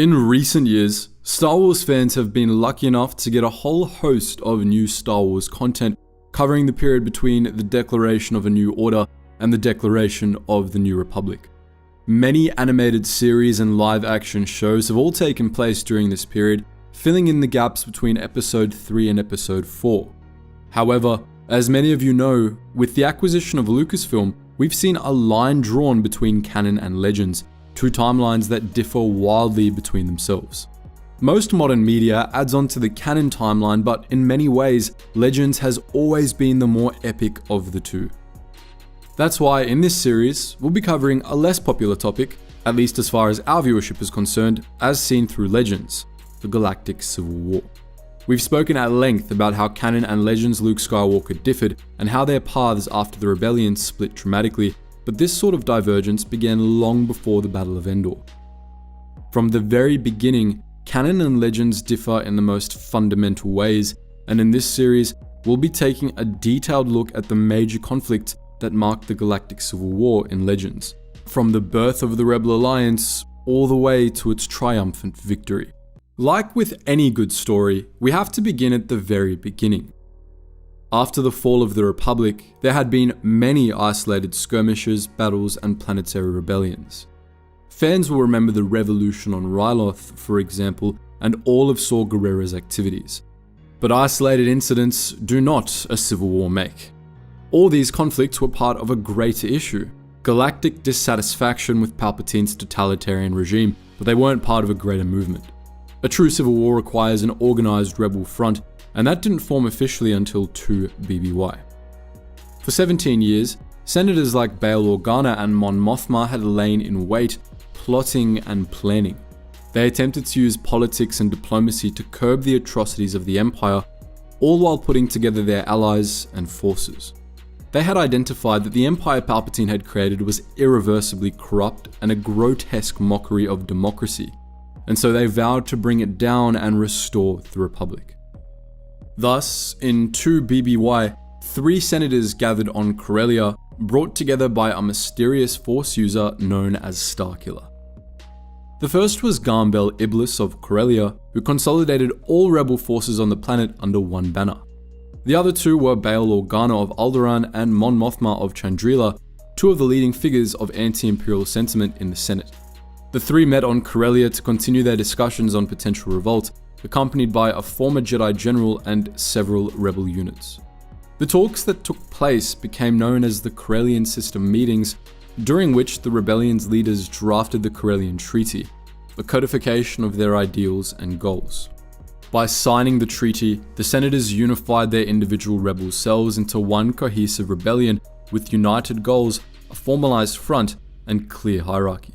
In recent years, Star Wars fans have been lucky enough to get a whole host of new Star Wars content covering the period between the Declaration of a New Order and the Declaration of the New Republic. Many animated series and live-action shows have all taken place during this period, filling in the gaps between Episode 3 and Episode 4. However, as many of you know, with the acquisition of Lucasfilm, we've seen a line drawn between canon and Legends, two timelines that differ wildly between themselves. Most modern media adds on to the canon timeline, but in many ways, Legends has always been the more epic of the two. That's why in this series, we'll be covering a less popular topic, at least as far as our viewership is concerned, as seen through Legends, the Galactic Civil War. We've spoken at length about how canon and Legends Luke Skywalker differed and how their paths after the rebellion split dramatically, but this sort of divergence began long before the Battle of Endor. From the very beginning, canon and Legends differ in the most fundamental ways, and in this series, we'll be taking a detailed look at the major conflicts that marked the Galactic Civil War in Legends, from the birth of the Rebel Alliance all the way to its triumphant victory. Like with any good story, we have to begin at the very beginning. After the fall of the Republic, there had been many isolated skirmishes, battles, and planetary rebellions. Fans will remember the revolution on Ryloth, for example, and all of Saw Gerrera's activities. But isolated incidents do not a civil war make. All these conflicts were part of a greater issue, galactic dissatisfaction with Palpatine's totalitarian regime, but they weren't part of a greater movement. A true civil war requires an organized rebel front, and that didn't form officially until 2 BBY. For 17 years, senators like Bail Organa and Mon Mothma had lain in wait, plotting and planning. They attempted to use politics and diplomacy to curb the atrocities of the Empire, all while putting together their allies and forces. They had identified that the Empire Palpatine had created was irreversibly corrupt and a grotesque mockery of democracy, and so they vowed to bring it down and restore the Republic. Thus, in 2 BBY, 3 senators gathered on Corellia, brought together by a mysterious Force user known as Starkiller. The first was Garmbel Iblis of Corellia, who consolidated all rebel forces on the planet under one banner. The other two were Bail Organa of Alderaan and Mon Mothma of Chandrila, two of the leading figures of anti-imperial sentiment in the Senate. The three met on Corellia to continue their discussions on potential revolt, accompanied by a former Jedi general and several rebel units. The talks that took place became known as the Corellian System meetings, during which the rebellion's leaders drafted the Corellian Treaty, a codification of their ideals and goals. By signing the treaty, the senators unified their individual rebel selves into one cohesive rebellion with united goals, a formalized front, and clear hierarchy.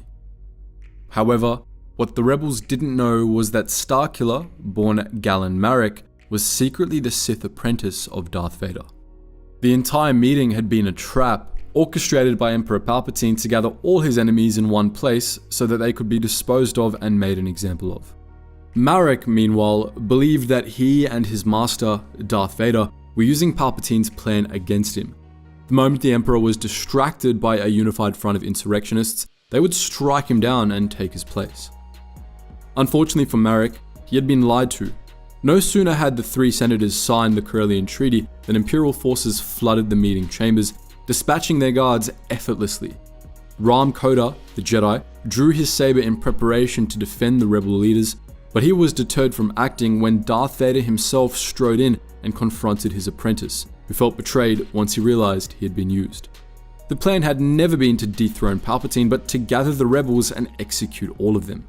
However, what the rebels didn't know was that Starkiller, born Galen Marek, was secretly the Sith apprentice of Darth Vader. The entire meeting had been a trap, orchestrated by Emperor Palpatine to gather all his enemies in one place so that they could be disposed of and made an example of. Marek, meanwhile, believed that he and his master, Darth Vader, were using Palpatine's plan against him. The moment the Emperor was distracted by a unified front of insurrectionists, they would strike him down and take his place. Unfortunately for Marek, he had been lied to. No sooner had the 3 senators signed the Corellian Treaty than Imperial forces flooded the meeting chambers, dispatching their guards effortlessly. Ram Koda, the Jedi, drew his saber in preparation to defend the rebel leaders, but he was deterred from acting when Darth Vader himself strode in and confronted his apprentice, who felt betrayed once he realized he had been used. The plan had never been to dethrone Palpatine, but to gather the rebels and execute all of them.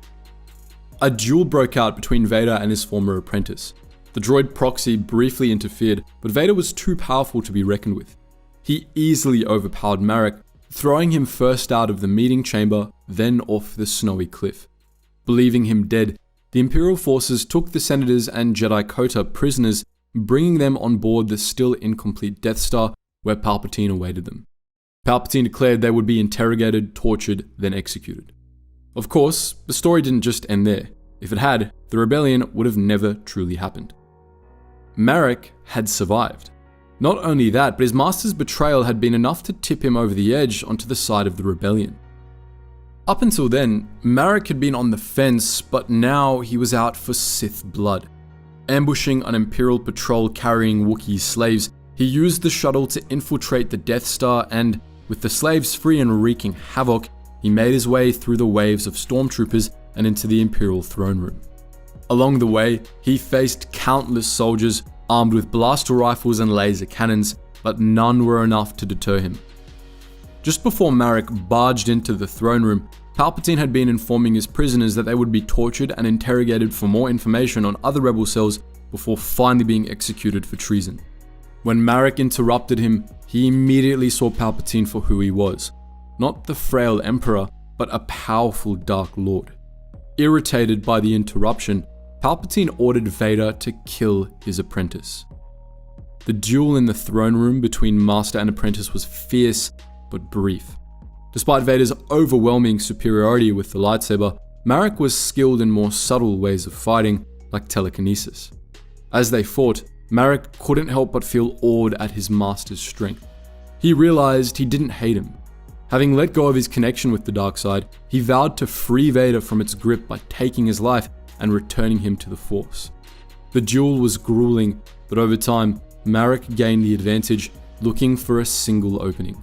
A duel broke out between Vader and his former apprentice. The droid Proxy briefly interfered, but Vader was too powerful to be reckoned with. He easily overpowered Marek, throwing him first out of the meeting chamber, then off the snowy cliff. Believing him dead, the Imperial forces took the senators and Jedi Kota prisoners, bringing them on board the still incomplete Death Star, where Palpatine awaited them. Palpatine declared they would be interrogated, tortured, then executed. Of course, the story didn't just end there. If it had, the rebellion would have never truly happened. Marek had survived. Not only that, but his master's betrayal had been enough to tip him over the edge onto the side of the rebellion. Up until then, Marek had been on the fence, but now he was out for Sith blood. Ambushing an Imperial patrol carrying Wookiee slaves, he used the shuttle to infiltrate the Death Star and, with the slaves free and wreaking havoc, he made his way through the waves of stormtroopers and into the Imperial throne room. Along the way, he faced countless soldiers armed with blaster rifles and laser cannons, but none were enough to deter him. Just before Marek barged into the throne room, Palpatine had been informing his prisoners that they would be tortured and interrogated for more information on other rebel cells before finally being executed for treason. When Marek interrupted him, he immediately saw Palpatine for who he was. Not the frail Emperor, but a powerful Dark Lord. Irritated by the interruption, Palpatine ordered Vader to kill his apprentice. The duel in the throne room between Master and Apprentice was fierce, but brief. Despite Vader's overwhelming superiority with the lightsaber, Marek was skilled in more subtle ways of fighting, like telekinesis. As they fought, Marek couldn't help but feel awed at his master's strength. He realized he didn't hate him. Having let go of his connection with the dark side, he vowed to free Vader from its grip by taking his life and returning him to the Force. The duel was grueling, but over time, Marek gained the advantage, looking for a single opening.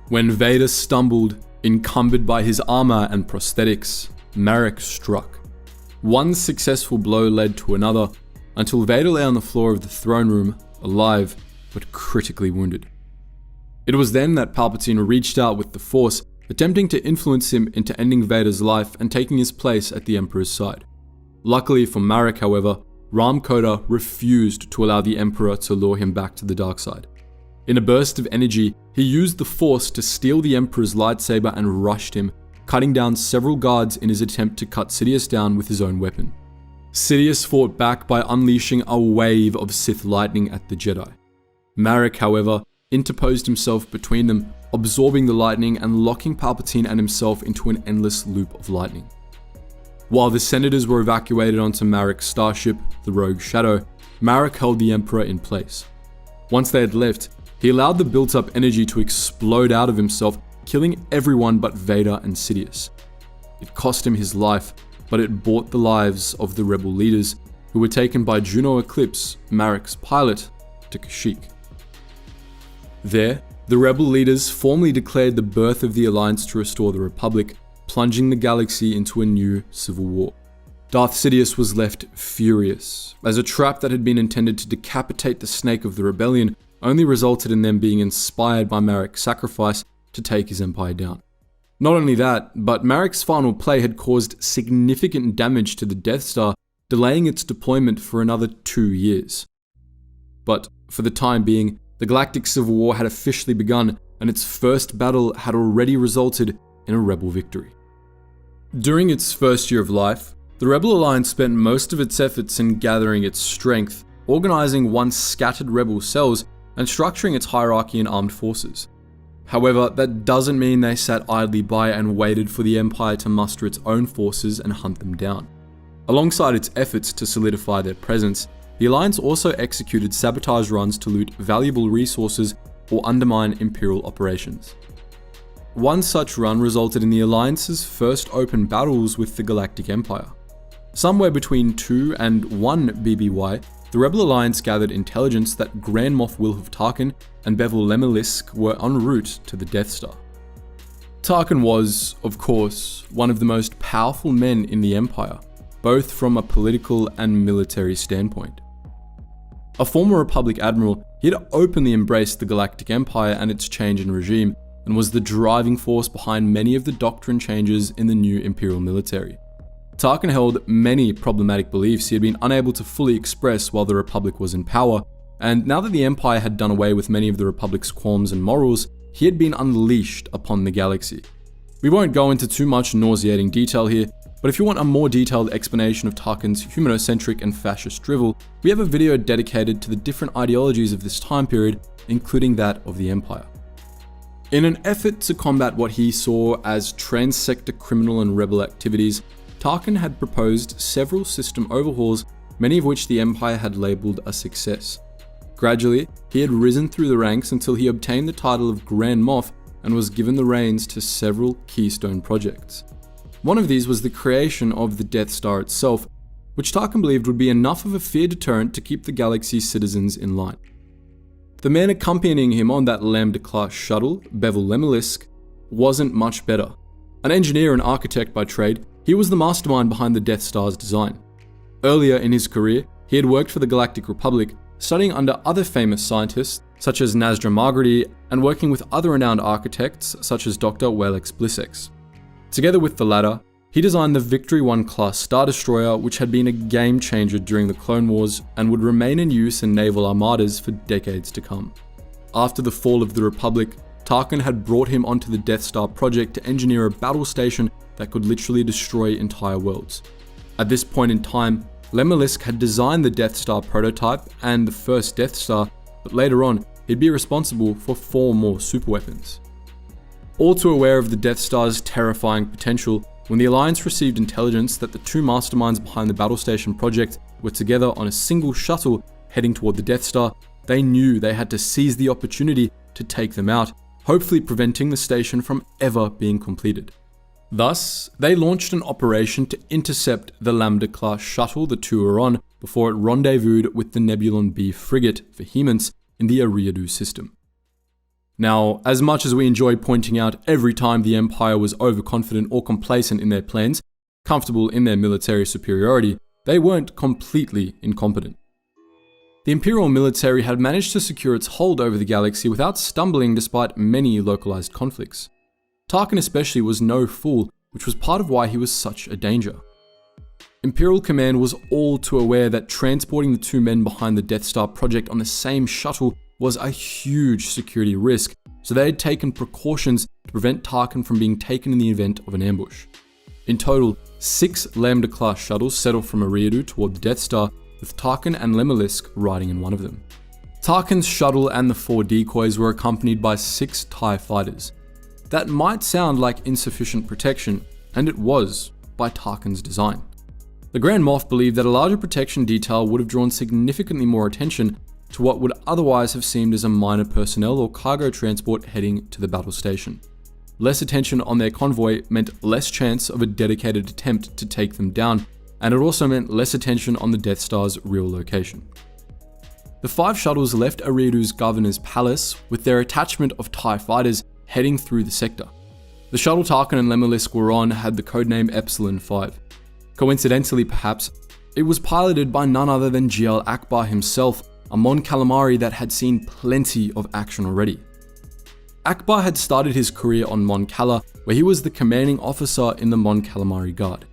When Vader stumbled, encumbered by his armor and prosthetics, Marek struck. One successful blow led to another, until Vader lay on the floor of the throne room, alive, but critically wounded. It was then that Palpatine reached out with the Force, attempting to influence him into ending Vader's life and taking his place at the Emperor's side. Luckily for Marek, however, Ram Koda refused to allow the Emperor to lure him back to the dark side. In a burst of energy, he used the Force to steal the Emperor's lightsaber and rushed him, cutting down several guards in his attempt to cut Sidious down with his own weapon. Sidious fought back by unleashing a wave of Sith lightning at the Jedi. Marek, however, interposed himself between them, absorbing the lightning and locking Palpatine and himself into an endless loop of lightning. While the senators were evacuated onto Marek's starship, the Rogue Shadow, Marek held the Emperor in place. Once they had left, he allowed the built-up energy to explode out of himself, killing everyone but Vader and Sidious. It cost him his life, but it bought the lives of the rebel leaders, who were taken by Juno Eclipse, Marek's pilot, to Kashyyyk. There, the rebel leaders formally declared the birth of the Alliance to restore the Republic, plunging the galaxy into a new civil war. Darth Sidious was left furious, as a trap that had been intended to decapitate the snake of the rebellion only resulted in them being inspired by Marek's sacrifice to take his empire down. Not only that, but Marek's final play had caused significant damage to the Death Star, delaying its deployment for another 2 years. But for the time being, the Galactic Civil War had officially begun, and its first battle had already resulted in a rebel victory. During its first year of life, the Rebel Alliance spent most of its efforts in gathering its strength, organizing once scattered rebel cells, and structuring its hierarchy and armed forces. However, that doesn't mean they sat idly by and waited for the Empire to muster its own forces and hunt them down. Alongside its efforts to solidify their presence, the Alliance also executed sabotage runs to loot valuable resources or undermine Imperial operations. One such run resulted in the Alliance's first open battles with the Galactic Empire. Somewhere between 2 and 1 BBY, the Rebel Alliance gathered intelligence that Grand Moff Wilhuv Tarkin and Bevel Lemelisk were en route to the Death Star. Tarkin was, of course, one of the most powerful men in the Empire, both from a political and military standpoint. A former Republic admiral, he had openly embraced the Galactic Empire and its change in regime, and was the driving force behind many of the doctrine changes in the new Imperial military. Tarkin held many problematic beliefs he had been unable to fully express while the Republic was in power, and now that the Empire had done away with many of the Republic's qualms and morals, he had been unleashed upon the galaxy. We won't go into too much nauseating detail here, but if you want a more detailed explanation of Tarkin's humanocentric and fascist drivel, we have a video dedicated to the different ideologies of this time period, including that of the Empire. In an effort to combat what he saw as trans-sector criminal and rebel activities, Tarkin had proposed several system overhauls, many of which the Empire had labelled a success. Gradually, he had risen through the ranks until he obtained the title of Grand Moff and was given the reins to several keystone projects. One of these was the creation of the Death Star itself, which Tarkin believed would be enough of a fear deterrent to keep the galaxy's citizens in line. The man accompanying him on that Lambda-class shuttle, Bevel Lemelisk, wasn't much better. An engineer and architect by trade, he was the mastermind behind the Death Star's design. Earlier in his career, he had worked for the Galactic Republic, studying under other famous scientists such as Nasdra Margrady and working with other renowned architects such as Dr. Walex Blissex. Together with the latter, he designed the Victory 1 class Star Destroyer, which had been a game changer during the Clone Wars and would remain in use in naval armadas for decades to come. After the fall of the Republic, Tarkin had brought him onto the Death Star project to engineer a battle station that could literally destroy entire worlds. At this point in time, Lemelisk had designed the Death Star prototype and the first Death Star, but later on, he'd be responsible for 4 more superweapons. All too aware of the Death Star's terrifying potential, when the Alliance received intelligence that the 2 masterminds behind the Battle Station project were together on a single shuttle heading toward the Death Star, they knew they had to seize the opportunity to take them out, hopefully preventing the station from ever being completed. Thus, they launched an operation to intercept the Lambda-class shuttle the 2 were on before it rendezvoused with the Nebulon B frigate Vehemence in the Eriadu system. Now, as much as we enjoy pointing out every time the Empire was overconfident or complacent in their plans, comfortable in their military superiority, they weren't completely incompetent. The Imperial military had managed to secure its hold over the galaxy without stumbling despite many localized conflicts. Tarkin especially was no fool, which was part of why he was such a danger. Imperial Command was all too aware that transporting the 2 men behind the Death Star project on the same shuttle was a huge security risk, so they had taken precautions to prevent Tarkin from being taken in the event of an ambush. In total, 6 Lambda-class shuttles set off from Eriadu toward the Death Star, with Tarkin and Lemelisk riding in one of them. Tarkin's shuttle and the 4 decoys were accompanied by 6 TIE fighters. That might sound like insufficient protection, and it was, by Tarkin's design. The Grand Moff believed that a larger protection detail would have drawn significantly more attention to what would otherwise have seemed as a minor personnel or cargo transport heading to the battle station. Less attention on their convoy meant less chance of a dedicated attempt to take them down, and it also meant less attention on the Death Star's real location. The 5 shuttles left Eriadu's governor's palace with their attachment of TIE fighters heading through the sector. The shuttle Tarkin and Lemelisk were on had the codename Epsilon 5. Coincidentally perhaps, it was piloted by none other than Gial Akbar himself, a Mon Calamari that had seen plenty of action already. Akbar had started his career on Mon Cala, where he was the commanding officer in the Mon Calamari Guard.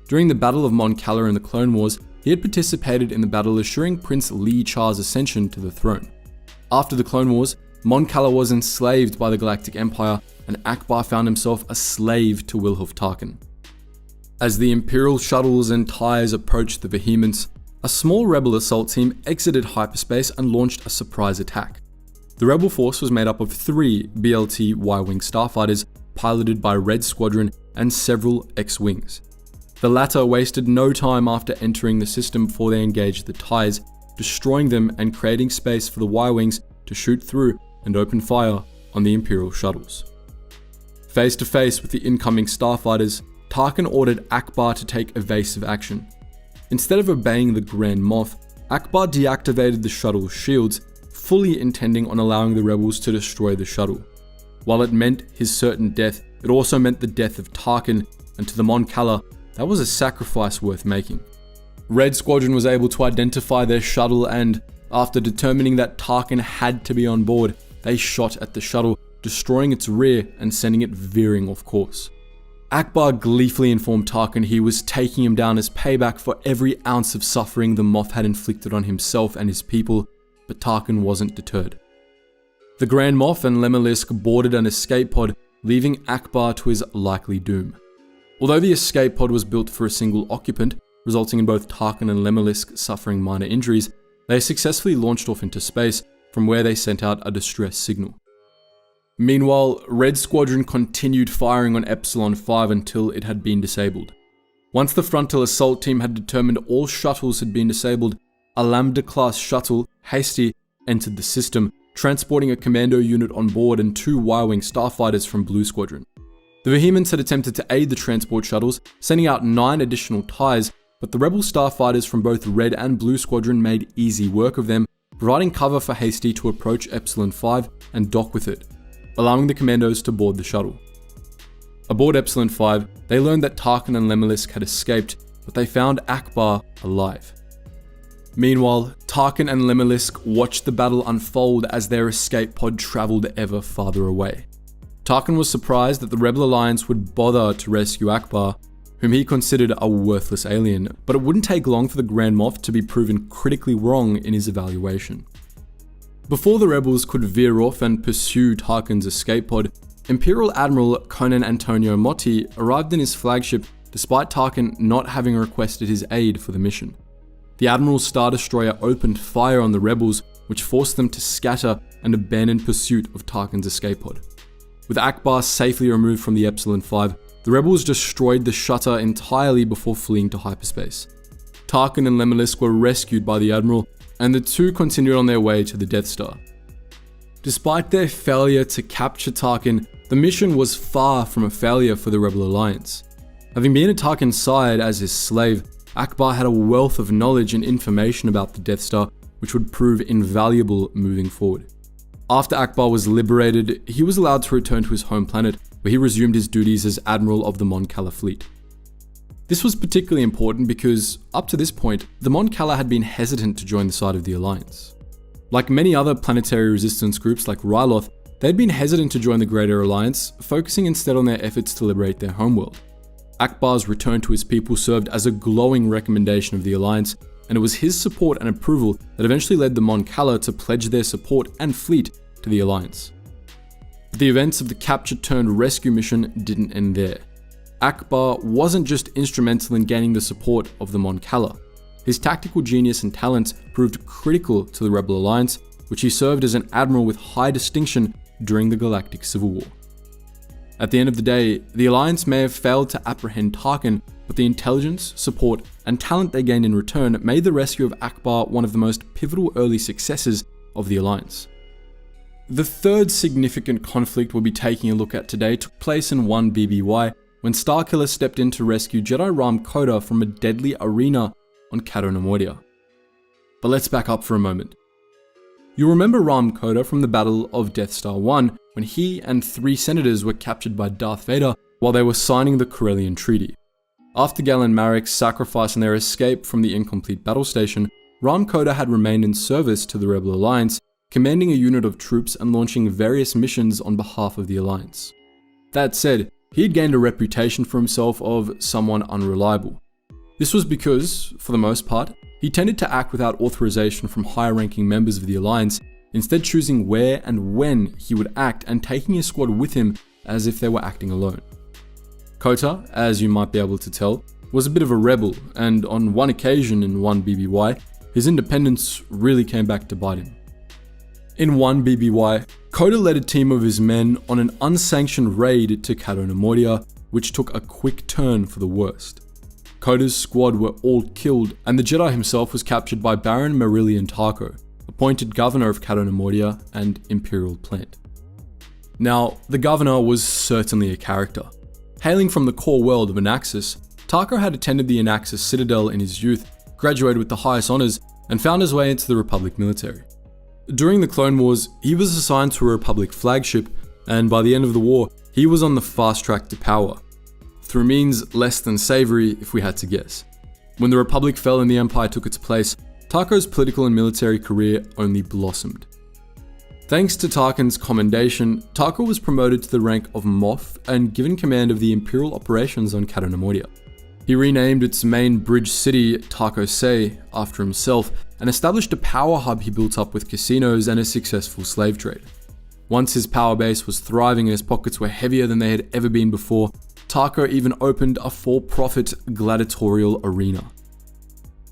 During the Battle of Mon Cala in the Clone Wars, he had participated in the battle assuring Prince Li Char's ascension to the throne. After the Clone Wars, Mon Cala was enslaved by the Galactic Empire, and Akbar found himself a slave to Wilhuf Tarkin. As the Imperial shuttles and TIEs approached the Vehemence, a small rebel assault team exited hyperspace and launched a surprise attack. The rebel force was made up of 3 BLT Y-Wing starfighters piloted by Red Squadron and several X-Wings. The latter wasted no time after entering the system before they engaged the TIEs, destroying them and creating space for the Y-Wings to shoot through and open fire on the Imperial shuttles. Face to face with the incoming starfighters, Tarkin ordered Akbar to take evasive action. Instead of obeying the Grand Moff, Akbar deactivated the shuttle's shields, fully intending on allowing the rebels to destroy the shuttle. While it meant his certain death, it also meant the death of Tarkin, and to the Mon Cala, that was a sacrifice worth making. Red Squadron was able to identify their shuttle and, after determining that Tarkin had to be on board, they shot at the shuttle, destroying its rear and sending it veering off course. Akbar gleefully informed Tarkin he was taking him down as payback for every ounce of suffering the Moff had inflicted on himself and his people, but Tarkin wasn't deterred. The Grand Moff and Lemelisk boarded an escape pod, leaving Akbar to his likely doom. Although the escape pod was built for a single occupant, resulting in both Tarkin and Lemelisk suffering minor injuries, they successfully launched off into space, from where they sent out a distress signal. Meanwhile, Red Squadron continued firing on Epsilon 5 until it had been disabled. Once the frontal assault team had determined all shuttles had been disabled, a Lambda-class shuttle, Hasty, entered the system, transporting a commando unit on board and 2 Y-Wing starfighters from Blue Squadron. The Vehements had attempted to aid the transport shuttles, sending out 9 additional TIEs, but the rebel starfighters from both Red and Blue Squadron made easy work of them, providing cover for Hasty to approach Epsilon 5 and dock with it, allowing the commandos to board the shuttle. Aboard Epsilon 5, they learned that Tarkin and Lemelisk had escaped, but they found Akbar alive. Meanwhile, Tarkin and Lemelisk watched the battle unfold as their escape pod travelled ever farther away. Tarkin was surprised that the Rebel Alliance would bother to rescue Akbar, whom he considered a worthless alien, but it wouldn't take long for the Grand Moff to be proven critically wrong in his evaluation. Before the rebels could veer off and pursue Tarkin's escape pod, Imperial Admiral Conan Antonio Motti arrived in his flagship despite Tarkin not having requested his aid for the mission. The Admiral's Star Destroyer opened fire on the rebels, which forced them to scatter and abandon pursuit of Tarkin's escape pod. With Akbar safely removed from the Epsilon 5, the rebels destroyed the shutter entirely before fleeing to hyperspace. Tarkin and Lemelisk were rescued by the Admiral, and the two continued on their way to the Death Star. Despite their failure to capture Tarkin, the mission was far from a failure for the Rebel Alliance. Having been at Tarkin's side as his slave, Akbar had a wealth of knowledge and information about the Death Star, which would prove invaluable moving forward. After Akbar was liberated, he was allowed to return to his home planet, where he resumed his duties as Admiral of the Mon Cala fleet. This was particularly important because, up to this point, the Mon Cala had been hesitant to join the side of the Alliance. Like many other planetary resistance groups like Ryloth, they had been hesitant to join the Greater Alliance, focusing instead on their efforts to liberate their homeworld. Akbar's return to his people served as a glowing recommendation of the Alliance, and it was his support and approval that eventually led the Mon Cala to pledge their support and fleet to the Alliance. But the events of the capture-turned-rescue mission didn't end there. Akbar wasn't just instrumental in gaining the support of the Mon Cala. His tactical genius and talents proved critical to the Rebel Alliance, which he served as an admiral with high distinction during the Galactic Civil War. At the end of the day, the Alliance may have failed to apprehend Tarkin, but the intelligence, support, and talent they gained in return made the rescue of Akbar one of the most pivotal early successes of the Alliance. The third significant conflict we'll be taking a look at today took place in 1 BBY, when Starkiller stepped in to rescue Jedi Ram Koda from a deadly arena on Cato Nemoidia. But let's back up for a moment. You'll remember Ram Koda from the Battle of Death Star 1, when he and 3 senators were captured by Darth Vader while they were signing the Corellian Treaty. After Galen Marek's sacrifice and their escape from the incomplete battle station, Ram Koda had remained in service to the Rebel Alliance, commanding a unit of troops and launching various missions on behalf of the Alliance. That said, he had gained a reputation for himself of someone unreliable. This was because, for the most part, he tended to act without authorization from higher-ranking members of the Alliance, instead choosing where and when he would act and taking his squad with him as if they were acting alone. Kota, as you might be able to tell, was a bit of a rebel, and on one occasion in 1 BBY, his independence really came back to bite him. In 1 BBY, Kota led a team of his men on an unsanctioned raid to Cato Nemoidia, which took a quick turn for the worst. Kota's squad were all killed, and the Jedi himself was captured by Baron Marillion Tarko, appointed governor of Cato Nemoidia and Imperial Plant. Now, the governor was certainly a character. Hailing from the core world of Anaxis, Tarko had attended the Anaxis Citadel in his youth, graduated with the highest honors, and found his way into the Republic military. During the Clone Wars, he was assigned to a Republic flagship, and by the end of the war, he was on the fast track to power, through means less than savory if we had to guess. When the Republic fell and the Empire took its place, Tarko's political and military career only blossomed. Thanks to Tarkin's commendation, Tarko was promoted to the rank of Moff and given command of the Imperial operations on Cato Nemoidia. He renamed its main bridge city Tarko Se after himself and established a power hub he built up with casinos and a successful slave trade. Once his power base was thriving and his pockets were heavier than they had ever been before, Tarko even opened a for-profit gladiatorial arena.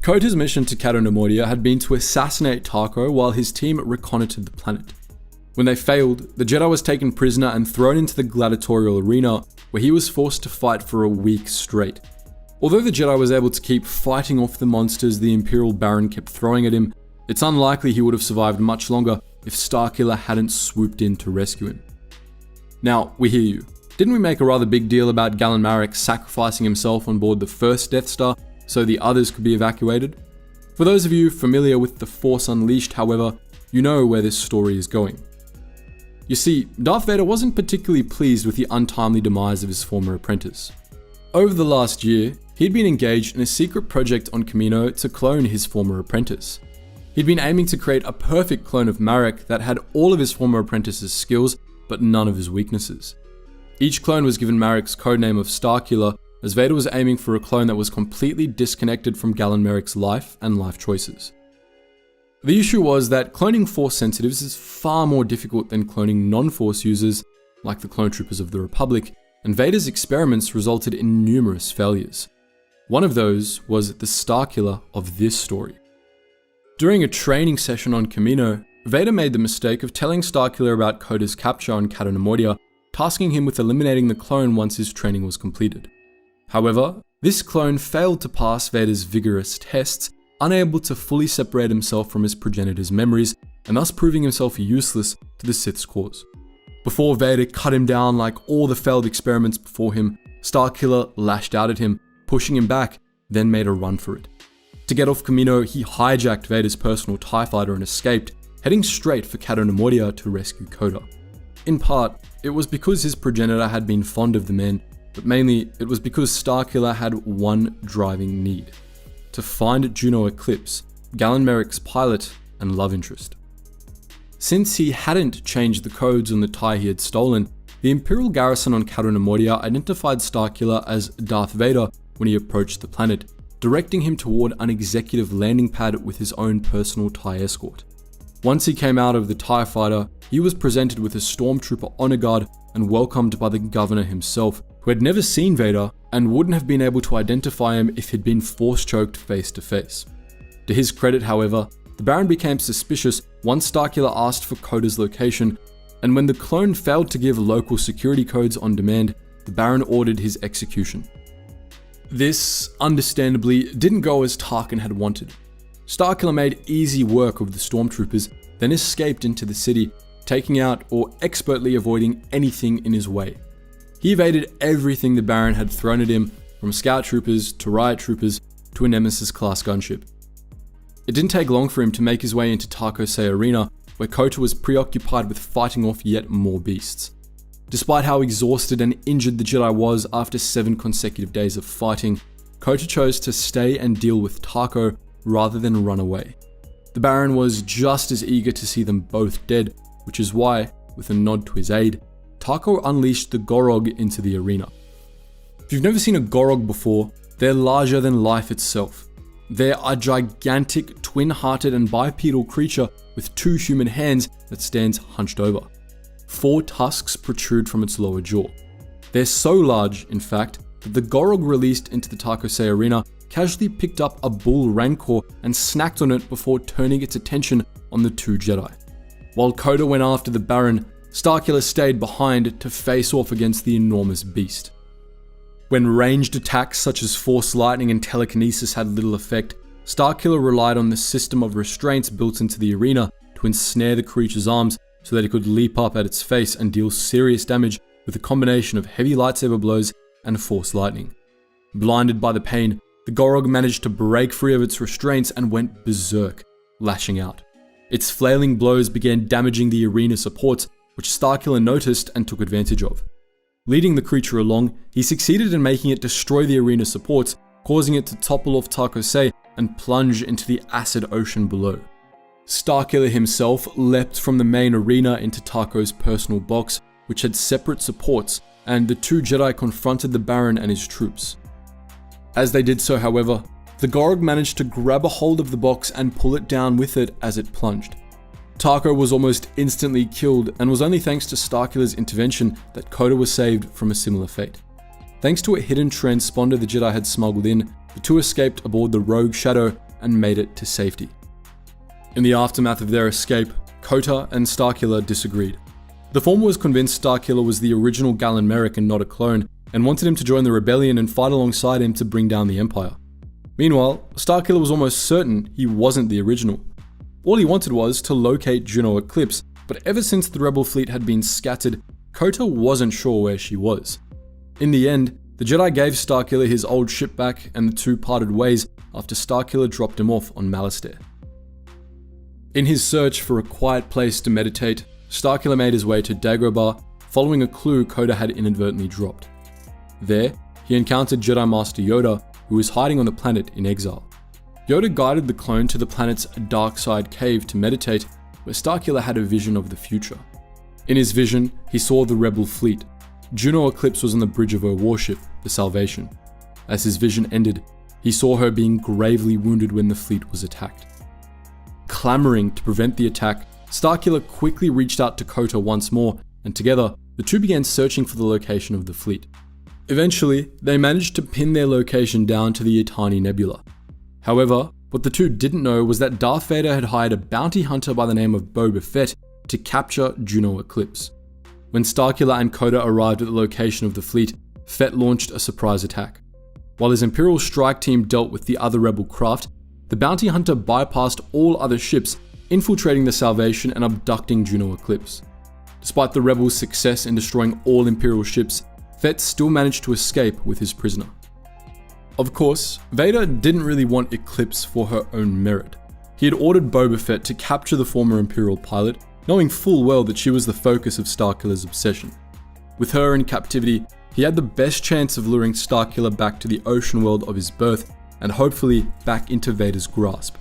Kota's mission to Cato Nemoidia had been to assassinate Tarko while his team reconnoitered the planet. When they failed, the Jedi was taken prisoner and thrown into the gladiatorial arena, where he was forced to fight for a week straight. Although the Jedi was able to keep fighting off the monsters the Imperial Baron kept throwing at him, it's unlikely he would have survived much longer if Starkiller hadn't swooped in to rescue him. Now, we hear you. Didn't we make a rather big deal about Galen Marek sacrificing himself on board the first Death Star so the others could be evacuated? For those of you familiar with The Force Unleashed, however, you know where this story is going. You see, Darth Vader wasn't particularly pleased with the untimely demise of his former apprentice. Over the last year, he'd been engaged in a secret project on Kamino to clone his former apprentice. He'd been aiming to create a perfect clone of Marek that had all of his former apprentice's skills, but none of his weaknesses. Each clone was given Marek's codename of Starkiller, as Vader was aiming for a clone that was completely disconnected from Galen Marek's life and life choices. The issue was that cloning Force sensitives is far more difficult than cloning non-Force users, like the clone troopers of the Republic, and Vader's experiments resulted in numerous failures. One of those was the Starkiller of this story. During a training session on Kamino, Vader made the mistake of telling Starkiller about Coda's capture on Cato Neimoidia, tasking him with eliminating the clone once his training was completed. However, this clone failed to pass Vader's vigorous tests, unable to fully separate himself from his progenitor's memories, and thus proving himself useless to the Sith's cause. Before Vader cut him down like all the failed experiments before him, Starkiller lashed out at him, pushing him back, then made a run for it. To get off Kamino, he hijacked Vader's personal TIE fighter and escaped, heading straight for Cato Neimoidia to rescue Coda. In part, it was because his progenitor had been fond of the man, but mainly it was because Starkiller had one driving need: to find Juno Eclipse, Galen Marek's pilot and love interest. Since he hadn't changed the codes on the TIE he had stolen, the Imperial garrison on Cato Neimoidia identified Starkiller as Darth Vader when he approached the planet, directing him toward an executive landing pad with his own personal TIE escort. Once he came out of the TIE fighter, he was presented with a stormtrooper honor guard and welcomed by the governor himself, who had never seen Vader and wouldn't have been able to identify him if he'd been force-choked face to face. To his credit, however, the Baron became suspicious once Starkiller asked for Coda's location, and when the clone failed to give local security codes on demand, the Baron ordered his execution. This, understandably, didn't go as Tarkin had wanted. Starkiller made easy work of the stormtroopers, then escaped into the city, taking out or expertly avoiding anything in his way. He evaded everything the Baron had thrown at him, from scout troopers to riot troopers to a Nemesis-class gunship. It didn't take long for him to make his way into Tarko Se Arena, where Kota was preoccupied with fighting off yet more beasts. Despite how exhausted and injured the Jedi was after 7 consecutive days of fighting, Kota chose to stay and deal with Tarko rather than run away. The Baron was just as eager to see them both dead, which is why, with a nod to his aide, Tarko unleashed the Gorog into the arena. If you've never seen a Gorog before, they're larger than life itself. They're a gigantic, twin-hearted and bipedal creature with 2 human hands that stands hunched over. 4 tusks protrude from its lower jaw. They're so large, in fact, that the Gorog released into the Tarko Se Arena casually picked up a bull Rancor and snacked on it before turning its attention on the 2 Jedi. While Kota went after the Baron, Starkiller stayed behind to face off against the enormous beast. When ranged attacks such as Force Lightning and Telekinesis had little effect, Starkiller relied on the system of restraints built into the arena to ensnare the creature's arms so that it could leap up at its face and deal serious damage with a combination of heavy lightsaber blows and Force Lightning. Blinded by the pain, the Gorog managed to break free of its restraints and went berserk, lashing out. Its flailing blows began damaging the arena supports, which Starkiller noticed and took advantage of. Leading the creature along, he succeeded in making it destroy the arena supports, causing it to topple off Tarko Se and plunge into the acid ocean below. Starkiller himself leapt from the main arena into Tarko's personal box, which had separate supports, and the 2 Jedi confronted the Baron and his troops. As they did so, however, the Gorog managed to grab a hold of the box and pull it down with it as it plunged. Tarko was almost instantly killed, and was only thanks to Starkiller's intervention that Kota was saved from a similar fate. Thanks to a hidden transponder the Jedi had smuggled in, the 2 escaped aboard the Rogue Shadow and made it to safety. In the aftermath of their escape, Kota and Starkiller disagreed. The former was convinced Starkiller was the original Galen Marek and not a clone, and wanted him to join the rebellion and fight alongside him to bring down the Empire. Meanwhile, Starkiller was almost certain he wasn't the original. All he wanted was to locate Juno Eclipse, but ever since the rebel fleet had been scattered, Kota wasn't sure where she was. In the end, the Jedi gave Starkiller his old ship back and the two parted ways after Starkiller dropped him off on Malastare. In his search for a quiet place to meditate, Starkiller made his way to Dagobah, following a clue Kota had inadvertently dropped. There, he encountered Jedi Master Yoda, who was hiding on the planet in exile. Yoda guided the clone to the planet's dark side cave to meditate, where Starkiller had a vision of the future. In his vision, he saw the rebel fleet. Juno Eclipse was on the bridge of her warship, the Salvation. As his vision ended, he saw her being gravely wounded when the fleet was attacked. Clamoring to prevent the attack, Starkiller quickly reached out to Kota once more, and together, the two began searching for the location of the fleet. Eventually, they managed to pin their location down to the Yutani Nebula. However, what the two didn't know was that Darth Vader had hired a bounty hunter by the name of Boba Fett to capture Juno Eclipse. When Starkiller and Kota arrived at the location of the fleet, Fett launched a surprise attack. While his Imperial strike team dealt with the other rebel craft, the bounty hunter bypassed all other ships, infiltrating the Salvation and abducting Juno Eclipse. Despite the rebels' success in destroying all Imperial ships, Fett still managed to escape with his prisoner. Of course, Vader didn't really want Eclipse for her own merit. He had ordered Boba Fett to capture the former Imperial pilot, knowing full well that she was the focus of Starkiller's obsession. With her in captivity, he had the best chance of luring Starkiller back to the ocean world of his birth, and hopefully back into Vader's grasp.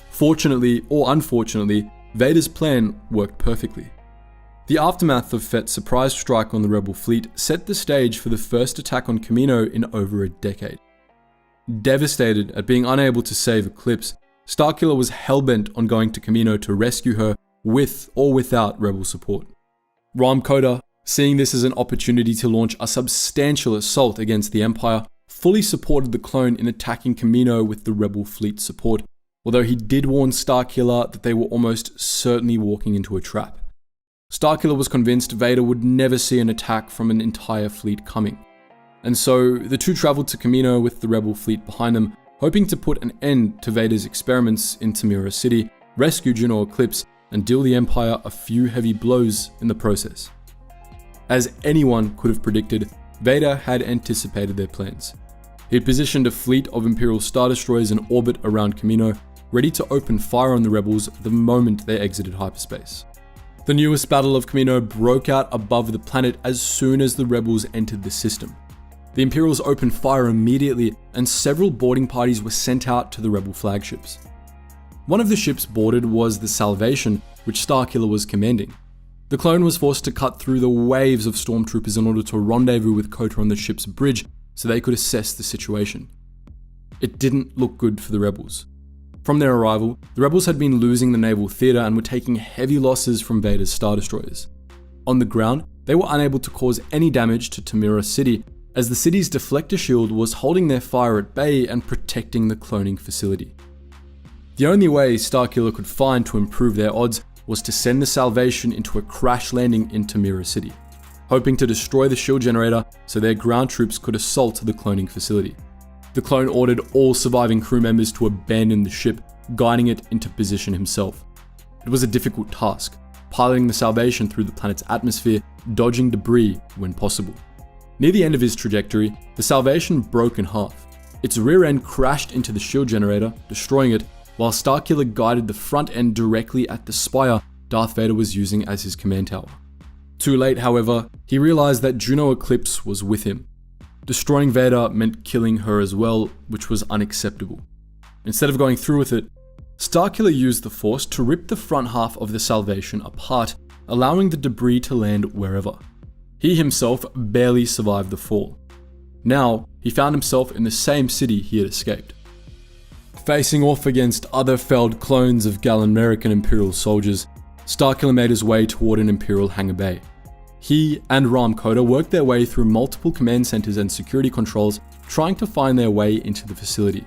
Fortunately or unfortunately, Vader's plan worked perfectly. The aftermath of Fett's surprise strike on the rebel fleet set the stage for the first attack on Kamino in over a decade. Devastated at being unable to save Eclipse, Starkiller was hellbent on going to Kamino to rescue her with or without rebel support. Ram Koda, seeing this as an opportunity to launch a substantial assault against the Empire, fully supported the clone in attacking Kamino with the rebel fleet support, although he did warn Starkiller that they were almost certainly walking into a trap. Starkiller was convinced Vader would never see an attack from an entire fleet coming. And so, the two traveled to Kamino with the rebel fleet behind them, hoping to put an end to Vader's experiments in Tamura City, rescue Juno Eclipse, and deal the Empire a few heavy blows in the process. As anyone could have predicted, Vader had anticipated their plans. He had positioned a fleet of Imperial Star Destroyers in orbit around Kamino, ready to open fire on the rebels the moment they exited hyperspace. The newest Battle of Kamino broke out above the planet as soon as the rebels entered the system. The Imperials opened fire immediately, and several boarding parties were sent out to the rebel flagships. One of the ships boarded was the Salvation, which Starkiller was commanding. The clone was forced to cut through the waves of stormtroopers in order to rendezvous with Kota on the ship's bridge so they could assess the situation. It didn't look good for the rebels. From their arrival, the rebels had been losing the naval theatre and were taking heavy losses from Vader's Star Destroyers. On the ground, they were unable to cause any damage to Tamura City, as the city's deflector shield was holding their fire at bay and protecting the cloning facility. The only way Starkiller could find to improve their odds was to send the Salvation into a crash landing in Tamura City, hoping to destroy the shield generator so their ground troops could assault the cloning facility. The clone ordered all surviving crew members to abandon the ship, guiding it into position himself. It was a difficult task, piloting the Salvation through the planet's atmosphere, dodging debris when possible. Near the end of his trajectory, the Salvation broke in half. Its rear end crashed into the shield generator, destroying it, while Starkiller guided the front end directly at the spire Darth Vader was using as his command tower. Too late, however, he realized that Juno Eclipse was with him. Destroying Vader meant killing her as well, which was unacceptable. Instead of going through with it, Starkiller used the Force to rip the front half of the Salvation apart, allowing the debris to land wherever. He himself barely survived the fall. Now, he found himself in the same city he had escaped. Facing off against other felled clones of Gal-American Imperial soldiers, Starkiller made his way toward an Imperial hangar bay. He and Ram Koda worked their way through multiple command centers and security controls, trying to find their way into the facility.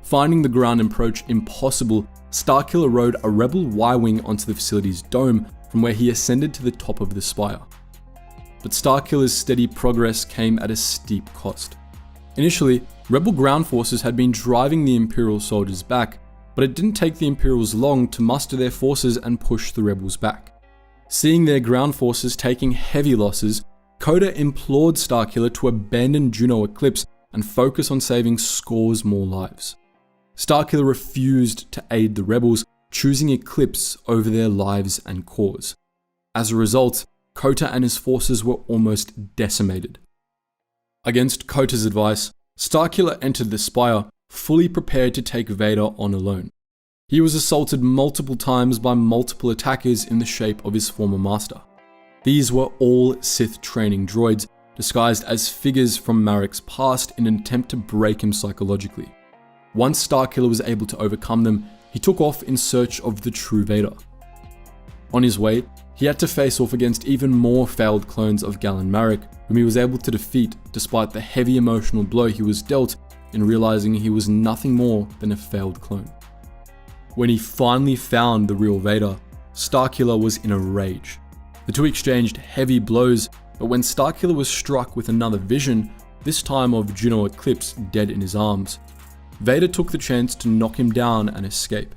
Finding the ground approach impossible, Starkiller rode a rebel Y-wing onto the facility's dome, from where he ascended to the top of the spire. But Starkiller's steady progress came at a steep cost. Initially, rebel ground forces had been driving the Imperial soldiers back, but it didn't take the Imperials long to muster their forces and push the rebels back. Seeing their ground forces taking heavy losses, Kota implored Starkiller to abandon Juno Eclipse and focus on saving scores more lives. Starkiller refused to aid the rebels, choosing Eclipse over their lives and cause. As a result, Kota and his forces were almost decimated. Against Kota's advice, Starkiller entered the Spire, fully prepared to take Vader on alone. He was assaulted multiple times by multiple attackers in the shape of his former master. These were all Sith training droids, disguised as figures from Marek's past in an attempt to break him psychologically. Once Starkiller was able to overcome them, he took off in search of the true Vader. On his way, he had to face off against even more failed clones of Galen Marek, whom he was able to defeat despite the heavy emotional blow he was dealt in realizing he was nothing more than a failed clone. When he finally found the real Vader, Starkiller was in a rage. The two exchanged heavy blows, but when Starkiller was struck with another vision, this time of Juno Eclipse dead in his arms, Vader took the chance to knock him down and escape.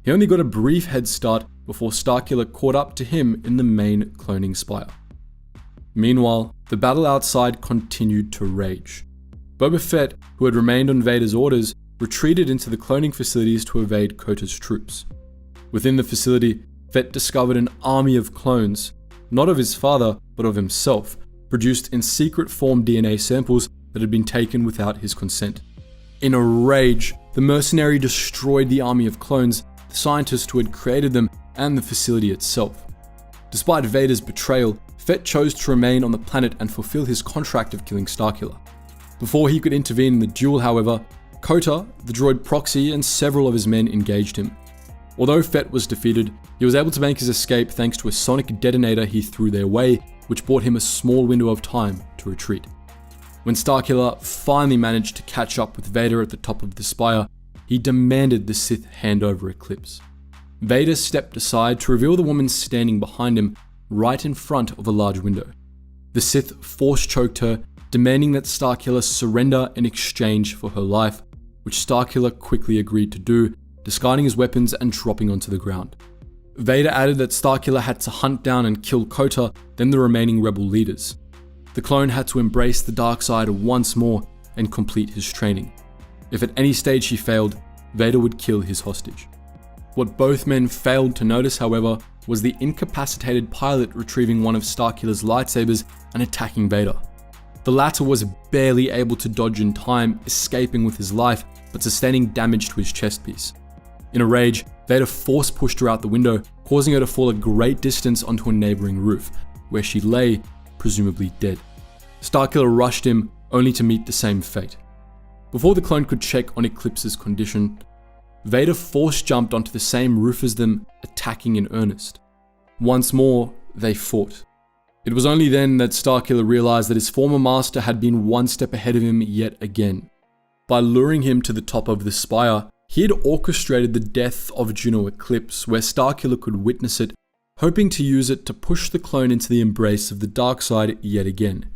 He only got a brief head start before Starkiller caught up to him in the main cloning spire. Meanwhile, the battle outside continued to rage. Boba Fett, who had remained on Vader's orders, retreated into the cloning facilities to evade Kota's troops. Within the facility, Fett discovered an army of clones, not of his father, but of himself, produced in secret form DNA samples that had been taken without his consent. In a rage, the mercenary destroyed the army of clones, the scientist who had created them, and the facility itself. Despite Vader's betrayal, Fett chose to remain on the planet and fulfill his contract of killing Starkiller. Before he could intervene in the duel, however, Kota, the droid proxy, and several of his men engaged him. Although Fett was defeated, he was able to make his escape thanks to a sonic detonator he threw their way, which bought him a small window of time to retreat. When Starkiller finally managed to catch up with Vader at the top of the spire, he demanded the Sith hand over Eclipse. Vader stepped aside to reveal the woman standing behind him, right in front of a large window. The Sith force-choked her, demanding that Starkiller surrender in exchange for her life, which Starkiller quickly agreed to do, discarding his weapons and dropping onto the ground. Vader added that Starkiller had to hunt down and kill Kota, then the remaining rebel leaders. The clone had to embrace the dark side once more and complete his training. If at any stage he failed, Vader would kill his hostage. What both men failed to notice, however, was the incapacitated pilot retrieving one of Starkiller's lightsabers and attacking Vader. The latter was barely able to dodge in time, escaping with his life, but sustaining damage to his chest piece. In a rage, Vader force-pushed her out the window, causing her to fall a great distance onto a neighboring roof, where she lay, presumably dead. Starkiller rushed him, only to meet the same fate. Before the clone could check on Eclipse's condition, Vader force-jumped onto the same roof as them, attacking in earnest. Once more, they fought. It was only then that Starkiller realized that his former master had been one step ahead of him yet again. By luring him to the top of the spire, he had orchestrated the death of Juno Eclipse, where Starkiller could witness it, hoping to use it to push the clone into the embrace of the dark side yet again.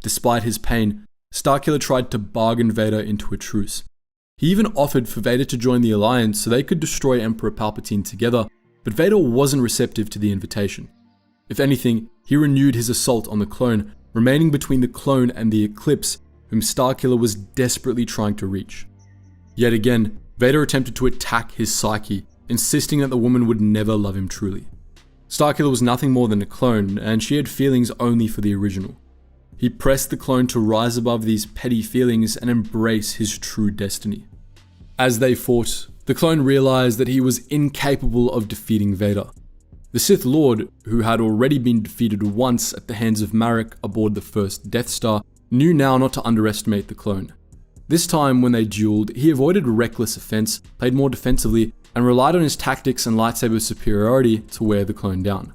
Despite his pain, Starkiller tried to bargain Vader into a truce. He even offered for Vader to join the Alliance so they could destroy Emperor Palpatine together, but Vader wasn't receptive to the invitation. If anything, he renewed his assault on the clone, remaining between the clone and the Eclipse, whom Starkiller was desperately trying to reach. Yet again, Vader attempted to attack his psyche, insisting that the woman would never love him truly. Starkiller was nothing more than a clone, and she had feelings only for the original. He pressed the clone to rise above these petty feelings and embrace his true destiny. As they fought, the clone realized that he was incapable of defeating Vader. The Sith Lord, who had already been defeated once at the hands of Marek aboard the first Death Star, knew now not to underestimate the clone. This time, when they dueled, he avoided reckless offense, played more defensively, and relied on his tactics and lightsaber superiority to wear the clone down.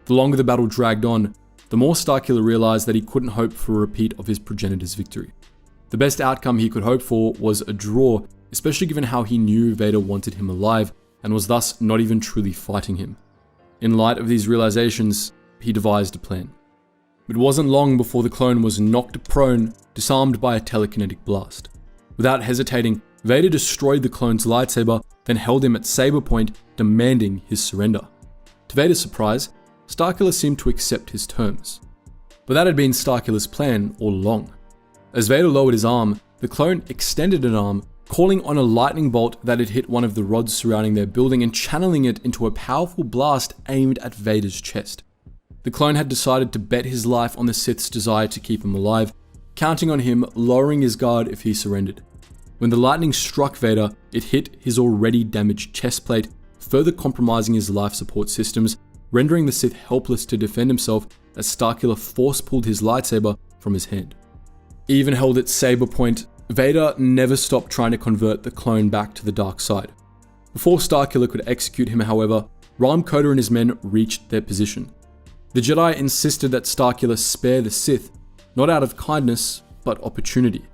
The longer the battle dragged on, the more Starkiller realized that he couldn't hope for a repeat of his progenitor's victory. The best outcome he could hope for was a draw, especially given how he knew Vader wanted him alive, and was thus not even truly fighting him. In light of these realizations, he devised a plan. It wasn't long before the clone was knocked prone, disarmed by a telekinetic blast. Without hesitating, Vader destroyed the clone's lightsaber, then held him at saber point, demanding his surrender. To Vader's surprise, Starkiller seemed to accept his terms. But that had been Starkiller's plan all along. As Vader lowered his arm, the clone extended an arm, calling on a lightning bolt that had hit one of the rods surrounding their building and channeling it into a powerful blast aimed at Vader's chest. The clone had decided to bet his life on the Sith's desire to keep him alive, counting on him lowering his guard if he surrendered. When the lightning struck Vader, it hit his already damaged chest plate, further compromising his life support systems, rendering the Sith helpless to defend himself as Starkiller force-pulled his lightsaber from his hand. Even held at saber point, Vader never stopped trying to convert the clone back to the dark side. Before Starkiller could execute him, however, Ram Koda and his men reached their position. The Jedi insisted that Starkiller spare the Sith, not out of kindness, but opportunity.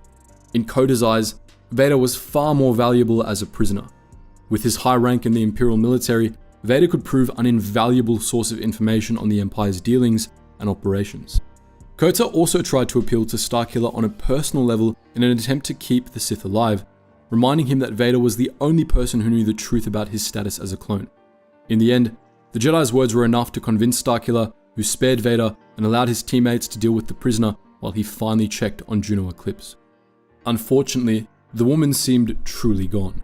In Koda's eyes, Vader was far more valuable as a prisoner. With his high rank in the Imperial military, Vader could prove an invaluable source of information on the Empire's dealings and operations. Kota also tried to appeal to Starkiller on a personal level in an attempt to keep the Sith alive, reminding him that Vader was the only person who knew the truth about his status as a clone. In the end, the Jedi's words were enough to convince Starkiller, who spared Vader and allowed his teammates to deal with the prisoner while he finally checked on Juno Eclipse. Unfortunately, the woman seemed truly gone.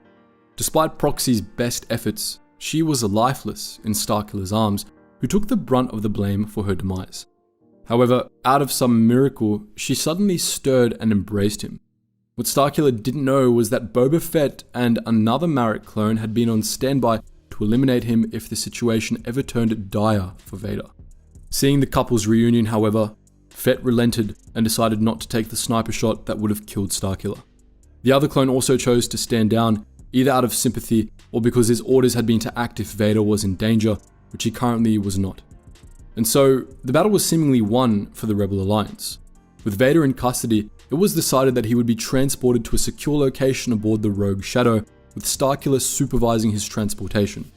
Despite Proxy's best efforts, she was lifeless in Starkiller's arms, who took the brunt of the blame for her demise. However, out of some miracle, she suddenly stirred and embraced him. What Starkiller didn't know was that Boba Fett and another Marik clone had been on standby to eliminate him if the situation ever turned dire for Vader. Seeing the couple's reunion, however, Fett relented and decided not to take the sniper shot that would have killed Starkiller. The other clone also chose to stand down, either out of sympathy or because his orders had been to act if Vader was in danger, which he currently was not. And so, the battle was seemingly won for the Rebel Alliance. With Vader in custody, it was decided that he would be transported to a secure location aboard the Rogue Shadow, with Starkiller supervising his transportation.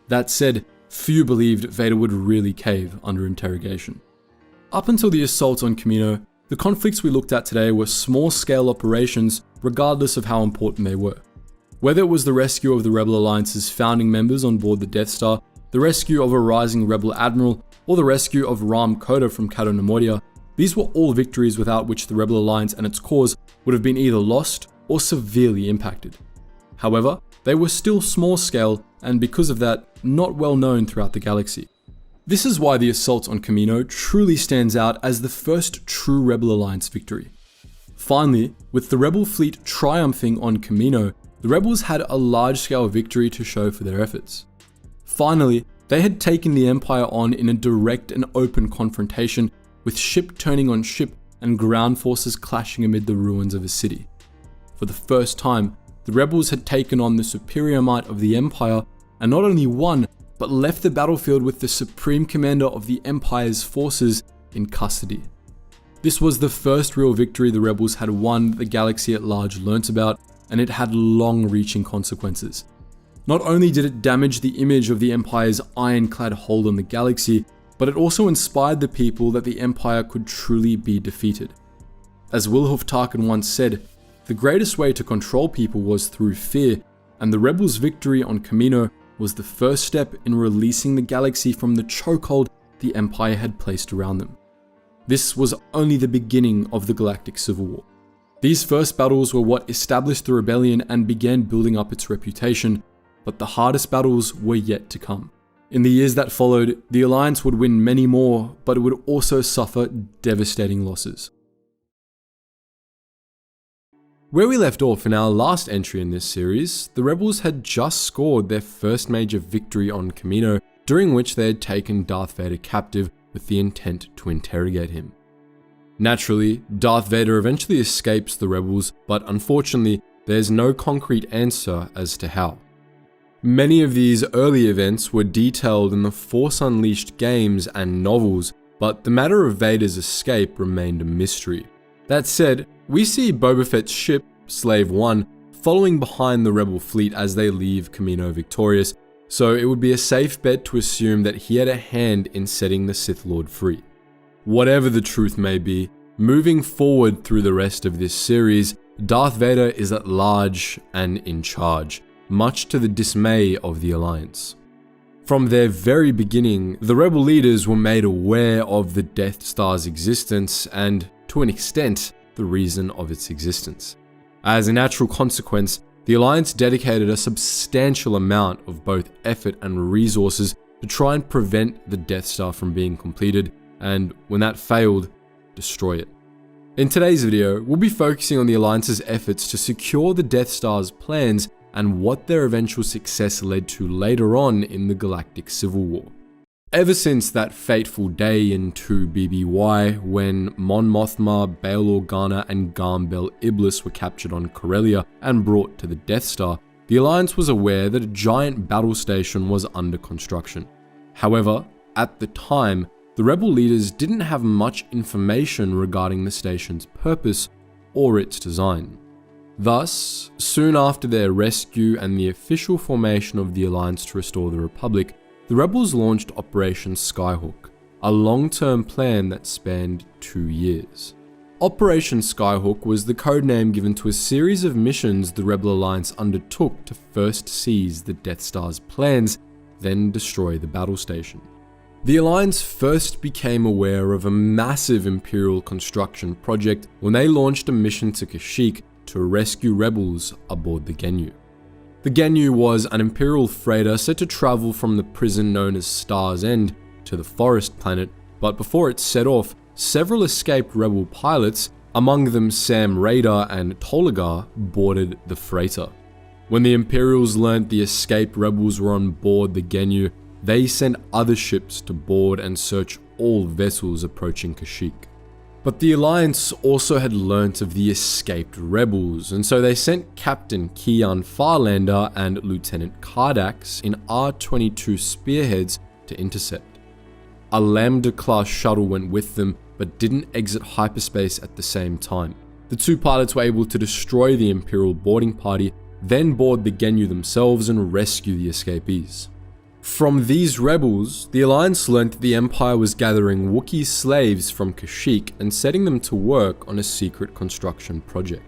That said, few believed Vader would really cave under interrogation. Up until the assault on Kamino, the conflicts we looked at today were small-scale operations regardless of how important they were. Whether it was the rescue of the Rebel Alliance's founding members on board the Death Star, the rescue of a rising Rebel Admiral, or the rescue of Ram Koda from Cato Nemoria, these were all victories without which the Rebel Alliance and its cause would have been either lost or severely impacted. However, they were still small-scale and because of that, not well known throughout the galaxy. This is why the assault on Kamino truly stands out as the first true Rebel Alliance victory. Finally, with the Rebel fleet triumphing on Kamino, the Rebels had a large-scale victory to show for their efforts. Finally, they had taken the Empire on in a direct and open confrontation, with ship turning on ship and ground forces clashing amid the ruins of a city. For the first time, the Rebels had taken on the superior might of the Empire, and not only won, but left the battlefield with the supreme commander of the Empire's forces in custody. This was the first real victory the Rebels had won that the galaxy at large learnt about, and it had long-reaching consequences. Not only did it damage the image of the Empire's ironclad hold on the galaxy, but it also inspired the people that the Empire could truly be defeated. As Wilhuf Tarkin once said, the greatest way to control people was through fear, and the Rebels' victory on Kamino was the first step in releasing the galaxy from the chokehold the Empire had placed around them. This was only the beginning of the Galactic Civil War. These first battles were what established the rebellion and began building up its reputation, but the hardest battles were yet to come. In the years that followed, the Alliance would win many more, but it would also suffer devastating losses. Where we left off in our last entry in this series, the Rebels had just scored their first major victory on Kamino, during which they had taken Darth Vader captive with the intent to interrogate him. Naturally, Darth Vader eventually escapes the Rebels, but unfortunately, there's no concrete answer as to how. Many of these early events were detailed in the Force Unleashed games and novels, but the matter of Vader's escape remained a mystery. That said, we see Boba Fett's ship, Slave One, following behind the Rebel fleet as they leave Kamino victorious, so it would be a safe bet to assume that he had a hand in setting the Sith Lord free. Whatever the truth may be, moving forward through the rest of this series, Darth Vader is at large and in charge, much to the dismay of the Alliance. From their very beginning, the rebel leaders were made aware of the Death Star's existence and, to an extent, the reason of its existence. As a natural consequence, the Alliance dedicated a substantial amount of both effort and resources to try and prevent the Death Star from being completed, and when that failed, destroy it. In today's video, we'll be focusing on the Alliance's efforts to secure the Death Star's plans and what their eventual success led to later on in the Galactic Civil War. Ever since that fateful day in 2 BBY when Mon Mothma, Bail Organa and Garm Bel Iblis were captured on Corellia and brought to the Death Star, the Alliance was aware that a giant battle station was under construction. However, at the time, the rebel leaders didn't have much information regarding the station's purpose or its design. Thus, soon after their rescue and the official formation of the Alliance to restore the Republic, the rebels launched Operation Skyhawk, a long-term plan that spanned 2 years. Operation Skyhawk was the codename given to a series of missions the Rebel Alliance undertook to first seize the Death Star's plans, then destroy the battle station. The Alliance first became aware of a massive Imperial construction project when they launched a mission to Kashyyyk to rescue rebels aboard the Ginyu. The Ginyu was an Imperial freighter set to travel from the prison known as Star's End to the Forest Planet, but before it set off, several escaped rebel pilots, among them Sam Raider and Tolagar, boarded the freighter. When the Imperials learnt the escaped rebels were on board the Ginyu, they sent other ships to board and search all vessels approaching Kashyyyk. But the Alliance also had learnt of the escaped rebels, and so they sent Captain Kian Farlander and Lieutenant Kardax in R-22 Spearheads to intercept. A Lambda-class shuttle went with them, but didn't exit hyperspace at the same time. The 2 pilots were able to destroy the Imperial boarding party, then board the Ginyu themselves and rescue the escapees. From these rebels, the Alliance learnt that the Empire was gathering Wookiee slaves from Kashyyyk and setting them to work on a secret construction project.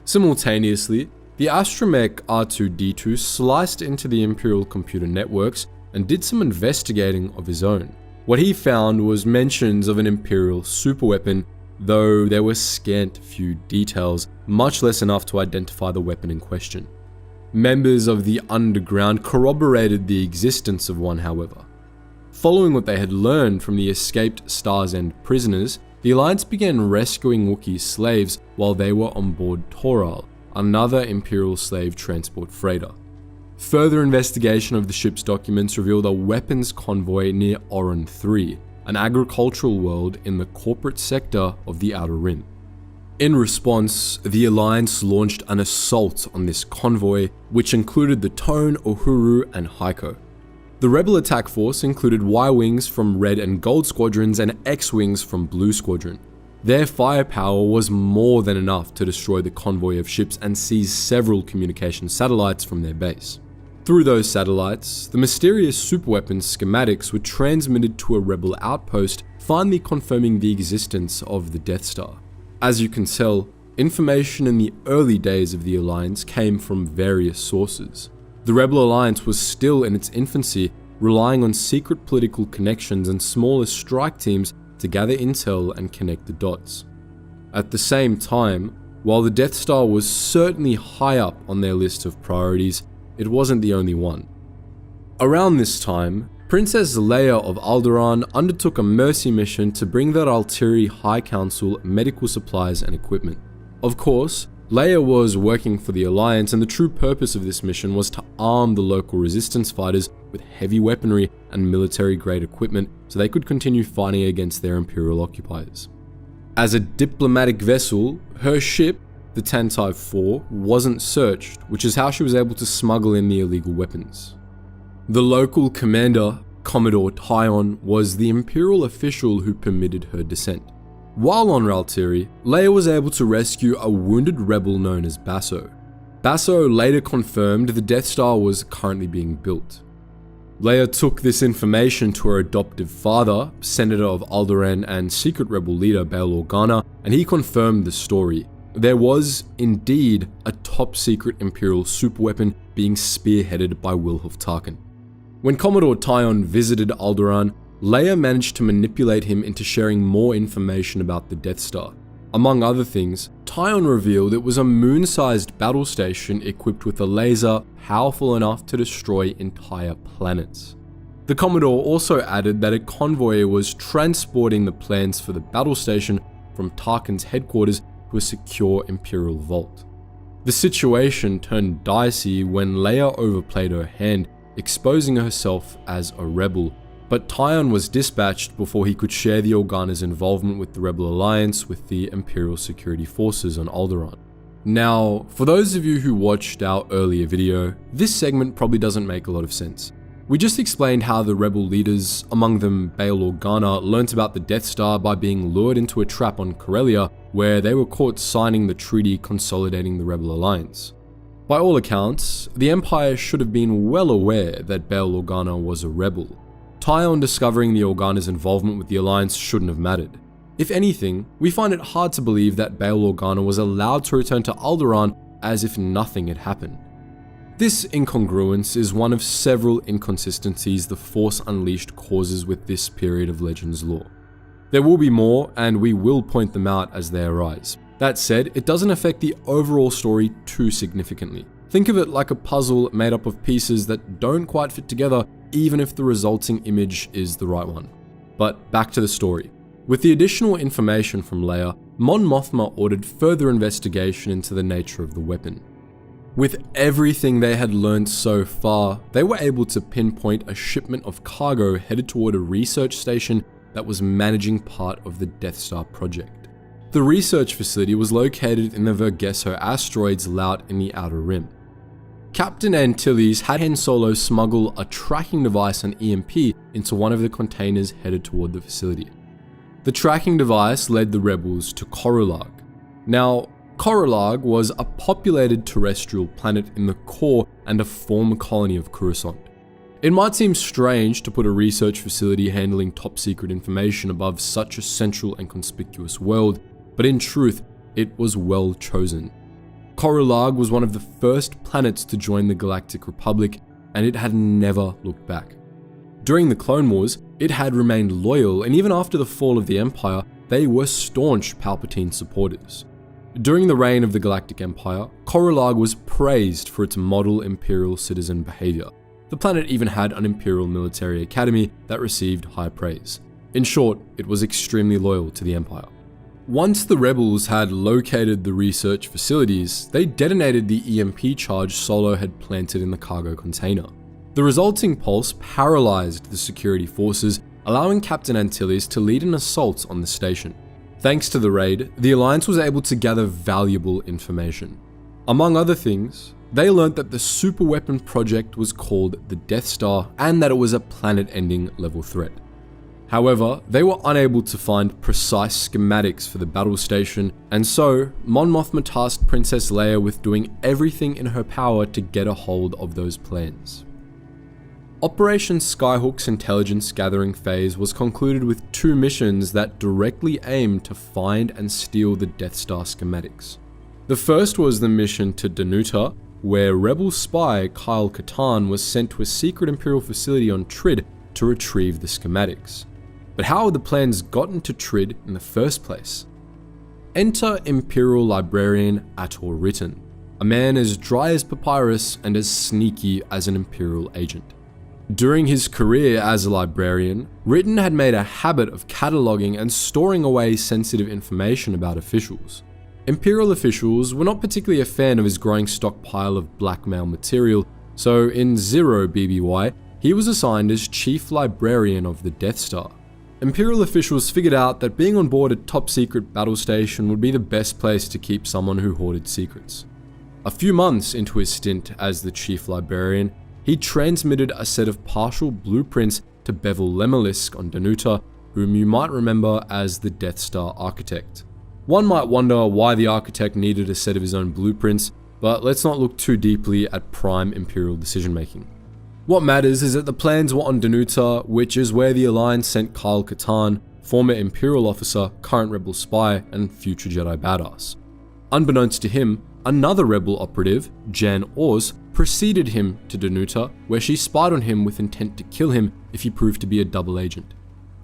Simultaneously, the astromech R2-D2 sliced into the Imperial computer networks and did some investigating of his own. What he found was mentions of an Imperial superweapon, though there were scant few details, much less enough to identify the weapon in question. Members of the Underground corroborated the existence of one, however. Following what they had learned from the escaped Star's End prisoners, the Alliance began rescuing Wookiee slaves while they were on board Toral, another Imperial slave transport freighter. Further investigation of the ship's documents revealed a weapons convoy near Oran 3, an agricultural world in the corporate sector of the Outer Rim. In response, the Alliance launched an assault on this convoy, which included the Tone, Uhuru, and Heiko. The rebel attack force included Y-Wings from Red and Gold Squadrons and X-Wings from Blue Squadron. Their firepower was more than enough to destroy the convoy of ships and seize several communication satellites from their base. Through those satellites, the mysterious superweapon schematics were transmitted to a rebel outpost, finally confirming the existence of the Death Star. As you can tell, information in the early days of the Alliance came from various sources. The Rebel Alliance was still in its infancy, relying on secret political connections and smaller strike teams to gather intel and connect the dots. At the same time, while the Death Star was certainly high up on their list of priorities, it wasn't the only one. Around this time, Princess Leia of Alderaan undertook a mercy mission to bring the Altiri High Council medical supplies and equipment. Of course, Leia was working for the Alliance, and the true purpose of this mission was to arm the local resistance fighters with heavy weaponry and military-grade equipment so they could continue fighting against their Imperial occupiers. As a diplomatic vessel, her ship, the Tantive 4, wasn't searched, which is how she was able to smuggle in the illegal weapons. The local commander, Commodore Tyon, was the Imperial official who permitted her descent. While on Raltiri, Leia was able to rescue a wounded rebel known as Basso. Basso later confirmed the Death Star was currently being built. Leia took this information to her adoptive father, Senator of Alderaan and secret rebel leader Bail Organa, and he confirmed the story. There was, indeed, a top-secret Imperial superweapon being spearheaded by Wilhuf Tarkin. When Commodore Tyon visited Alderaan, Leia managed to manipulate him into sharing more information about the Death Star. Among other things, Tyon revealed it was a moon-sized battle station equipped with a laser powerful enough to destroy entire planets. The Commodore also added that a convoy was transporting the plans for the battle station from Tarkin's headquarters to a secure Imperial vault. The situation turned dicey when Leia overplayed her hand, exposing herself as a rebel, but Tyon was dispatched before he could share the Organa's involvement with the Rebel Alliance with the Imperial Security Forces on Alderaan. Now, for those of you who watched our earlier video, this segment probably doesn't make a lot of sense. We just explained how the rebel leaders, among them Bail Organa, learnt about the Death Star by being lured into a trap on Corellia, where they were caught signing the treaty consolidating the Rebel Alliance. By all accounts, the Empire should have been well aware that Bail Organa was a rebel. Tyon discovering the Organa's involvement with the Alliance shouldn't have mattered. If anything, we find it hard to believe that Bail Organa was allowed to return to Alderaan as if nothing had happened. This incongruence is one of several inconsistencies the Force Unleashed causes with this period of Legends lore. There will be more, and we will point them out as they arise. That said, it doesn't affect the overall story too significantly. Think of it like a puzzle made up of pieces that don't quite fit together, even if the resulting image is the right one. But back to the story. With the additional information from Leia, Mon Mothma ordered further investigation into the nature of the weapon. With everything they had learned so far, they were able to pinpoint a shipment of cargo headed toward a research station that was managing part of the Death Star project. The research facility was located in the Vergesso asteroid's Laut in the Outer Rim. Captain Antilles had Han Solo smuggle a tracking device and EMP into one of the containers headed toward the facility. The tracking device led the rebels to Corellag. Now, Corellag was a populated terrestrial planet in the core and a former colony of Coruscant. It might seem strange to put a research facility handling top secret information above such a central and conspicuous world, but in truth, it was well chosen. Corellag was one of the first planets to join the Galactic Republic, and it had never looked back. During the Clone Wars, it had remained loyal, and even after the fall of the Empire, they were staunch Palpatine supporters. During the reign of the Galactic Empire, Corellag was praised for its model Imperial citizen behavior. The planet even had an Imperial military academy that received high praise. In short, it was extremely loyal to the Empire. Once the rebels had located the research facilities, they detonated the EMP charge Solo had planted in the cargo container. The resulting pulse paralyzed the security forces, allowing Captain Antilles to lead an assault on the station. Thanks to the raid, the Alliance was able to gather valuable information. Among other things, they learnt that the superweapon project was called the Death Star and that it was a planet-ending level threat. However, they were unable to find precise schematics for the battle station, and so Mon Mothma tasked Princess Leia with doing everything in her power to get a hold of those plans. Operation Skyhook's intelligence gathering phase was concluded with 2 missions that directly aimed to find and steal the Death Star schematics. The first was the mission to Danuta, where rebel spy Kyle Katarn was sent to a secret Imperial facility on Trid to retrieve the schematics. But how had the plans gotten to Trid in the first place? Enter Imperial Librarian Ator Ritten, a man as dry as papyrus and as sneaky as an Imperial agent. During his career as a librarian, Ritten had made a habit of cataloging and storing away sensitive information about officials. Imperial officials were not particularly a fan of his growing stockpile of blackmail material, so in 0 BBY, he was assigned as Chief Librarian of the Death Star. Imperial officials figured out that being on board a top-secret battle station would be the best place to keep someone who hoarded secrets. A few months into his stint as the Chief Librarian, he transmitted a set of partial blueprints to Bevel Lemelisk on Danuta, whom you might remember as the Death Star Architect. One might wonder why the Architect needed a set of his own blueprints, but let's not look too deeply at prime Imperial decision-making. What matters is that the plans were on Danuta, which is where the Alliance sent Kyle Katarn, former Imperial officer, current Rebel spy, and future Jedi badass. Unbeknownst to him, another Rebel operative, Jan Ors, preceded him to Danuta, where she spied on him with intent to kill him if he proved to be a double agent.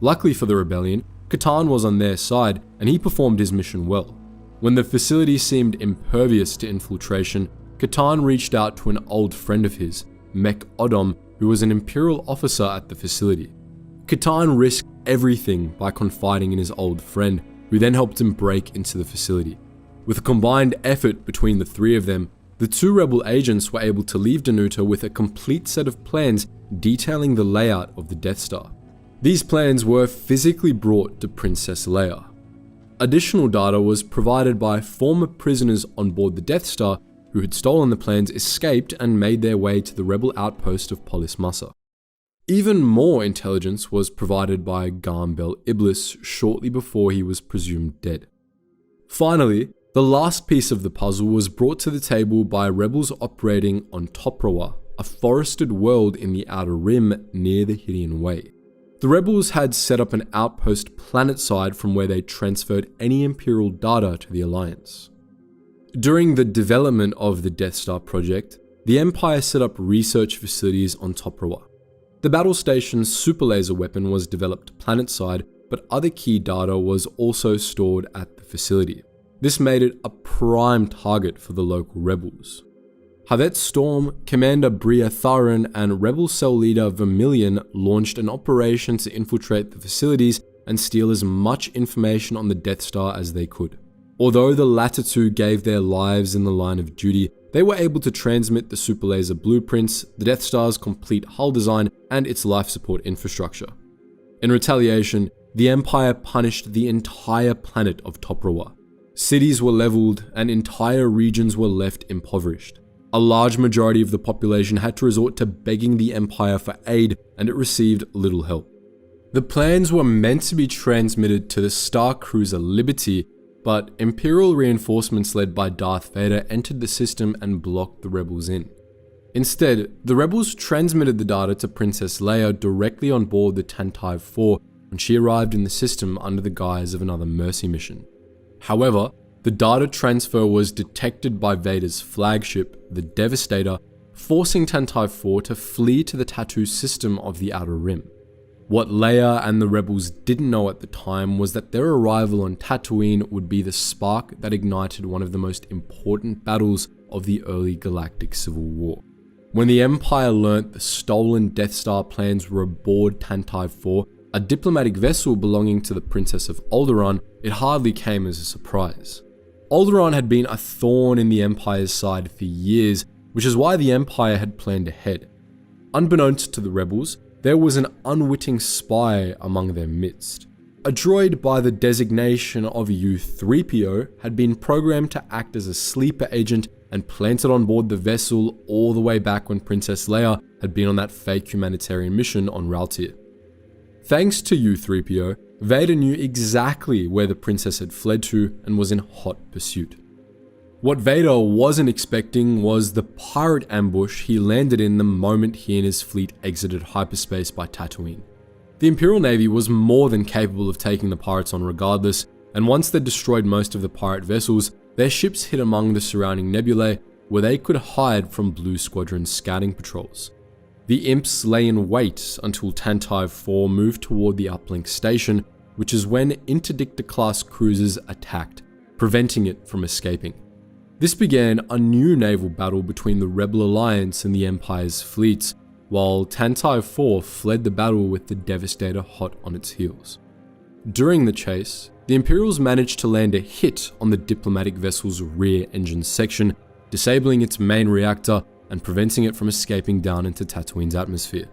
Luckily for the rebellion, Catan was on their side and he performed his mission well. When the facility seemed impervious to infiltration, Catan reached out to an old friend of his, Mek Odom, who was an Imperial officer at the facility. Catan risked everything by confiding in his old friend, who then helped him break into the facility. With a combined effort between the three of them, the two rebel agents were able to leave Danuta with a complete set of plans detailing the layout of the Death Star. These plans were physically brought to Princess Leia. Additional data was provided by former prisoners on board the Death Star who had stolen the plans, escaped, and made their way to the rebel outpost of Polis Massa. Even more intelligence was provided by Garm Bel Iblis shortly before he was presumed dead. Finally, the last piece of the puzzle was brought to the table by rebels operating on Toprawa, a forested world in the Outer Rim near the Hydian Way. The rebels had set up an outpost planetside from where they transferred any Imperial data to the Alliance. During the development of the Death Star project, the Empire set up research facilities on Toprawa. The battle station's super laser weapon was developed planetside, but other key data was also stored at the facility. This made it a prime target for the local rebels. Havet Storm, Commander Bria Tharan, and Rebel Cell Leader Vermilion launched an operation to infiltrate the facilities and steal as much information on the Death Star as they could. Although the latter two gave their lives in the line of duty, they were able to transmit the super laser blueprints, the Death Star's complete hull design, and its life support infrastructure. In retaliation, the Empire punished the entire planet of Toprawa. Cities were leveled and entire regions were left impoverished. A large majority of the population had to resort to begging the Empire for aid, and it received little help. The plans were meant to be transmitted to the Star Cruiser Liberty, but Imperial reinforcements led by Darth Vader entered the system and blocked the rebels in. Instead, the rebels transmitted the data to Princess Leia directly on board the Tantive 4 when she arrived in the system under the guise of another mercy mission. However, the data transfer was detected by Vader's flagship, the Devastator, forcing Tantive 4 to flee to the Tattoo system of the Outer Rim. What Leia and the rebels didn't know at the time was that their arrival on Tatooine would be the spark that ignited one of the most important battles of the early Galactic Civil War. When the Empire learnt the stolen Death Star plans were aboard Tantive 4, a diplomatic vessel belonging to the Princess of Alderaan, it hardly came as a surprise. Alderaan had been a thorn in the Empire's side for years, which is why the Empire had planned ahead. Unbeknownst to the rebels, there was an unwitting spy among their midst. A droid by the designation of U-3PO had been programmed to act as a sleeper agent and planted on board the vessel all the way back when Princess Leia had been on that fake humanitarian mission on Raltir. Thanks to U-3PO, Vader knew exactly where the princess had fled to and was in hot pursuit. What Vader wasn't expecting was the pirate ambush he landed in the moment he and his fleet exited hyperspace by Tatooine. The Imperial Navy was more than capable of taking the pirates on regardless, and once they destroyed most of the pirate vessels, their ships hid among the surrounding nebulae where they could hide from Blue Squadron's scouting patrols. The Imps lay in wait until Tantive 4 moved toward the uplink station, which is when Interdictor-class cruisers attacked, preventing it from escaping. This began a new naval battle between the Rebel Alliance and the Empire's fleets, while Tantive 4 fled the battle with the Devastator hot on its heels. During the chase, the Imperials managed to land a hit on the diplomatic vessel's rear engine section, disabling its main reactor and preventing it from escaping down into Tatooine's atmosphere.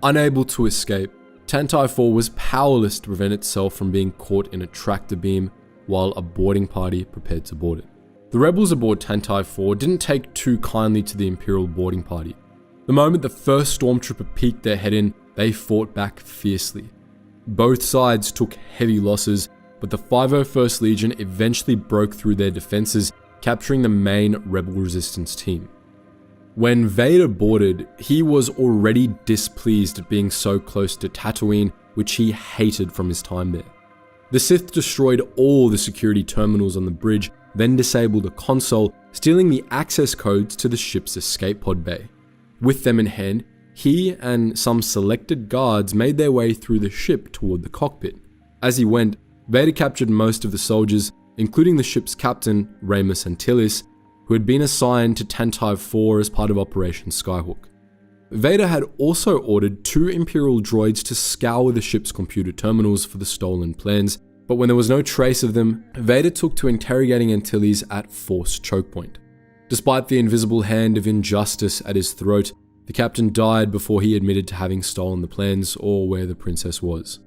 Unable to escape, Tantive 4 was powerless to prevent itself from being caught in a tractor beam while a boarding party prepared to board it. The rebels aboard Tantive 4 didn't take too kindly to the Imperial boarding party. The moment the first stormtrooper peeked their head in, they fought back fiercely. Both sides took heavy losses, but the 501st Legion eventually broke through their defenses, capturing the main rebel resistance team. When Vader boarded, he was already displeased at being so close to Tatooine, which he hated from his time there. The Sith destroyed all the security terminals on the bridge, then disabled a console, stealing the access codes to the ship's escape pod bay. With them in hand, he and some selected guards made their way through the ship toward the cockpit. As he went, Vader captured most of the soldiers, including the ship's captain, Ramus Antilles, who had been assigned to Tantive 4 as part of Operation Skyhawk. Vader had also ordered 2 Imperial droids to scour the ship's computer terminals for the stolen plans, but when there was no trace of them, Vader took to interrogating Antilles at forced choke point. Despite the invisible hand of injustice at his throat, the captain died before he admitted to having stolen the plans or where the princess was.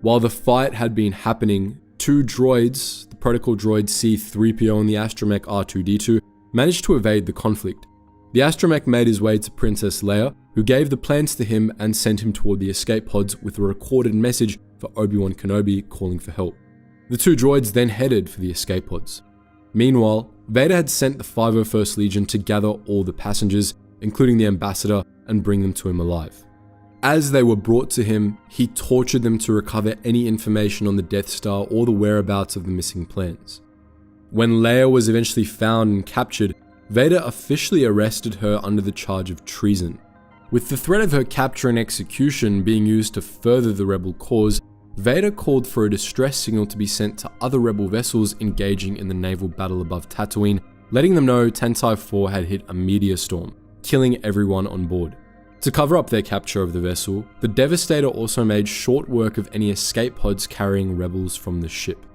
While the fight had been happening, 2 droids, the protocol droid C-3PO and the astromech R2-D2, managed to evade the conflict. The astromech made his way to Princess Leia, who gave the plans to him and sent him toward the escape pods with a recorded message for Obi-Wan Kenobi calling for help. The 2 droids then headed for the escape pods. Meanwhile, Vader had sent the 501st Legion to gather all the passengers, including the ambassador, and bring them to him alive. As they were brought to him, he tortured them to recover any information on the Death Star or the whereabouts of the missing plans. When Leia was eventually found and captured, Vader officially arrested her under the charge of treason. With the threat of her capture and execution being used to further the rebel cause, Vader called for a distress signal to be sent to other rebel vessels engaging in the naval battle above Tatooine, letting them know Tantive 4 had hit a meteor storm, killing everyone on board. To cover up their capture of the vessel, the Devastator also made short work of any escape pods carrying rebels from the ship.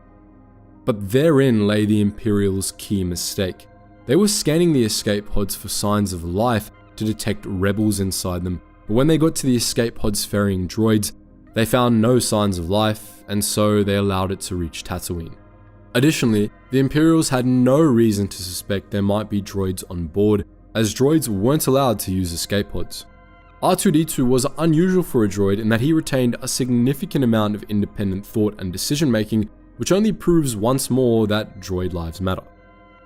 But therein lay the Imperials' key mistake. They were scanning the escape pods for signs of life to detect rebels inside them, but when they got to the escape pods ferrying droids, they found no signs of life, and so they allowed it to reach Tatooine. Additionally, the Imperials had no reason to suspect there might be droids on board, as droids weren't allowed to use escape pods. R2-D2 was unusual for a droid in that he retained a significant amount of independent thought and decision-making, which only proves once more that droid lives matter.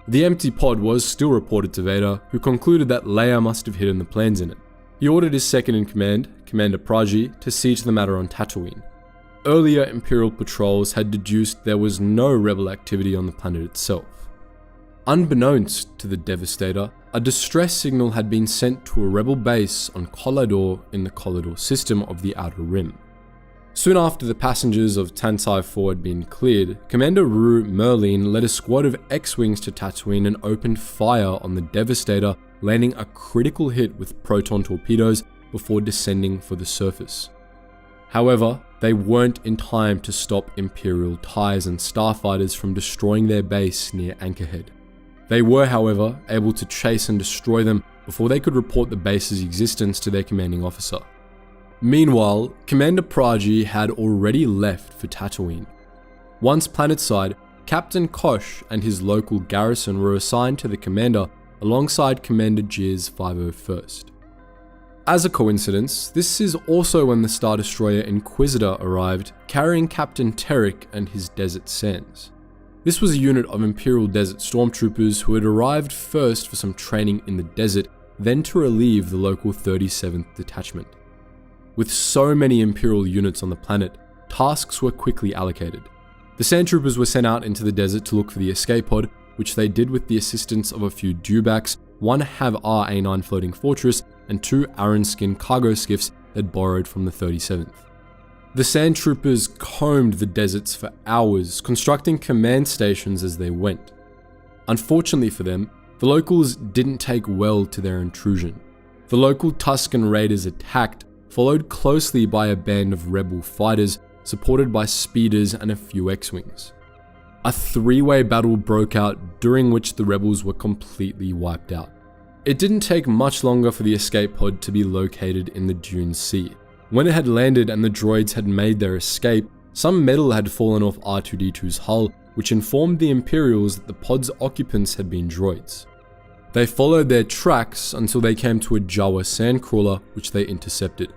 The empty pod was still reported to Vader, who concluded that Leia must have hidden the plans in it. He ordered his second-in-command, Commander Praji, to see to the matter on Tatooine. Earlier Imperial patrols had deduced there was no rebel activity on the planet itself. Unbeknownst to the Devastator, a distress signal had been sent to a rebel base on Collidor in the Collidor system of the Outer Rim. Soon after the passengers of Tantive 4 had been cleared, Commander Rue Merlin led a squad of X-Wings to Tatooine and opened fire on the Devastator, landing a critical hit with proton torpedoes before descending for the surface. However, they weren't in time to stop Imperial TIEs and starfighters from destroying their base near Anchorhead. They were, however, able to chase and destroy them before they could report the base's existence to their commanding officer. Meanwhile, Commander Praji had already left for Tatooine. Once planetside, Captain Kosh and his local garrison were assigned to the commander alongside Commander Jiz's 501st. As a coincidence, this is also when the Star Destroyer Inquisitor arrived, carrying Captain Terek and his Desert Sands. This was a unit of Imperial Desert Stormtroopers who had arrived first for some training in the desert, then to relieve the local 37th Detachment. With so many Imperial units on the planet, tasks were quickly allocated. The Sandtroopers were sent out into the desert to look for the escape pod, which they did with the assistance of a few dewbacks, 1 HAV-R A9 floating fortress, and 2 Arran-skin cargo skiffs they'd borrowed from the 37th. The Sandtroopers combed the deserts for hours, constructing command stations as they went. Unfortunately for them, the locals didn't take well to their intrusion. The local Tusken Raiders attacked, followed closely by a band of rebel fighters, supported by speeders and a few X-Wings. A 3-way battle broke out, during which the rebels were completely wiped out. It didn't take much longer for the escape pod to be located in the Dune Sea. When it had landed and the droids had made their escape, some metal had fallen off R2-D2's hull, which informed the Imperials that the pod's occupants had been droids. They followed their tracks until they came to a Jawa sandcrawler, which they intercepted.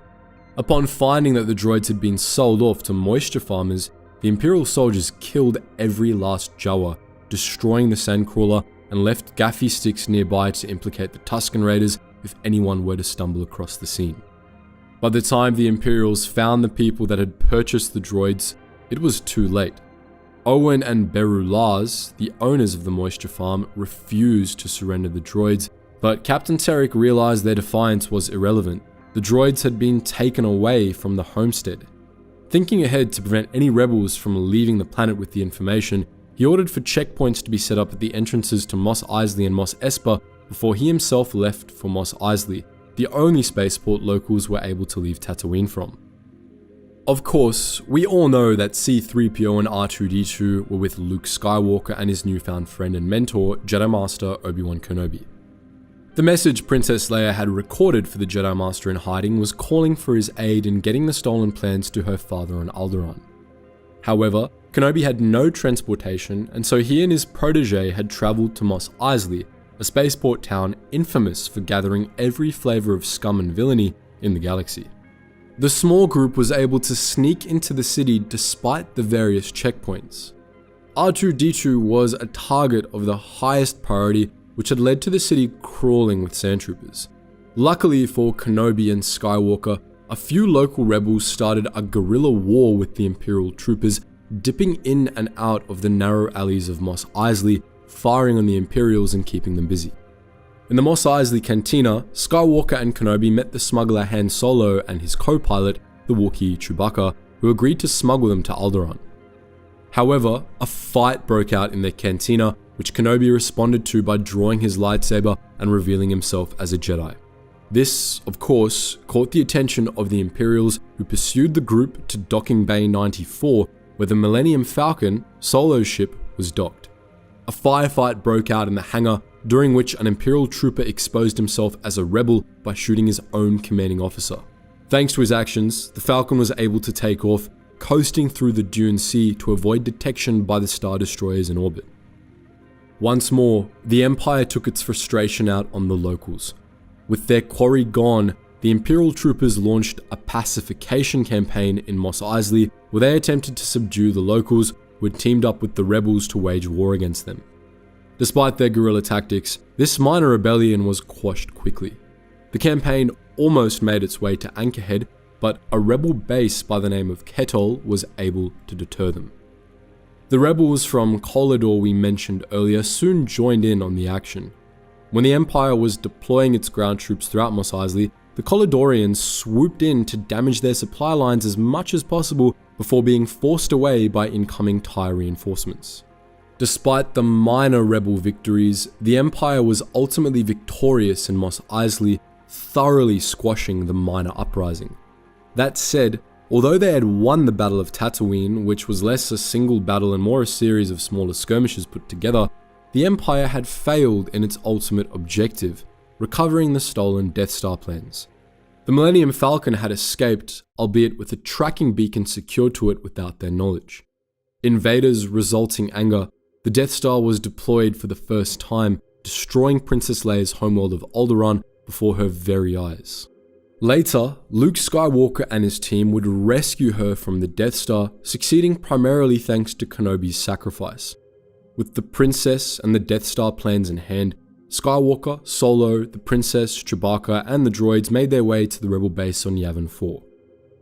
Upon finding that the droids had been sold off to moisture farmers, the Imperial soldiers killed every last Jawa, destroying the sandcrawler, and left gaffi sticks nearby to implicate the Tusken Raiders if anyone were to stumble across the scene. By the time the Imperials found the people that had purchased the droids, it was too late. Owen and Beru Lars, the owners of the moisture farm, refused to surrender the droids, but Captain Terek realized their defiance was irrelevant. The droids had been taken away from the homestead. Thinking ahead to prevent any rebels from leaving the planet with the information, he ordered for checkpoints to be set up at the entrances to Mos Eisley and Mos Espa before he himself left for Mos Eisley, the only spaceport locals were able to leave Tatooine from. Of course, we all know that C-3PO and R2-D2 were with Luke Skywalker and his newfound friend and mentor, Jedi Master Obi-Wan Kenobi. The message Princess Leia had recorded for the Jedi Master in hiding was calling for his aid in getting the stolen plans to her father on Alderaan. However, Kenobi had no transportation, and so he and his protege had travelled to Mos Eisley, a spaceport town infamous for gathering every flavour of scum and villainy in the galaxy. The small group was able to sneak into the city despite the various checkpoints. R2-D2 was a target of the highest priority, which had led to the city crawling with sandtroopers. Luckily for Kenobi and Skywalker, a few local rebels started a guerrilla war with the Imperial troopers, dipping in and out of the narrow alleys of Mos Eisley, firing on the Imperials and keeping them busy. In the Mos Eisley cantina, Skywalker and Kenobi met the smuggler Han Solo and his co-pilot, the Wookiee Chewbacca, who agreed to smuggle them to Alderaan. However, a fight broke out in their cantina, which Kenobi responded to by drawing his lightsaber and revealing himself as a Jedi. This, of course, caught the attention of the Imperials, who pursued the group to Docking Bay 94, where the Millennium Falcon, Solo's ship, was docked. A firefight broke out in the hangar, during which an Imperial trooper exposed himself as a rebel by shooting his own commanding officer. Thanks to his actions, the Falcon was able to take off, coasting through the Dune Sea to avoid detection by the Star Destroyers in orbit. Once more, the Empire took its frustration out on the locals. With their quarry gone, the Imperial troopers launched a pacification campaign in Mos Eisley, where they attempted to subdue the locals who had teamed up with the rebels to wage war against them. Despite their guerrilla tactics, this minor rebellion was quashed quickly. The campaign almost made its way to Anchorhead, but a rebel base by the name of Ketol was able to deter them. The rebels from Kolador we mentioned earlier soon joined in on the action. When the Empire was deploying its ground troops throughout Mos Eisley, the Koladorians swooped in to damage their supply lines as much as possible before being forced away by incoming TIE reinforcements. Despite the minor rebel victories, the Empire was ultimately victorious in Mos Eisley, thoroughly squashing the minor uprising. That said, although they had won the Battle of Tatooine, which was less a single battle and more a series of smaller skirmishes put together, the Empire had failed in its ultimate objective, recovering the stolen Death Star plans. The Millennium Falcon had escaped, albeit with a tracking beacon secured to it without their knowledge. In Vader's resulting anger, the Death Star was deployed for the first time, destroying Princess Leia's homeworld of Alderaan before her very eyes. Later, Luke Skywalker and his team would rescue her from the Death Star, succeeding primarily thanks to Kenobi's sacrifice. With the Princess and the Death Star plans in hand, Skywalker, Solo, the Princess, Chewbacca, and the droids made their way to the rebel base on Yavin 4.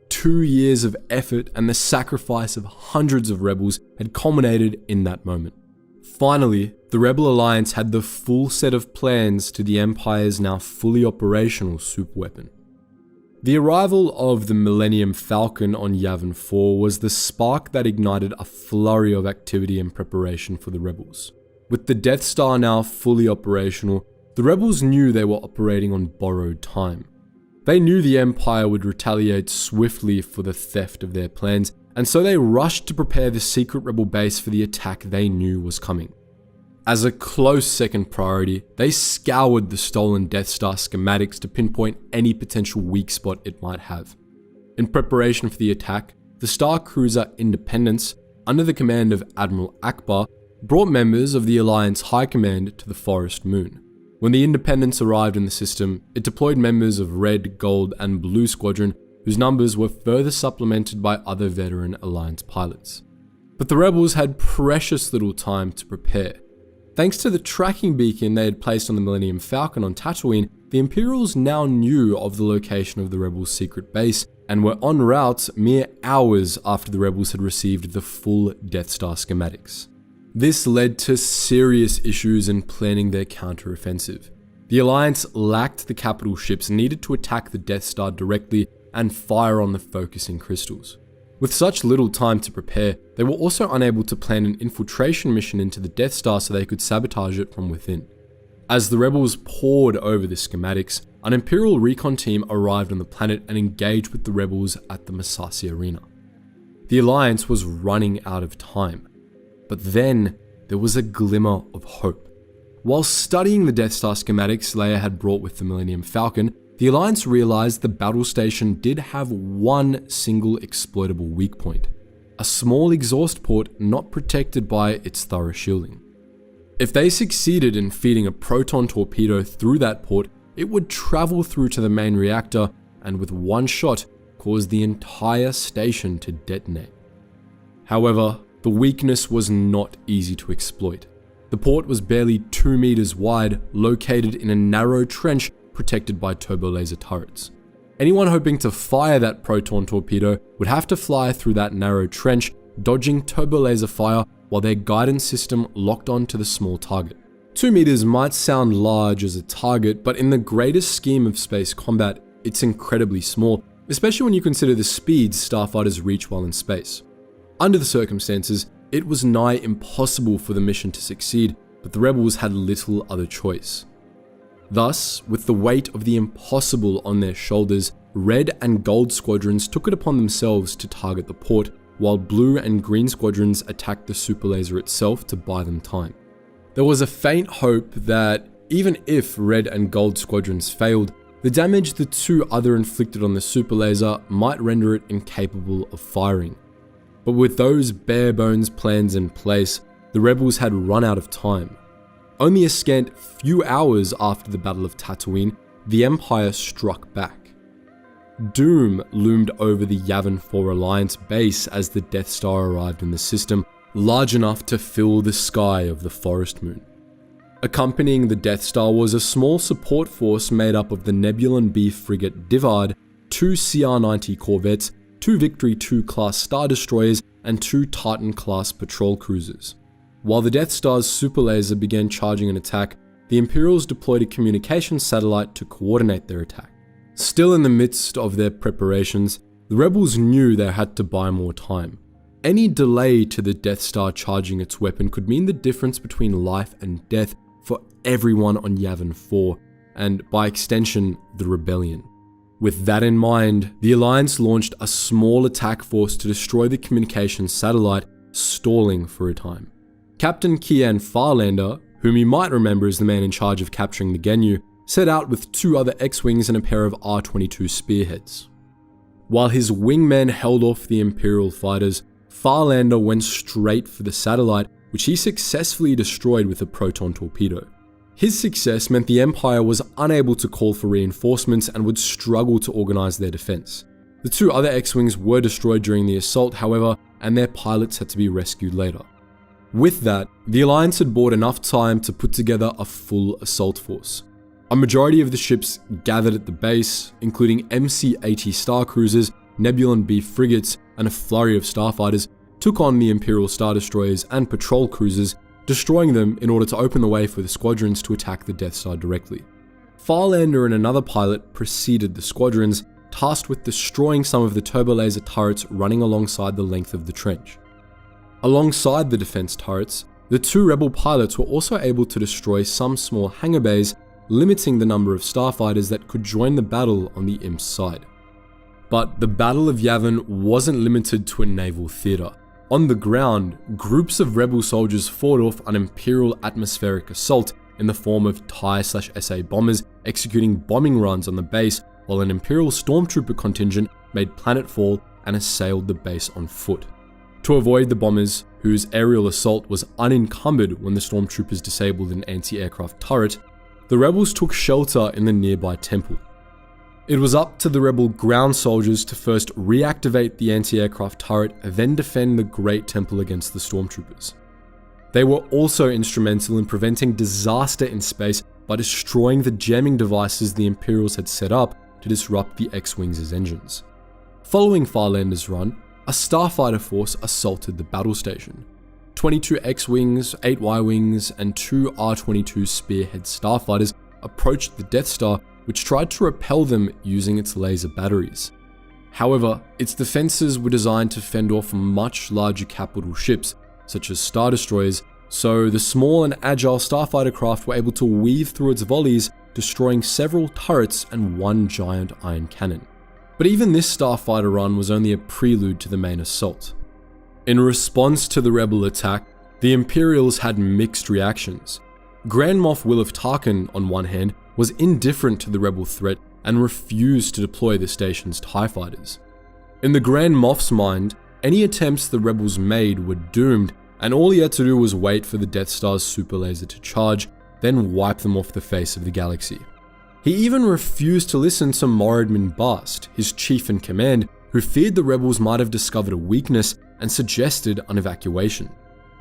2 years of effort and the sacrifice of hundreds of rebels had culminated in that moment. Finally, the Rebel Alliance had the full set of plans to the Empire's now fully operational superweapon. The arrival of the Millennium Falcon on Yavin 4 was the spark that ignited a flurry of activity and preparation for the rebels. With the Death Star now fully operational, the rebels knew they were operating on borrowed time. They knew the Empire would retaliate swiftly for the theft of their plans, and so they rushed to prepare the secret rebel base for the attack they knew was coming. As a close second priority, they scoured the stolen Death Star schematics to pinpoint any potential weak spot it might have. In preparation for the attack, the Star Cruiser Independence, under the command of Admiral Akbar, brought members of the Alliance High Command to the Forest Moon. When the Independence arrived in the system, it deployed members of Red, Gold, and Blue Squadron, whose numbers were further supplemented by other veteran Alliance pilots. But the rebels had precious little time to prepare. Thanks to the tracking beacon they had placed on the Millennium Falcon on Tatooine, the Imperials now knew of the location of the Rebels' secret base and were en route mere hours after the Rebels had received the full Death Star schematics. This led to serious issues in planning their counteroffensive. The Alliance lacked the capital ships needed to attack the Death Star directly and fire on the focusing crystals. With such little time to prepare, they were also unable to plan an infiltration mission into the Death Star so they could sabotage it from within. As the Rebels pored over the schematics, an Imperial recon team arrived on the planet and engaged with the Rebels at the Massassi Arena. The Alliance was running out of time, but then there was a glimmer of hope. While studying the Death Star schematics Leia had brought with the Millennium Falcon, the Alliance realized the battle station did have one single exploitable weak point, a small exhaust port not protected by its thorough shielding. If they succeeded in feeding a proton torpedo through that port, it would travel through to the main reactor and with one shot cause the entire station to detonate. However, the weakness was not easy to exploit. The port was barely 2 meters wide, located in a narrow trench protected by turbo laser turrets. Anyone hoping to fire that proton torpedo would have to fly through that narrow trench, dodging turbo laser fire while their guidance system locked onto the small target. 2 meters might sound large as a target, but in the greatest scheme of space combat, it's incredibly small, especially when you consider the speeds starfighters reach while in space. Under the circumstances, it was nigh impossible for the mission to succeed, but the Rebels had little other choice. Thus, with the weight of the impossible on their shoulders, Red and Gold squadrons took it upon themselves to target the port, while Blue and Green squadrons attacked the super laser itself to buy them time. There was a faint hope that, even if Red and Gold squadrons failed, the damage the two other inflicted on the super laser might render it incapable of firing. But with those bare bones plans in place, the Rebels had run out of time. Only a scant few hours after the Battle of Tatooine, the Empire struck back. Doom loomed over the Yavin 4 Alliance base as the Death Star arrived in the system, large enough to fill the sky of the Forest Moon. Accompanying the Death Star was a small support force made up of the Nebulan B frigate Divard, 2 CR-90 corvettes, 2 Victory II class Star Destroyers, and 2 Titan class patrol cruisers. While the Death Star's super laser began charging an attack, the Imperials deployed a communications satellite to coordinate their attack. Still in the midst of their preparations, the Rebels knew they had to buy more time. Any delay to the Death Star charging its weapon could mean the difference between life and death for everyone on Yavin 4, and by extension, the Rebellion. With that in mind, the Alliance launched a small attack force to destroy the communications satellite, stalling for a time. Captain Kian Farlander, whom you might remember as the man in charge of capturing the Ginyu, set out with 2 other X-Wings and a pair of R-22 spearheads. While his wingmen held off the Imperial fighters, Farlander went straight for the satellite, which he successfully destroyed with a proton torpedo. His success meant the Empire was unable to call for reinforcements and would struggle to organize their defense. The 2 other X-Wings were destroyed during the assault, however, and their pilots had to be rescued later. With that, the Alliance had bought enough time to put together a full assault force. A majority of the ships gathered at the base, including MC-80 Star Cruisers, Nebulan B frigates, and a flurry of starfighters, took on the Imperial Star Destroyers and patrol cruisers, destroying them in order to open the way for the squadrons to attack the Death Star directly. Farlander and another pilot preceded the squadrons, tasked with destroying some of the turbo laser turrets running alongside the length of the trench. Alongside the defense turrets, the 2 rebel pilots were also able to destroy some small hangar bays, limiting the number of starfighters that could join the battle on the Imp's side. But the Battle of Yavin wasn't limited to a naval theatre. On the ground, groups of rebel soldiers fought off an Imperial atmospheric assault in the form of TIE/SA bombers executing bombing runs on the base, while an Imperial stormtrooper contingent made planetfall and assailed the base on foot. To avoid the bombers, whose aerial assault was unencumbered when the stormtroopers disabled an anti-aircraft turret, the rebels took shelter in the nearby temple. It was up to the rebel ground soldiers to first reactivate the anti-aircraft turret, then defend the Great Temple against the stormtroopers. They were also instrumental in preventing disaster in space by destroying the jamming devices the Imperials had set up to disrupt the X-Wings' engines. Following Farlander's run, a starfighter force assaulted the battle station. 22 X-Wings, 8 Y-Wings, and 2 R-22 Spearhead starfighters approached the Death Star, which tried to repel them using its laser batteries. However, its defenses were designed to fend off much larger capital ships, such as Star Destroyers, so the small and agile starfighter craft were able to weave through its volleys, destroying several turrets and one giant iron cannon. But even this starfighter run was only a prelude to the main assault. In response to the rebel attack, the Imperials had mixed reactions. Grand Moff Wilf Tarkin, on one hand, was indifferent to the rebel threat and refused to deploy the station's TIE fighters. In the Grand Moff's mind, any attempts the rebels made were doomed, and all he had to do was wait for the Death Star's super laser to charge, then wipe them off the face of the galaxy. He even refused to listen to Moradmin Bast, his chief in command, who feared the rebels might have discovered a weakness and suggested an evacuation.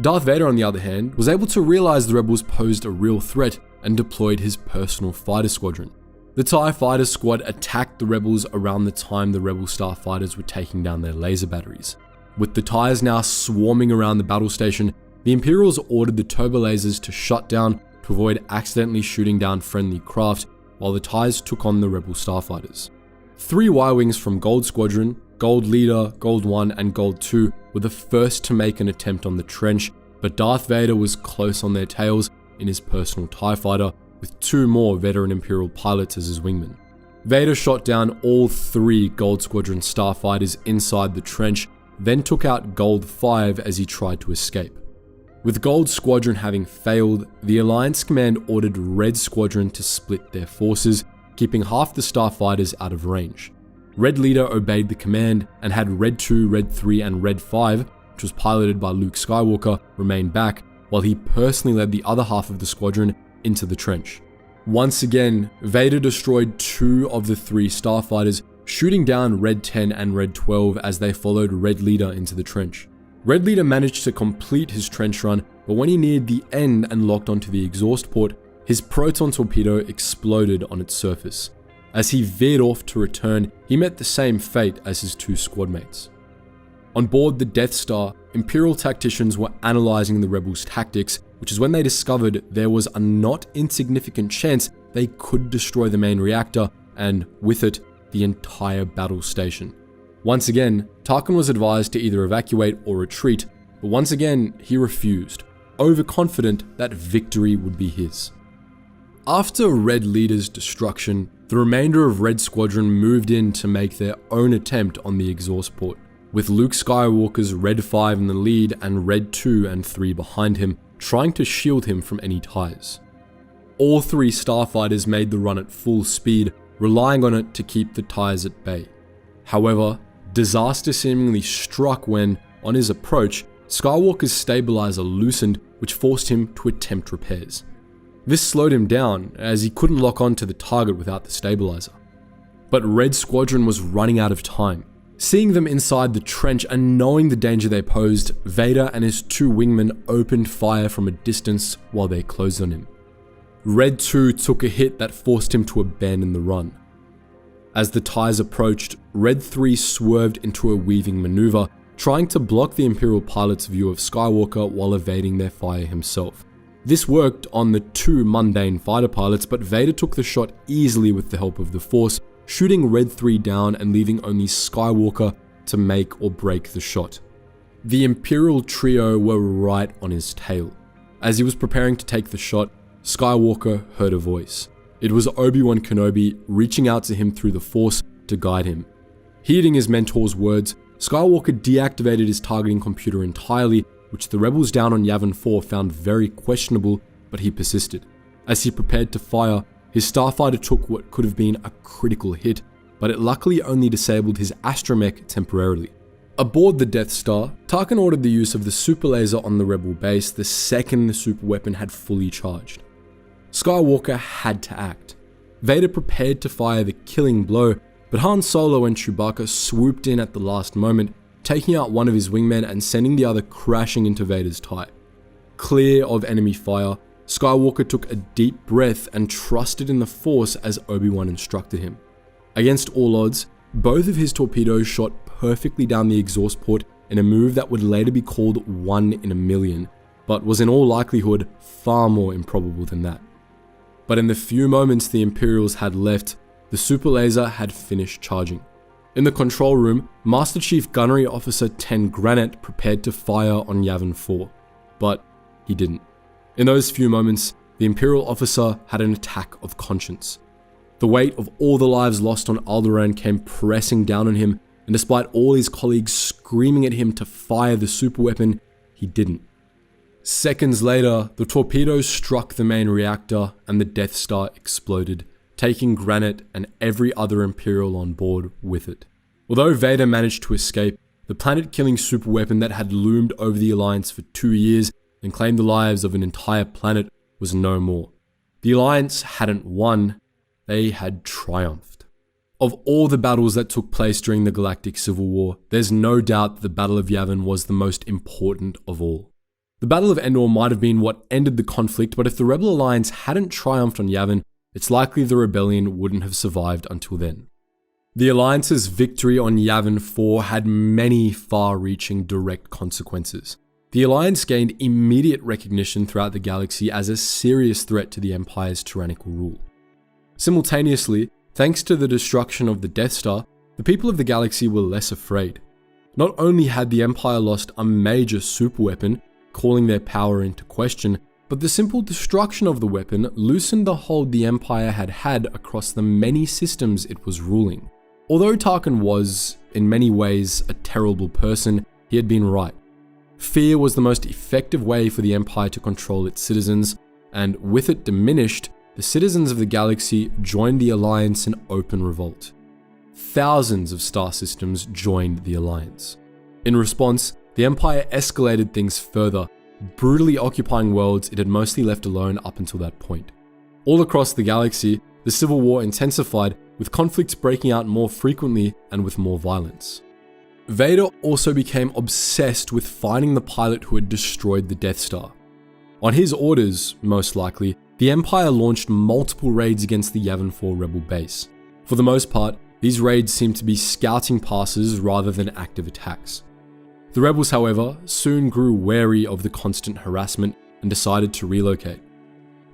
Darth Vader, on the other hand, was able to realize the rebels posed a real threat and deployed his personal fighter squadron. The TIE Fighter Squad attacked the rebels around the time the rebel starfighters were taking down their laser batteries. With the TIEs now swarming around the battle station, the Imperials ordered the turbolasers to shut down to avoid accidentally shooting down friendly craft, while the TIEs took on the rebel starfighters. 3 Y-Wings from Gold Squadron, Gold Leader, Gold 1, and Gold 2 were the first to make an attempt on the trench, but Darth Vader was close on their tails in his personal TIE Fighter, with 2 more veteran Imperial pilots as his wingmen. Vader shot down all 3 Gold Squadron starfighters inside the trench, then took out Gold 5 as he tried to escape. With Gold Squadron having failed, the Alliance Command ordered Red Squadron to split their forces, keeping half the starfighters out of range. Red Leader obeyed the command and had Red 2, Red 3, and Red 5, which was piloted by Luke Skywalker, remain back, while he personally led the other half of the squadron into the trench. Once again, Vader destroyed 2 of the 3 starfighters, shooting down Red 10 and Red 12 as they followed Red Leader into the trench. Red Leader managed to complete his trench run, but when he neared the end and locked onto the exhaust port, his proton torpedo exploded on its surface. As he veered off to return, he met the same fate as his 2 squad mates. On board the Death Star, Imperial tacticians were analyzing the rebels' tactics, which is when they discovered there was a not insignificant chance they could destroy the main reactor, and with it, the entire battle station. Once again, Tarkin was advised to either evacuate or retreat, but once again, he refused, overconfident that victory would be his. After Red Leader's destruction, the remainder of Red Squadron moved in to make their own attempt on the exhaust port, with Luke Skywalker's Red 5 in the lead and Red 2 and 3 behind him, trying to shield him from any TIEs. All 3 starfighters made the run at full speed, relying on it to keep the TIEs at bay. However, disaster seemingly struck when, on his approach, Skywalker's stabilizer loosened, which forced him to attempt repairs. This slowed him down, as he couldn't lock on to the target without the stabilizer. But Red Squadron was running out of time. Seeing them inside the trench and knowing the danger they posed, Vader and his 2 wingmen opened fire from a distance while they closed on him. Red 2 took a hit that forced him to abandon the run. As the TIEs approached, Red 3 swerved into a weaving maneuver, trying to block the Imperial pilot's view of Skywalker while evading their fire himself. This worked on the 2 mundane fighter pilots, but Vader took the shot easily with the help of the Force, shooting Red 3 down and leaving only Skywalker to make or break the shot. The Imperial trio were right on his tail. As he was preparing to take the shot, Skywalker heard a voice. It was Obi-Wan Kenobi reaching out to him through the Force to guide him. Heeding his mentor's words, Skywalker deactivated his targeting computer entirely, which the rebels down on Yavin 4 found very questionable, but he persisted. As he prepared to fire, his starfighter took what could have been a critical hit, but it luckily only disabled his astromech temporarily. Aboard the Death Star, Tarkin ordered the use of the super laser on the rebel base the second the super weapon had fully charged. Skywalker had to act. Vader prepared to fire the killing blow, but Han Solo and Chewbacca swooped in at the last moment, taking out one of his wingmen and sending the other crashing into Vader's TIE. Clear of enemy fire, Skywalker took a deep breath and trusted in the Force as Obi-Wan instructed him. Against all odds, both of his torpedoes shot perfectly down the exhaust port in a move that would later be called 1 in a million, but was in all likelihood far more improbable than that. But in the few moments the Imperials had left, the super laser had finished charging. In the control room, Master Chief Gunnery Officer Ten Granite prepared to fire on Yavin 4, but he didn't. In those few moments, the Imperial officer had an attack of conscience. The weight of all the lives lost on Alderaan came pressing down on him, and despite all his colleagues screaming at him to fire the super weapon, he didn't. Seconds later, the torpedoes struck the main reactor and the Death Star exploded, taking Granite and every other Imperial on board with it. Although Vader managed to escape, the planet-killing superweapon that had loomed over the Alliance for 2 years and claimed the lives of an entire planet was no more. The Alliance hadn't won, they had triumphed. Of all the battles that took place during the Galactic Civil War, there's no doubt that the Battle of Yavin was the most important of all. The Battle of Endor might have been what ended the conflict, but if the Rebel Alliance hadn't triumphed on Yavin, it's likely the rebellion wouldn't have survived until then. The Alliance's victory on Yavin 4 had many far-reaching direct consequences. The Alliance gained immediate recognition throughout the galaxy as a serious threat to the Empire's tyrannical rule. Simultaneously, thanks to the destruction of the Death Star, the people of the galaxy were less afraid. Not only had the Empire lost a major superweapon, calling their power into question, but the simple destruction of the weapon loosened the hold the Empire had across the many systems it was ruling. Although Tarkin was, in many ways, a terrible person, he had been right. Fear was the most effective way for the Empire to control its citizens, and with it diminished, the citizens of the galaxy joined the Alliance in open revolt. Thousands of star systems joined the Alliance. In response, the Empire escalated things further, brutally occupying worlds it had mostly left alone up until that point. All across the galaxy, the Civil War intensified, with conflicts breaking out more frequently and with more violence. Vader also became obsessed with finding the pilot who had destroyed the Death Star. On his orders, most likely, the Empire launched multiple raids against the Yavin 4 rebel base. For the most part, these raids seemed to be scouting passes rather than active attacks. The rebels, however, soon grew wary of the constant harassment and decided to relocate.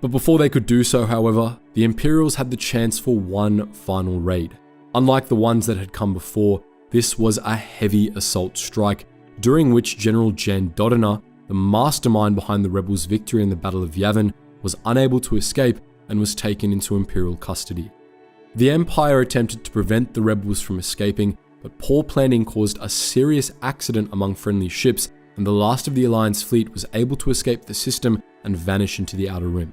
But before they could do so, however, the Imperials had the chance for one final raid. Unlike the ones that had come before, this was a heavy assault strike, during which General Jan Dodona, the mastermind behind the rebels' victory in the Battle of Yavin, was unable to escape and was taken into Imperial custody. The Empire attempted to prevent the rebels from escaping, but poor planning caused a serious accident among friendly ships, and the last of the Alliance fleet was able to escape the system and vanish into the Outer Rim.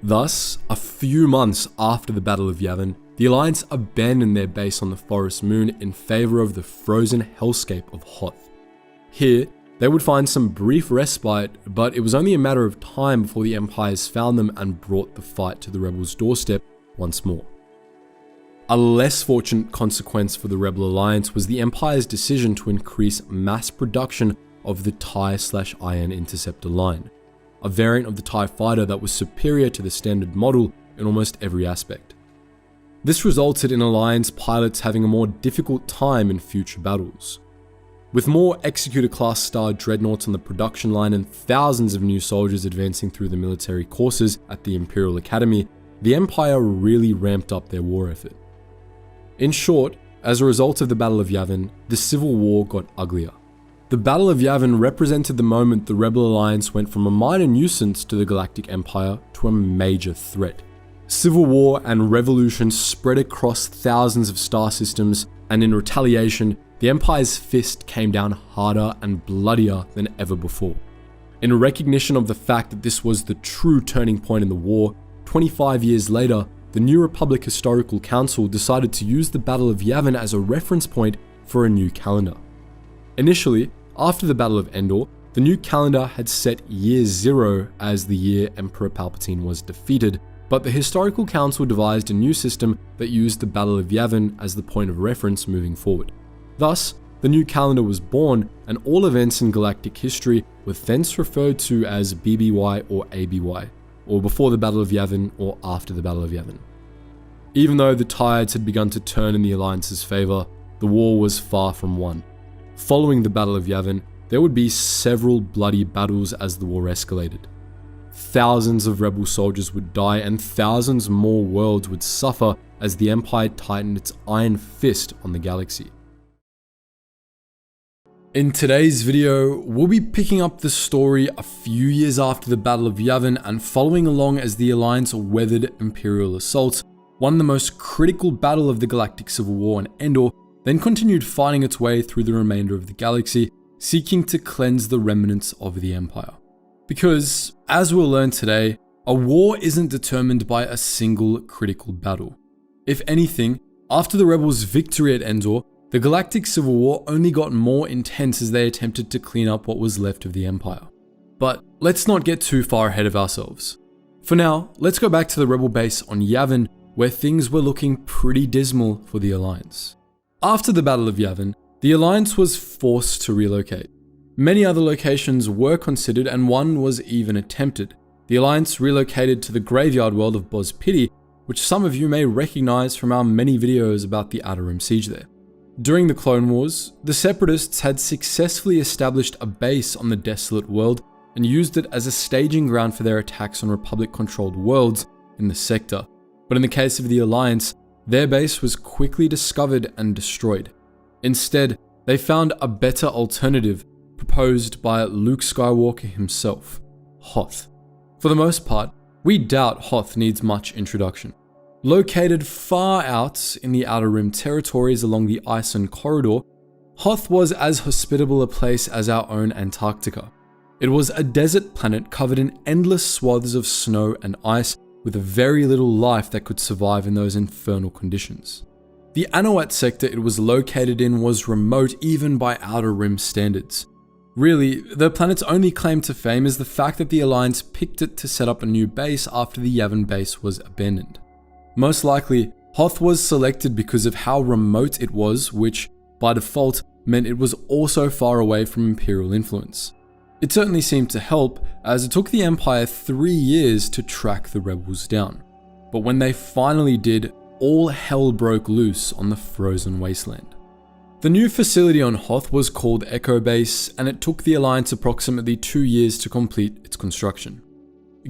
Thus, a few months after the Battle of Yavin, the Alliance abandoned their base on the Forest Moon in favor of the frozen hellscape of Hoth. Here, they would find some brief respite, but it was only a matter of time before the Empires found them and brought the fight to the Rebels' doorstep once more. A less fortunate consequence for the Rebel Alliance was the Empire's decision to increase mass production of the TIE/Iron Interceptor line, a variant of the TIE fighter that was superior to the standard model in almost every aspect. This resulted in Alliance pilots having a more difficult time in future battles. With more Executor-class Star Dreadnoughts on the production line and thousands of new soldiers advancing through the military courses at the Imperial Academy, the Empire really ramped up their war effort. In short, as a result of the Battle of Yavin, the Civil War got uglier. The Battle of Yavin represented the moment the Rebel Alliance went from a minor nuisance to the Galactic Empire to a major threat. Civil war and revolution spread across thousands of star systems, and in retaliation, the Empire's fist came down harder and bloodier than ever before. In recognition of the fact that this was the true turning point in the war, 25 years later, the New Republic Historical Council decided to use the Battle of Yavin as a reference point for a new calendar. Initially, after the Battle of Endor, the new calendar had set Year Zero as the year Emperor Palpatine was defeated, but the Historical Council devised a new system that used the Battle of Yavin as the point of reference moving forward. Thus, the new calendar was born, and all events in galactic history were thence referred to as BBY or ABY, or before the Battle of Yavin or after the Battle of Yavin. Even though the tides had begun to turn in the Alliance's favour, the war was far from won. Following the Battle of Yavin, there would be several bloody battles as the war escalated. Thousands of rebel soldiers would die and thousands more worlds would suffer as the Empire tightened its iron fist on the galaxy. In today's video, we'll be picking up the story a few years after the Battle of Yavin and following along as the Alliance weathered Imperial assaults, won the most critical battle of the Galactic Civil War on Endor, then continued fighting its way through the remainder of the galaxy, seeking to cleanse the remnants of the Empire. Because, as we'll learn today, a war isn't determined by a single critical battle. If anything, after the rebels' victory at Endor, the Galactic Civil War only got more intense as they attempted to clean up what was left of the Empire. But let's not get too far ahead of ourselves. For now, let's go back to the rebel base on Yavin, where things were looking pretty dismal for the Alliance. After the Battle of Yavin, the Alliance was forced to relocate. Many other locations were considered and one was even attempted. The Alliance relocated to the graveyard world of Boz Pity, which some of you may recognize from our many videos about the Outer Rim siege there. During the Clone Wars, the Separatists had successfully established a base on the desolate world and used it as a staging ground for their attacks on Republic-controlled worlds in the sector. But in the case of the Alliance, their base was quickly discovered and destroyed. Instead, they found a better alternative proposed by Luke Skywalker himself, Hoth. For the most part, we doubt Hoth needs much introduction. Located far out in the Outer Rim territories along the Ison Corridor, Hoth was as hospitable a place as our own Antarctica. It was a desert planet covered in endless swaths of snow and ice, with very little life that could survive in those infernal conditions. The Anowat sector it was located in was remote even by Outer Rim standards. Really, the planet's only claim to fame is the fact that the Alliance picked it to set up a new base after the Yavin base was abandoned. Most likely, Hoth was selected because of how remote it was, which, by default, meant it was also far away from Imperial influence. It certainly seemed to help, as it took the Empire 3 years to track the rebels down. But when they finally did, all hell broke loose on the frozen wasteland. The new facility on Hoth was called Echo Base, and it took the Alliance approximately 2 years to complete its construction.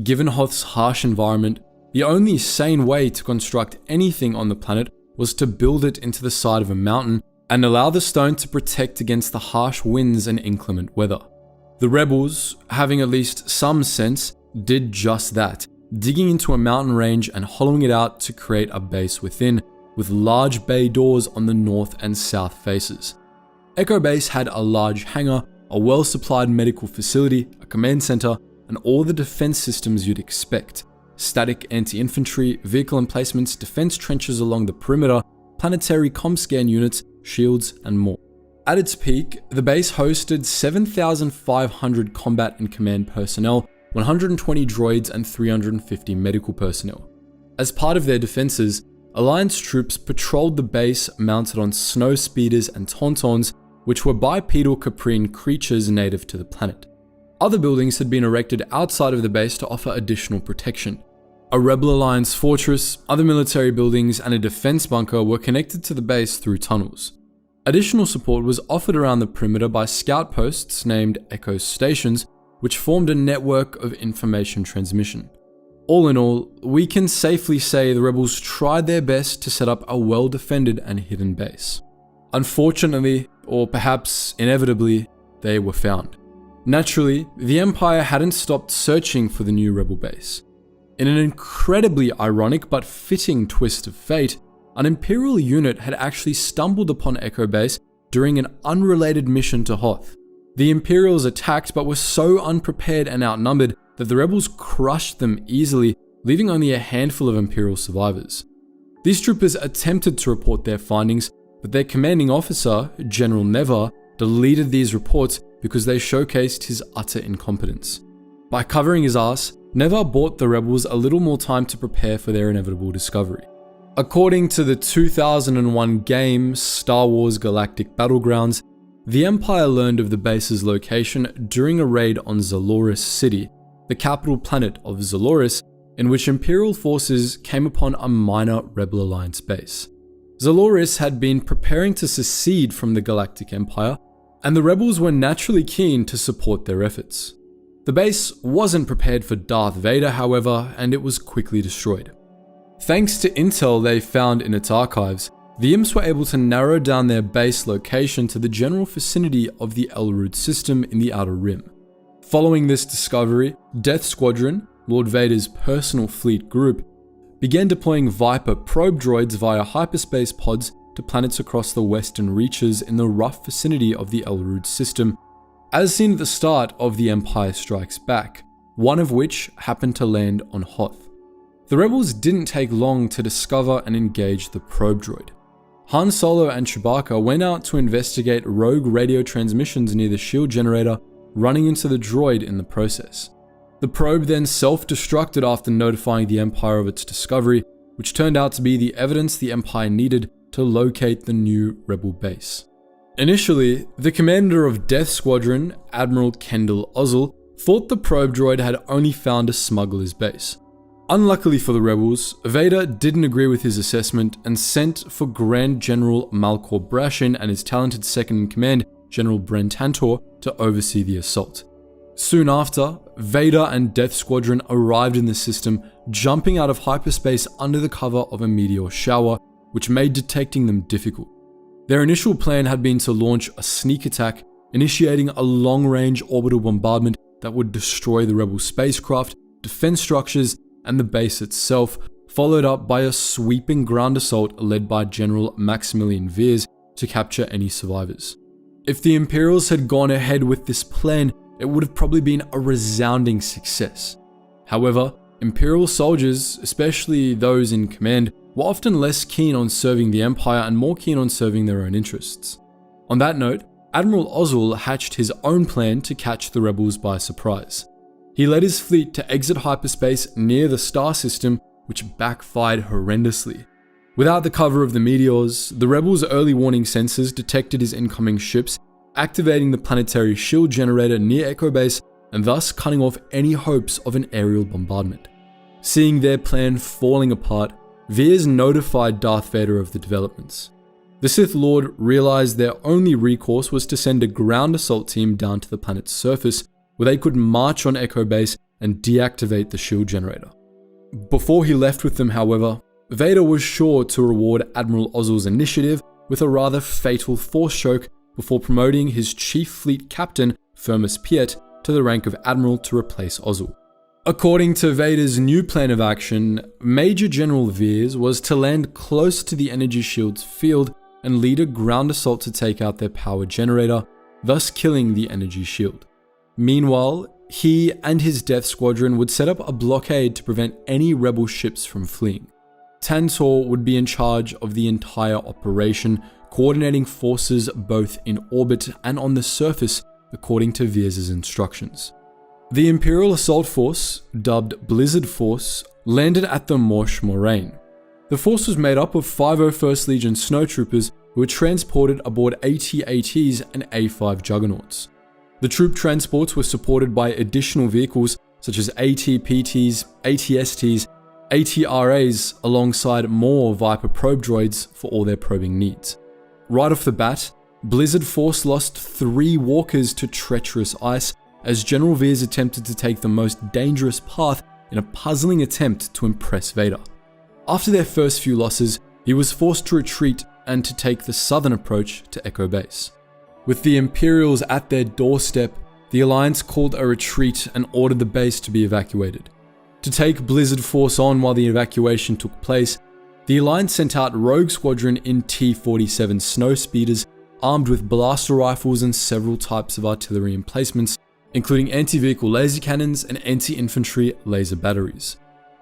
Given Hoth's harsh environment, the only sane way to construct anything on the planet was to build it into the side of a mountain and allow the stone to protect against the harsh winds and inclement weather. The rebels, having at least some sense, did just that, digging into a mountain range and hollowing it out to create a base within, with large bay doors on the north and south faces. Echo Base had a large hangar, a well-supplied medical facility, a command center, and all the defense systems you'd expect. Static anti-infantry, vehicle emplacements, defense trenches along the perimeter, planetary comscan units, shields, and more. At its peak, the base hosted 7,500 combat and command personnel, 120 droids, and 350 medical personnel. As part of their defenses, Alliance troops patrolled the base mounted on snow speeders and tauntauns, which were bipedal caprine creatures native to the planet. Other buildings had been erected outside of the base to offer additional protection. A Rebel Alliance fortress, other military buildings, and a defense bunker were connected to the base through tunnels. Additional support was offered around the perimeter by scout posts named Echo Stations, which formed a network of information transmission. All in all, we can safely say the rebels tried their best to set up a well-defended and hidden base. Unfortunately, or perhaps inevitably, they were found. Naturally, the Empire hadn't stopped searching for the new rebel base. In an incredibly ironic but fitting twist of fate, an Imperial unit had actually stumbled upon Echo Base during an unrelated mission to Hoth. The Imperials attacked but were so unprepared and outnumbered that the rebels crushed them easily, leaving only a handful of Imperial survivors. These troopers attempted to report their findings, but their commanding officer, General Nevar, deleted these reports because they showcased his utter incompetence. By covering his ass, Nevar bought the rebels a little more time to prepare for their inevitable discovery. According to the 2001 game Star Wars Galactic Battlegrounds, the Empire learned of the base's location during a raid on Zaloris City, the capital planet of Zaloris, in which Imperial forces came upon a minor Rebel Alliance base. Zaloris had been preparing to secede from the Galactic Empire, and the rebels were naturally keen to support their efforts. The base wasn't prepared for Darth Vader, however, and it was quickly destroyed. Thanks to intel they found in its archives, the Imps were able to narrow down their base location to the general vicinity of the Elrud system in the Outer Rim. Following this discovery, Death Squadron, Lord Vader's personal fleet group, began deploying Viper probe droids via hyperspace pods to planets across the western reaches in the rough vicinity of the Elrud system, as seen at the start of The Empire Strikes Back, one of which happened to land on Hoth. The rebels didn't take long to discover and engage the probe droid. Han Solo and Chewbacca went out to investigate rogue radio transmissions near the shield generator, running into the droid in the process. The probe then self-destructed after notifying the Empire of its discovery, which turned out to be the evidence the Empire needed to locate the new rebel base. Initially, the commander of Death Squadron, Admiral Kendall Ozzel, thought the probe droid had only found a smuggler's base. Unluckily for the rebels, Vader didn't agree with his assessment and sent for Grand General Malkor Brashin and his talented second-in-command, General Bren Tantor, to oversee the assault. Soon after, Vader and Death Squadron arrived in the system, jumping out of hyperspace under the cover of a meteor shower, which made detecting them difficult. Their initial plan had been to launch a sneak attack, initiating a long-range orbital bombardment that would destroy the rebel spacecraft, defense structures, and the base itself, followed up by a sweeping ground assault led by General Maximilian Veers to capture any survivors. If the Imperials had gone ahead with this plan, it would have probably been a resounding success. However, Imperial soldiers, especially those in command, were often less keen on serving the Empire and more keen on serving their own interests. On that note, Admiral Ozzel hatched his own plan to catch the rebels by surprise. He led his fleet to exit hyperspace near the star system, which backfired horrendously. Without the cover of the meteors, the rebels' early warning sensors detected his incoming ships, activating the planetary shield generator near Echo Base and thus cutting off any hopes of an aerial bombardment. Seeing their plan falling apart, Veers notified Darth Vader of the developments. The Sith Lord realized their only recourse was to send a ground assault team down to the planet's surface, where they could march on Echo Base and deactivate the shield generator. Before he left with them, however, Vader was sure to reward Admiral Ozzel's initiative with a rather fatal force choke before promoting his chief fleet captain, Firmus Piet, to the rank of Admiral to replace Ozzel. According to Vader's new plan of action, Major General Veers was to land close to the energy shield's field and lead a ground assault to take out their power generator, thus killing the energy shield. Meanwhile, he and his Death Squadron would set up a blockade to prevent any rebel ships from fleeing. Tantor would be in charge of the entire operation, coordinating forces both in orbit and on the surface according to Veers' instructions. The Imperial Assault Force, dubbed Blizzard Force, landed at the Morsh Moraine. The force was made up of 501st Legion snowtroopers who were transported aboard AT-ATs and A5 Juggernauts. The troop transports were supported by additional vehicles such as AT-PTs, AT-STs, AT-RAs, alongside more Viper probe droids for all their probing needs. Right off the bat, Blizzard Force lost 3 walkers to treacherous ice as General Veers attempted to take the most dangerous path in a puzzling attempt to impress Vader. After their first few losses, he was forced to retreat and to take the southern approach to Echo Base. With the Imperials at their doorstep, the Alliance called a retreat and ordered the base to be evacuated. To take Blizzard Force on while the evacuation took place, the Alliance sent out Rogue Squadron in T-47 snowspeeders armed with blaster rifles and several types of artillery emplacements, including anti-vehicle laser cannons and anti-infantry laser batteries.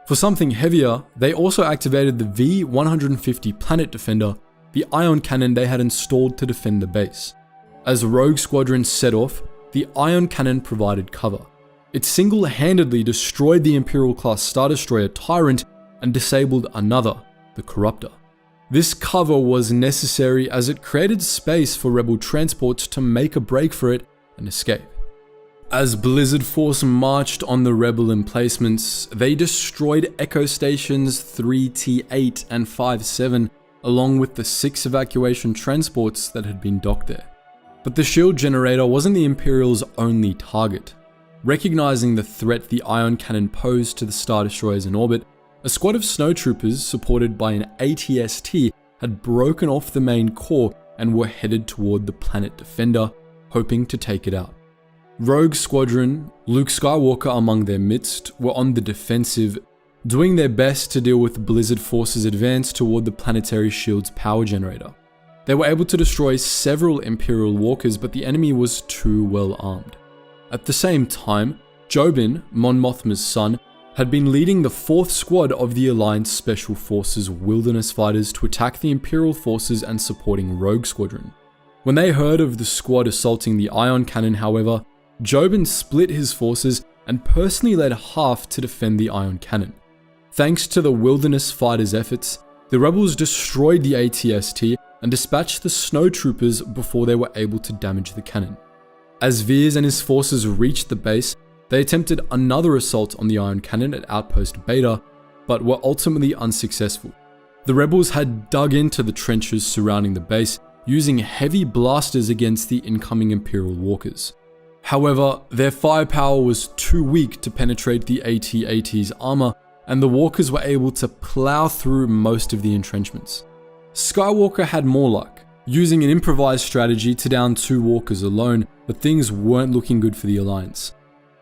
For something heavier, they also activated the V-150 Planet Defender, the ion cannon they had installed to defend the base. As Rogue Squadron set off, the ion cannon provided cover. It single-handedly destroyed the Imperial-class Star Destroyer Tyrant and disabled another, the Corruptor. This cover was necessary as it created space for rebel transports to make a break for it and escape. As Blizzard Force marched on the rebel emplacements, they destroyed Echo Stations 3T8 and 5-7 along with the 6 evacuation transports that had been docked there. But the shield generator wasn't the Imperials' only target. Recognizing the threat the ion cannon posed to the Star Destroyers in orbit, a squad of snowtroopers supported by an ATST had broken off the main core and were headed toward the planet Defender, hoping to take it out. Rogue Squadron, Luke Skywalker among their midst, were on the defensive, doing their best to deal with Blizzard Force's advance toward the planetary shield's power generator. They were able to destroy several Imperial walkers, but the enemy was too well armed. At the same time, Jobin, Mon Mothma's son, had been leading the 4th Squad of the Alliance Special Forces Wilderness Fighters to attack the Imperial forces and supporting Rogue Squadron. When they heard of the squad assaulting the ion cannon, however, Jobin split his forces and personally led half to defend the ion cannon. Thanks to the Wilderness Fighters' efforts, the rebels destroyed the ATST and dispatched the snowtroopers before they were able to damage the cannon. As Veers and his forces reached the base, they attempted another assault on the ion cannon at Outpost Beta, but were ultimately unsuccessful. The rebels had dug into the trenches surrounding the base, using heavy blasters against the incoming Imperial walkers. However, their firepower was too weak to penetrate the AT-AT's armor, and the walkers were able to plow through most of the entrenchments. Skywalker had more luck, using an improvised strategy to down 2 walkers alone, but things weren't looking good for the Alliance.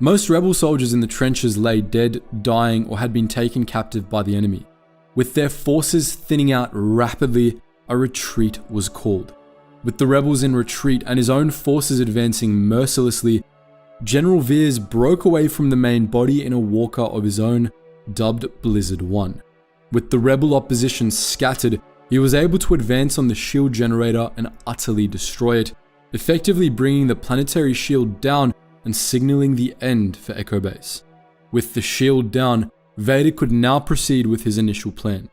Most rebel soldiers in the trenches lay dead, dying, or had been taken captive by the enemy. With their forces thinning out rapidly, a retreat was called. With the rebels in retreat and his own forces advancing mercilessly, General Veers broke away from the main body in a walker of his own, dubbed Blizzard 1. With the rebel opposition scattered, he was able to advance on the shield generator and utterly destroy it, effectively bringing the planetary shield down and signaling the end for Echo Base. With the shield down, Vader could now proceed with his initial plan.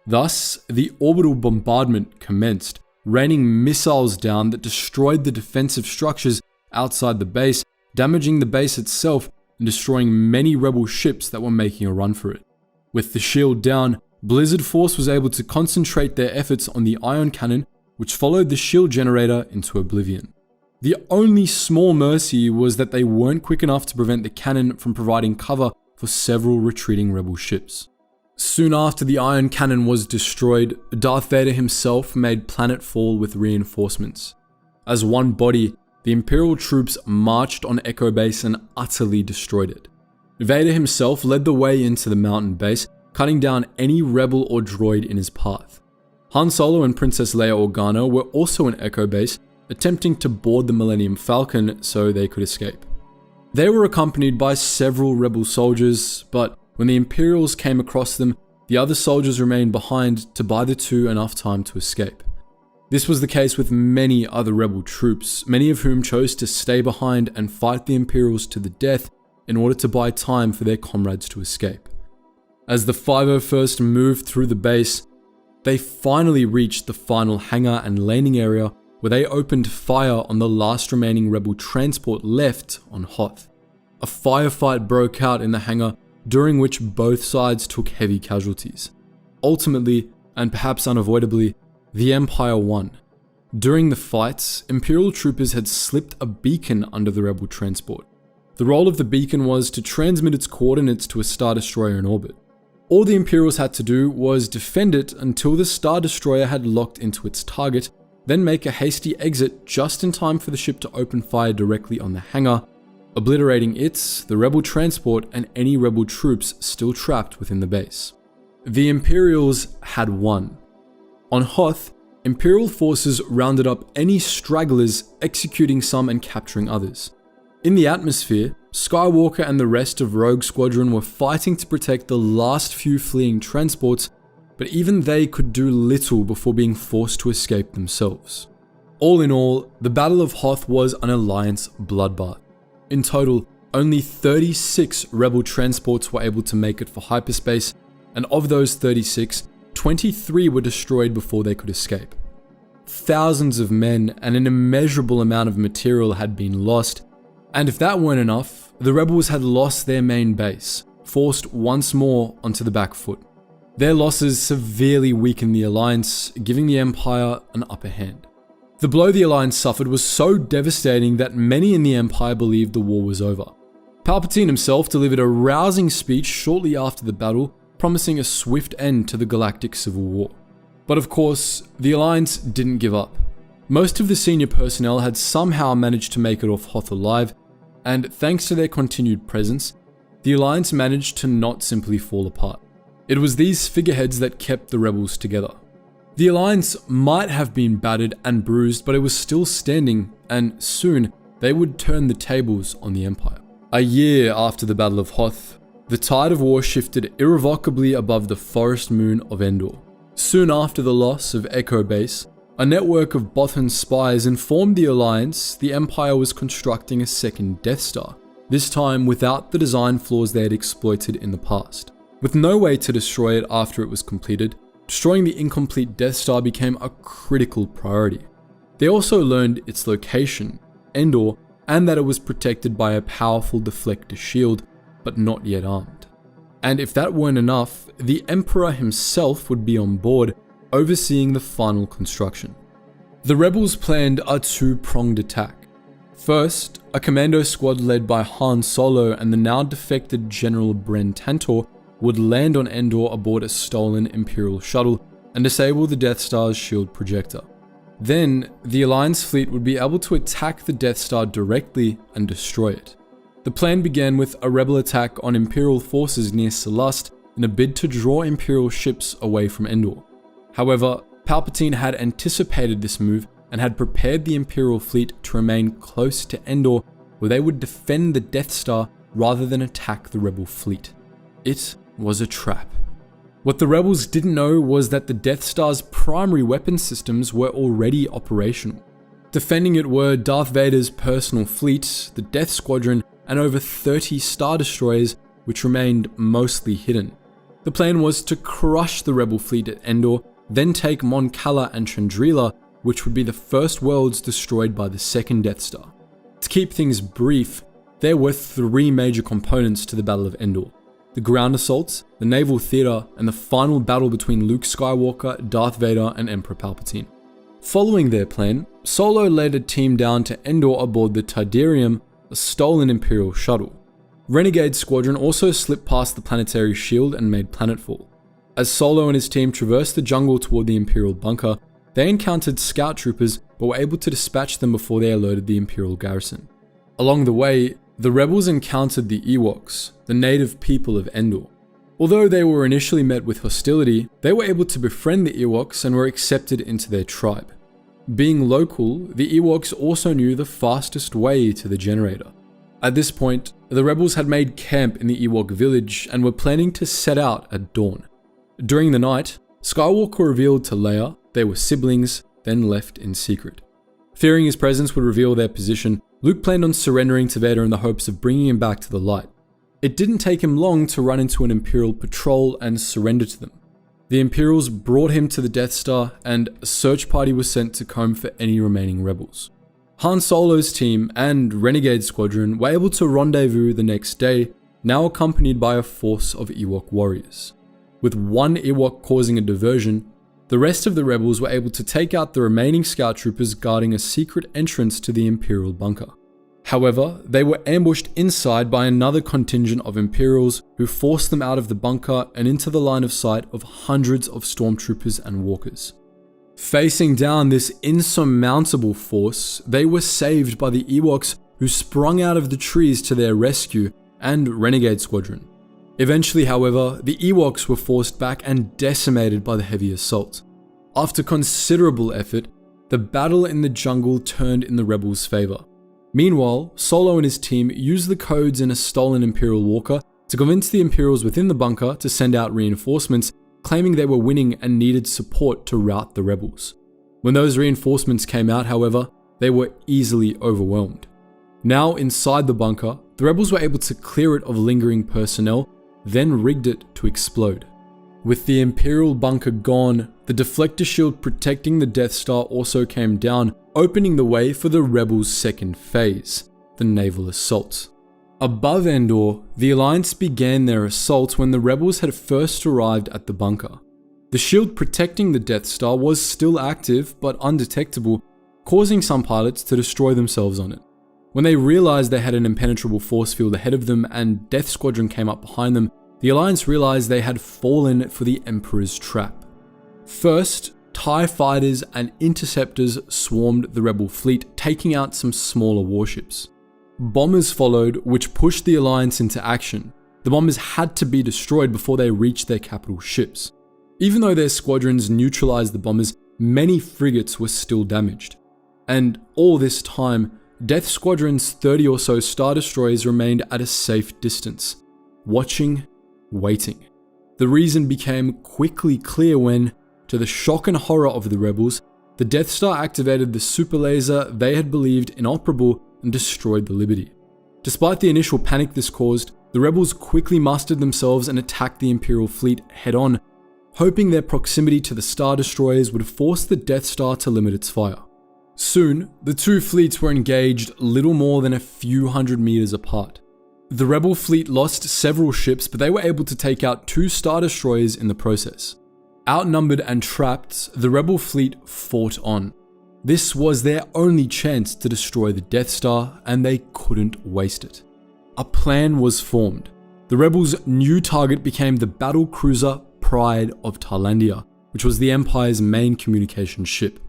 Thus, the orbital bombardment commenced, raining missiles down that destroyed the defensive structures outside the base, damaging the base itself and destroying many rebel ships that were making a run for it. With the shield down, Blizzard Force was able to concentrate their efforts on the ion cannon, which followed the shield generator into oblivion. The only small mercy was that they weren't quick enough to prevent the cannon from providing cover for several retreating rebel ships. Soon after the ion cannon was destroyed, Darth Vader himself made planetfall with reinforcements. As one body, the Imperial troops marched on Echo Base and utterly destroyed it. Vader himself led the way into the mountain base, cutting down any rebel or droid in his path. Han Solo and Princess Leia Organa were also in Echo Base, attempting to board the Millennium Falcon so they could escape. They were accompanied by several rebel soldiers, but when the Imperials came across them, the other soldiers remained behind to buy the two enough time to escape. This was the case with many other rebel troops, many of whom chose to stay behind and fight the Imperials to the death in order to buy time for their comrades to escape. As the 501st moved through the base, they finally reached the final hangar and landing area where they opened fire on the last remaining rebel transport left on Hoth. A firefight broke out in the hangar, during which both sides took heavy casualties. Ultimately, and perhaps unavoidably, the Empire won. During the fights, Imperial troopers had slipped a beacon under the rebel transport. The role of the beacon was to transmit its coordinates to a Star Destroyer in orbit. All the Imperials had to do was defend it until the Star Destroyer had locked into its target, then make a hasty exit just in time for the ship to open fire directly on the hangar, obliterating it, the rebel transport, and any rebel troops still trapped within the base. The Imperials had won. On Hoth, Imperial forces rounded up any stragglers, executing some and capturing others. In the atmosphere, Skywalker and the rest of Rogue Squadron were fighting to protect the last few fleeing transports, but even they could do little before being forced to escape themselves. All in all, the Battle of Hoth was an Alliance bloodbath. In total, only 36 rebel transports were able to make it for hyperspace, and of those 36, 23 were destroyed before they could escape. Thousands of men and an immeasurable amount of material had been lost, and if that weren't enough, the rebels had lost their main base, forced once more onto the back foot. Their losses severely weakened the Alliance, giving the Empire an upper hand. The blow the Alliance suffered was so devastating that many in the Empire believed the war was over. Palpatine himself delivered a rousing speech shortly after the battle, promising a swift end to the Galactic Civil War. But of course, the Alliance didn't give up. Most of the senior personnel had somehow managed to make it off Hoth alive, and thanks to their continued presence, the Alliance managed to not simply fall apart. It was these figureheads that kept the rebels together. The Alliance might have been battered and bruised, but it was still standing, and soon they would turn the tables on the Empire. A year after the Battle of Hoth, the tide of war shifted irrevocably above the forest moon of Endor. Soon after the loss of Echo Base, a network of Bothan spies informed the Alliance the Empire was constructing a second Death Star, this time without the design flaws they had exploited in the past. With no way to destroy it after it was completed, destroying the incomplete Death Star became a critical priority. They also learned its location, Endor, and that it was protected by a powerful deflector shield, but not yet armed. And if that weren't enough, the Emperor himself would be on board, overseeing the final construction. The rebels planned a two-pronged attack. First, a commando squad led by Han Solo and the now defected General Bren Tantor would land on Endor aboard a stolen Imperial shuttle and disable the Death Star's shield projector. Then, the Alliance fleet would be able to attack the Death Star directly and destroy it. The plan began with a rebel attack on Imperial forces near Selast in a bid to draw Imperial ships away from Endor. However, Palpatine had anticipated this move and had prepared the Imperial fleet to remain close to Endor, where they would defend the Death Star rather than attack the rebel fleet. It was a trap. What the rebels didn't know was that the Death Star's primary weapon systems were already operational. Defending it were Darth Vader's personal fleet, the Death Squadron, and over 30 Star Destroyers, which remained mostly hidden. The plan was to crush the rebel fleet at Endor, then take Mon Cala and Chandrila, which would be the first worlds destroyed by the second Death Star. To keep things brief, there were three major components to the Battle of Endor: the ground assaults, the naval theater, and the final battle between Luke Skywalker, Darth Vader, and Emperor Palpatine. Following their plan, Solo led a team down to Endor aboard the Tidarium, a stolen Imperial shuttle. Renegade Squadron also slipped past the planetary shield and made planetfall. As Solo and his team traversed the jungle toward the Imperial bunker, they encountered scout troopers but were able to dispatch them before they alerted the Imperial garrison. Along the way, the rebels encountered the Ewoks, the native people of Endor. Although they were initially met with hostility, they were able to befriend the Ewoks and were accepted into their tribe. Being local, the Ewoks also knew the fastest way to the generator. At this point, the rebels had made camp in the Ewok village and were planning to set out at dawn. During the night, Skywalker revealed to Leia they were siblings, then left in secret. Fearing his presence would reveal their position, Luke planned on surrendering to Vader in the hopes of bringing him back to the light. It didn't take him long to run into an Imperial patrol and surrender to them. The Imperials brought him to the Death Star, and a search party was sent to comb for any remaining rebels. Han Solo's team and Renegade Squadron were able to rendezvous the next day, now accompanied by a force of Ewok warriors. With one Ewok causing a diversion, the rest of the rebels were able to take out the remaining scout troopers guarding a secret entrance to the Imperial bunker. However, they were ambushed inside by another contingent of Imperials who forced them out of the bunker and into the line of sight of hundreds of stormtroopers and walkers. Facing down this insurmountable force, they were saved by the Ewoks who sprung out of the trees to their rescue and Renegade Squadron. Eventually, however, the Ewoks were forced back and decimated by the heavy assault. After considerable effort, the battle in the jungle turned in the rebels' favor. Meanwhile, Solo and his team used the codes in a stolen Imperial walker to convince the Imperials within the bunker to send out reinforcements, claiming they were winning and needed support to rout the rebels. When those reinforcements came out, however, they were easily overwhelmed. Now inside the bunker, the rebels were able to clear it of lingering personnel, then rigged it to explode. With the Imperial bunker gone, the deflector shield protecting the Death Star also came down, opening the way for the Rebels' second phase, the naval assault. Above Endor, the Alliance began their assault when the Rebels had first arrived at the bunker. The shield protecting the Death Star was still active but undetectable, causing some pilots to destroy themselves on it. When they realized they had an impenetrable force field ahead of them and Death Squadron came up behind them, the Alliance realized they had fallen for the Emperor's trap. First, TIE fighters and interceptors swarmed the Rebel fleet, taking out some smaller warships. Bombers followed, which pushed the Alliance into action. The bombers had to be destroyed before they reached their capital ships. Even though their squadrons neutralized the bombers, many frigates were still damaged. And all this time, Death Squadron's 30 or so Star Destroyers remained at a safe distance, watching, waiting. The reason became quickly clear when, to the shock and horror of the Rebels, the Death Star activated the super laser they had believed inoperable and destroyed the Liberty. Despite the initial panic this caused, the Rebels quickly mustered themselves and attacked the Imperial fleet head-on, hoping their proximity to the Star Destroyers would force the Death Star to limit its fire. Soon, the two fleets were engaged little more than a few hundred meters apart. The Rebel fleet lost several ships, but they were able to take out 2 Star Destroyers in the process. Outnumbered and trapped, the Rebel fleet fought on. This was their only chance to destroy the Death Star, and they couldn't waste it. A plan was formed. The Rebels' new target became the battle cruiser Pride of Tarlandia, which was the Empire's main communication ship.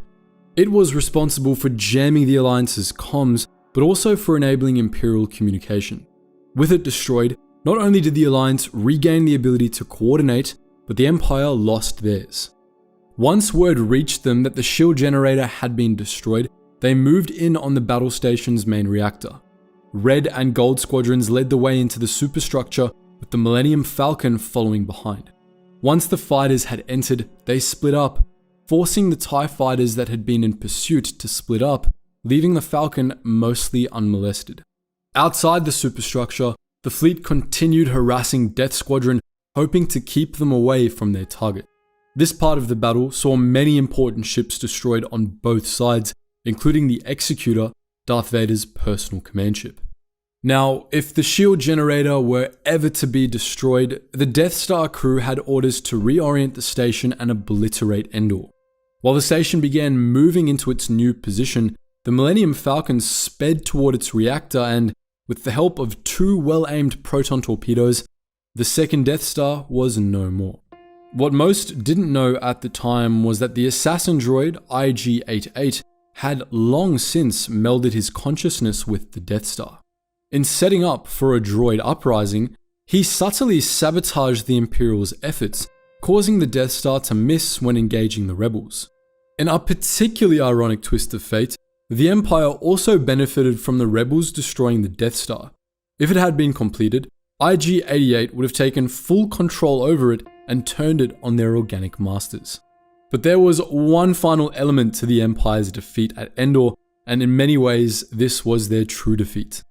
It was responsible for jamming the Alliance's comms, but also for enabling Imperial communication. With it destroyed, not only did the Alliance regain the ability to coordinate, but the Empire lost theirs. Once word reached them that the shield generator had been destroyed, they moved in on the battle station's main reactor. Red and Gold squadrons led the way into the superstructure, with the Millennium Falcon following behind. Once the fighters had entered, they split up, forcing the TIE fighters that had been in pursuit to split up, leaving the Falcon mostly unmolested. Outside the superstructure, the fleet continued harassing Death Squadron, hoping to keep them away from their target. This part of the battle saw many important ships destroyed on both sides, including the Executor, Darth Vader's personal command ship. Now, if the shield generator were ever to be destroyed, the Death Star crew had orders to reorient the station and obliterate Endor. While the station began moving into its new position, the Millennium Falcon sped toward its reactor and, with the help of 2 well-aimed proton torpedoes, the second Death Star was no more. What most didn't know at the time was that the assassin droid IG-88 had long since melded his consciousness with the Death Star. In setting up for a droid uprising, he subtly sabotaged the Imperial's efforts, causing the Death Star to miss when engaging the Rebels. In a particularly ironic twist of fate, the Empire also benefited from the Rebels destroying the Death Star. If it had been completed, IG-88 would have taken full control over it and turned it on their organic masters. But there was one final element to the Empire's defeat at Endor, and in many ways, this was their true defeat.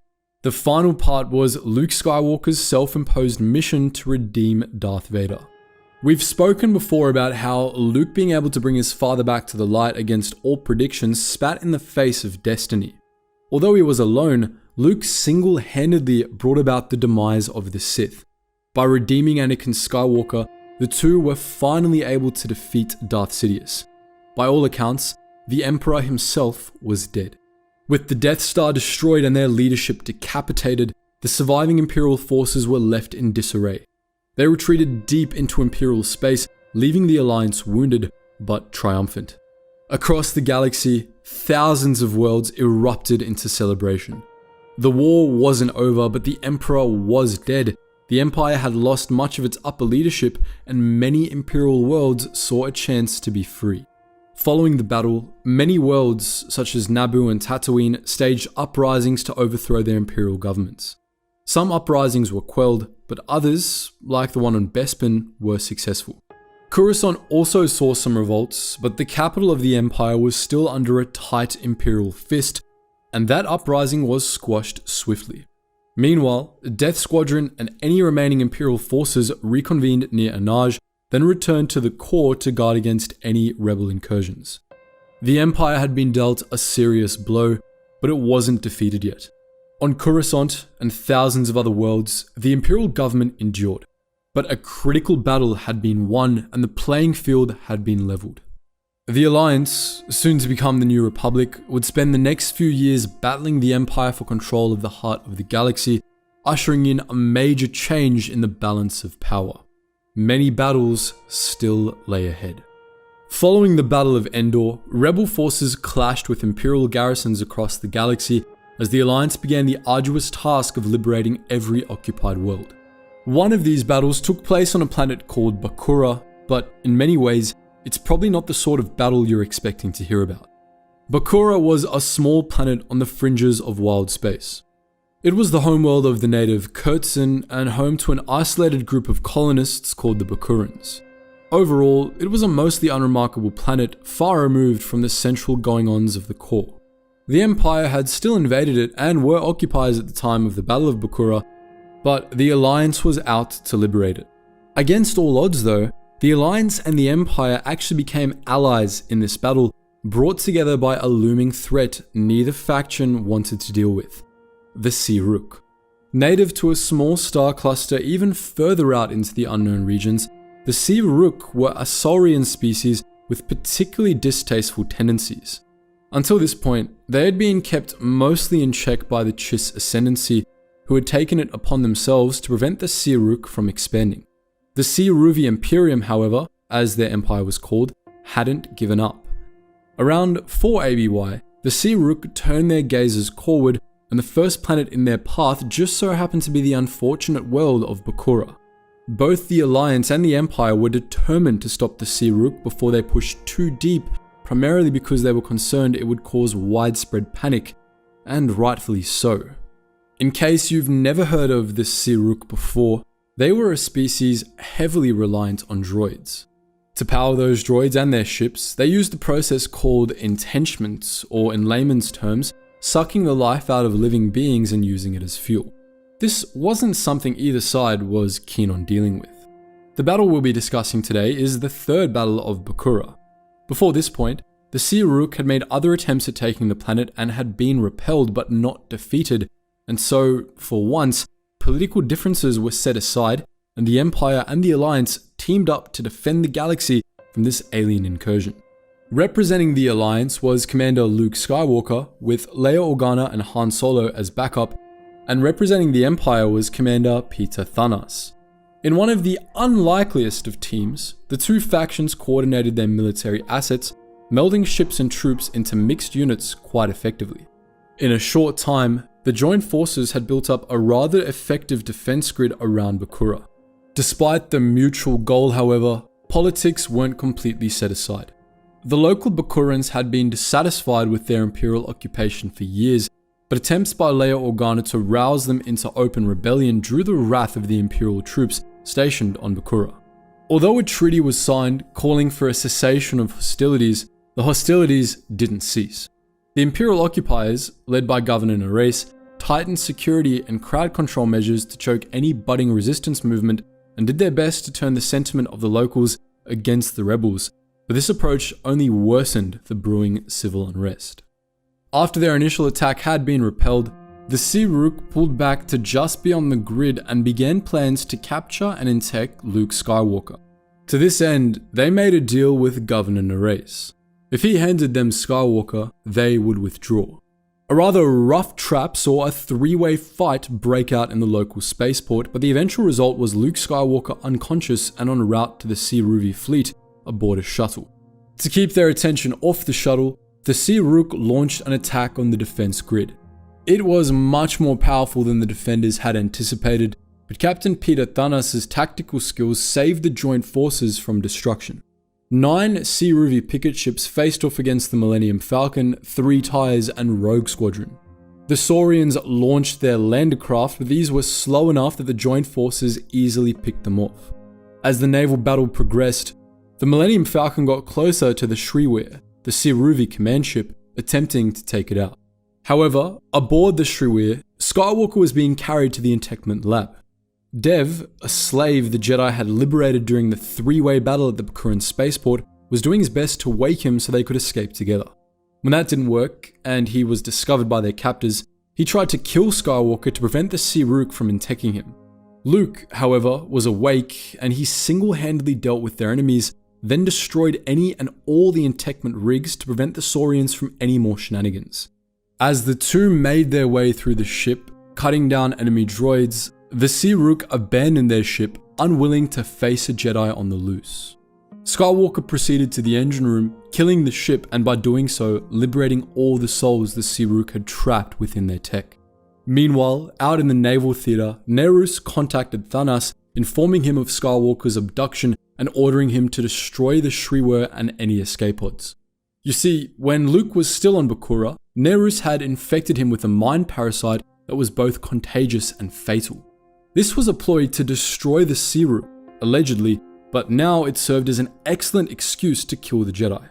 The final part was Luke Skywalker's self-imposed mission to redeem Darth Vader. We've spoken before about how Luke being able to bring his father back to the light against all predictions spat in the face of destiny. Although he was alone, Luke single-handedly brought about the demise of the Sith. By redeeming Anakin Skywalker, the two were finally able to defeat Darth Sidious. By all accounts, the Emperor himself was dead. With the Death Star destroyed and their leadership decapitated, the surviving Imperial forces were left in disarray. They retreated deep into Imperial space, leaving the Alliance wounded, but triumphant. Across the galaxy, thousands of worlds erupted into celebration. The war wasn't over, but the Emperor was dead. The Empire had lost much of its upper leadership, and many Imperial worlds saw a chance to be free. Following the battle, many worlds, such as Naboo and Tatooine, staged uprisings to overthrow their Imperial governments. Some uprisings were quelled, but others, like the one on Bespin, were successful. Coruscant also saw some revolts, but the capital of the Empire was still under a tight Imperial fist, and that uprising was squashed swiftly. Meanwhile, Death Squadron and any remaining Imperial forces reconvened near Anaj, then returned to the core to guard against any rebel incursions. The Empire had been dealt a serious blow, but it wasn't defeated yet. On Coruscant and thousands of other worlds, the Imperial government endured, but a critical battle had been won and the playing field had been leveled. The Alliance, soon to become the New Republic, would spend the next few years battling the Empire for control of the heart of the galaxy, ushering in a major change in the balance of power. Many battles still lay ahead. Following the Battle of Endor, rebel forces clashed with Imperial garrisons across the galaxy as the Alliance began the arduous task of liberating every occupied world. One of these battles took place on a planet called Bakura, but in many ways, it's probably not the sort of battle you're expecting to hear about. Bakura was a small planet on the fringes of wild space. It was the homeworld of the native Kurtzin and home to an isolated group of colonists called the Bakurans. Overall, it was a mostly unremarkable planet, far removed from the central going-ons of the core. The Empire had still invaded it and were occupiers at the time of the Battle of Bakura, but the Alliance was out to liberate it. Against all odds though, the Alliance and the Empire actually became allies in this battle, brought together by a looming threat neither faction wanted to deal with: the Sea-Rook. Native to a small star cluster even further out into the unknown regions, the Sea-Rook were a saurian species with particularly distasteful tendencies. Until this point, they had been kept mostly in check by the Chiss Ascendancy, who had taken it upon themselves to prevent the Sea-Rook from expanding. The Sea-Ruvi Imperium, however, as their empire was called, hadn't given up. Around 4 ABY, the Sea-Rook turned their gazes coreward, and the first planet in their path just so happened to be the unfortunate world of Bakura. Both the Alliance and the Empire were determined to stop the Sea-Rook before they pushed too deep, primarily because they were concerned it would cause widespread panic, and rightfully so. In case you've never heard of the Sea-Rook before, they were a species heavily reliant on droids. To power those droids and their ships, they used a process called entrenchment, or in layman's terms, sucking the life out of living beings and using it as fuel. This wasn't something either side was keen on dealing with. The battle we'll be discussing today is the third Battle of Bakura. Before this point, the Sea-Rook had made other attempts at taking the planet and had been repelled but not defeated, and so, for once, political differences were set aside, and the Empire and the Alliance teamed up to defend the galaxy from this alien incursion. Representing the Alliance was Commander Luke Skywalker, with Leia Organa and Han Solo as backup, and representing the Empire was Commander Peter Thanas. In one of the unlikeliest of teams, the two factions coordinated their military assets, melding ships and troops into mixed units quite effectively. In a short time, the joint forces had built up a rather effective defense grid around Bakura. Despite the mutual goal, however, politics weren't completely set aside. The local Bakurans had been dissatisfied with their imperial occupation for years, but attempts by Leia Organa to rouse them into open rebellion drew the wrath of the imperial troops stationed on Bakura. Although a treaty was signed calling for a cessation of hostilities, the hostilities didn't cease. The imperial occupiers, led by Governor Nerys, tightened security and crowd control measures to choke any budding resistance movement and did their best to turn the sentiment of the locals against the rebels, but this approach only worsened the brewing civil unrest. After their initial attack had been repelled, the Sea-Rook pulled back to just beyond the grid and began plans to capture and intact Luke Skywalker. To this end, they made a deal with Governor Nerys. If he handed them Skywalker, they would withdraw. A rather rough trap saw a three-way fight break out in the local spaceport, but the eventual result was Luke Skywalker unconscious and en route to the Sea-Ruvi fleet aboard a shuttle. To keep their attention off the shuttle, the Sea-Rook launched an attack on the defense grid. It was much more powerful than the defenders had anticipated, but Captain Peter Thanas' tactical skills saved the joint forces from destruction. 9 Sea-Ruvi picket ships faced off against the Millennium Falcon, 3 TIEs, and Rogue Squadron. The Saurians launched their lander craft, but these were slow enough that the joint forces easily picked them off. As the naval battle progressed, the Millennium Falcon got closer to the Shriwir, the Sea-Ruvi command ship, attempting to take it out. However, aboard the Shriwir, Skywalker was being carried to the Intechment lab. Dev, a slave the Jedi had liberated during the three-way battle at the Bakuran spaceport, was doing his best to wake him so they could escape together. When that didn't work, and he was discovered by their captors, he tried to kill Skywalker to prevent the Sirook from attacking him. Luke, however, was awake, and he single-handedly dealt with their enemies, then destroyed any and all the entekment rigs to prevent the Saurians from any more shenanigans. As the two made their way through the ship, cutting down enemy droids, the Sirook abandoned their ship, unwilling to face a Jedi on the loose. Skywalker proceeded to the engine room, killing the ship, and by doing so, liberating all the souls the Sirook had trapped within their tech. Meanwhile, out in the naval theater, Nerus contacted Thanos, informing him of Skywalker's abduction and ordering him to destroy the Shriwur and any escape pods. You see, when Luke was still on Bakura, Nerus had infected him with a mind parasite that was both contagious and fatal. This was a ploy to destroy the Sirook, allegedly, but now it served as an excellent excuse to kill the Jedi.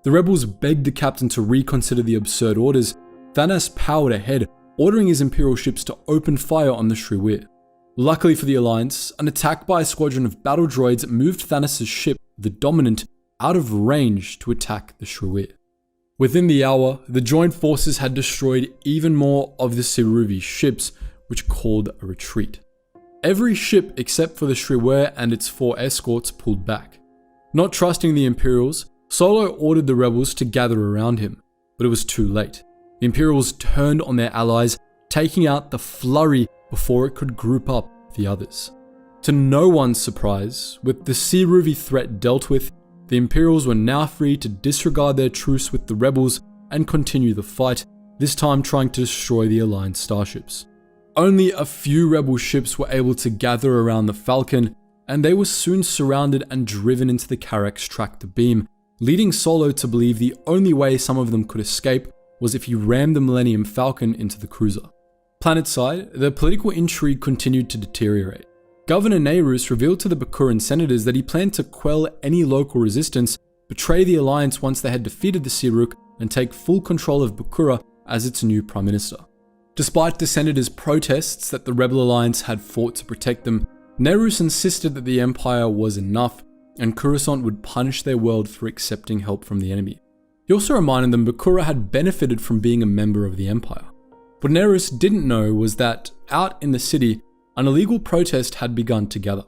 The rebels begged the captain to reconsider the absurd orders. Thanos powered ahead, ordering his Imperial ships to open fire on the Shriwur. Luckily for the Alliance, an attack by a squadron of battle droids moved Thanos' ship, the Dominant, out of range to attack the Shriwur. Within the hour, the joint forces had destroyed even more of the Siruvi ships, which called a retreat. Every ship except for the Shriwur and its 4 escorts pulled back. Not trusting the Imperials, Solo ordered the rebels to gather around him, but it was too late. The Imperials turned on their allies, taking out the flurry before it could group up the others. To no one's surprise, with the Siruvi threat dealt with, the Imperials were now free to disregard their truce with the rebels and continue the fight, this time trying to destroy the Alliance starships. Only a few rebel ships were able to gather around the Falcon, and they were soon surrounded and driven into the Karak's tractor beam, leading Solo to believe the only way some of them could escape was if he rammed the Millennium Falcon into the cruiser. Planetside, the political intrigue continued to deteriorate. Governor Nerus revealed to the Bakuran senators that he planned to quell any local resistance, betray the Alliance once they had defeated the Sirook, and take full control of Bakura as its new prime minister. Despite the senators' protests that the Rebel Alliance had fought to protect them, Nerus insisted that the Empire was enough, and Coruscant would punish their world for accepting help from the enemy. He also reminded them Bakura had benefited from being a member of the Empire. What Nerus didn't know was that, out in the city, an illegal protest had begun to gather.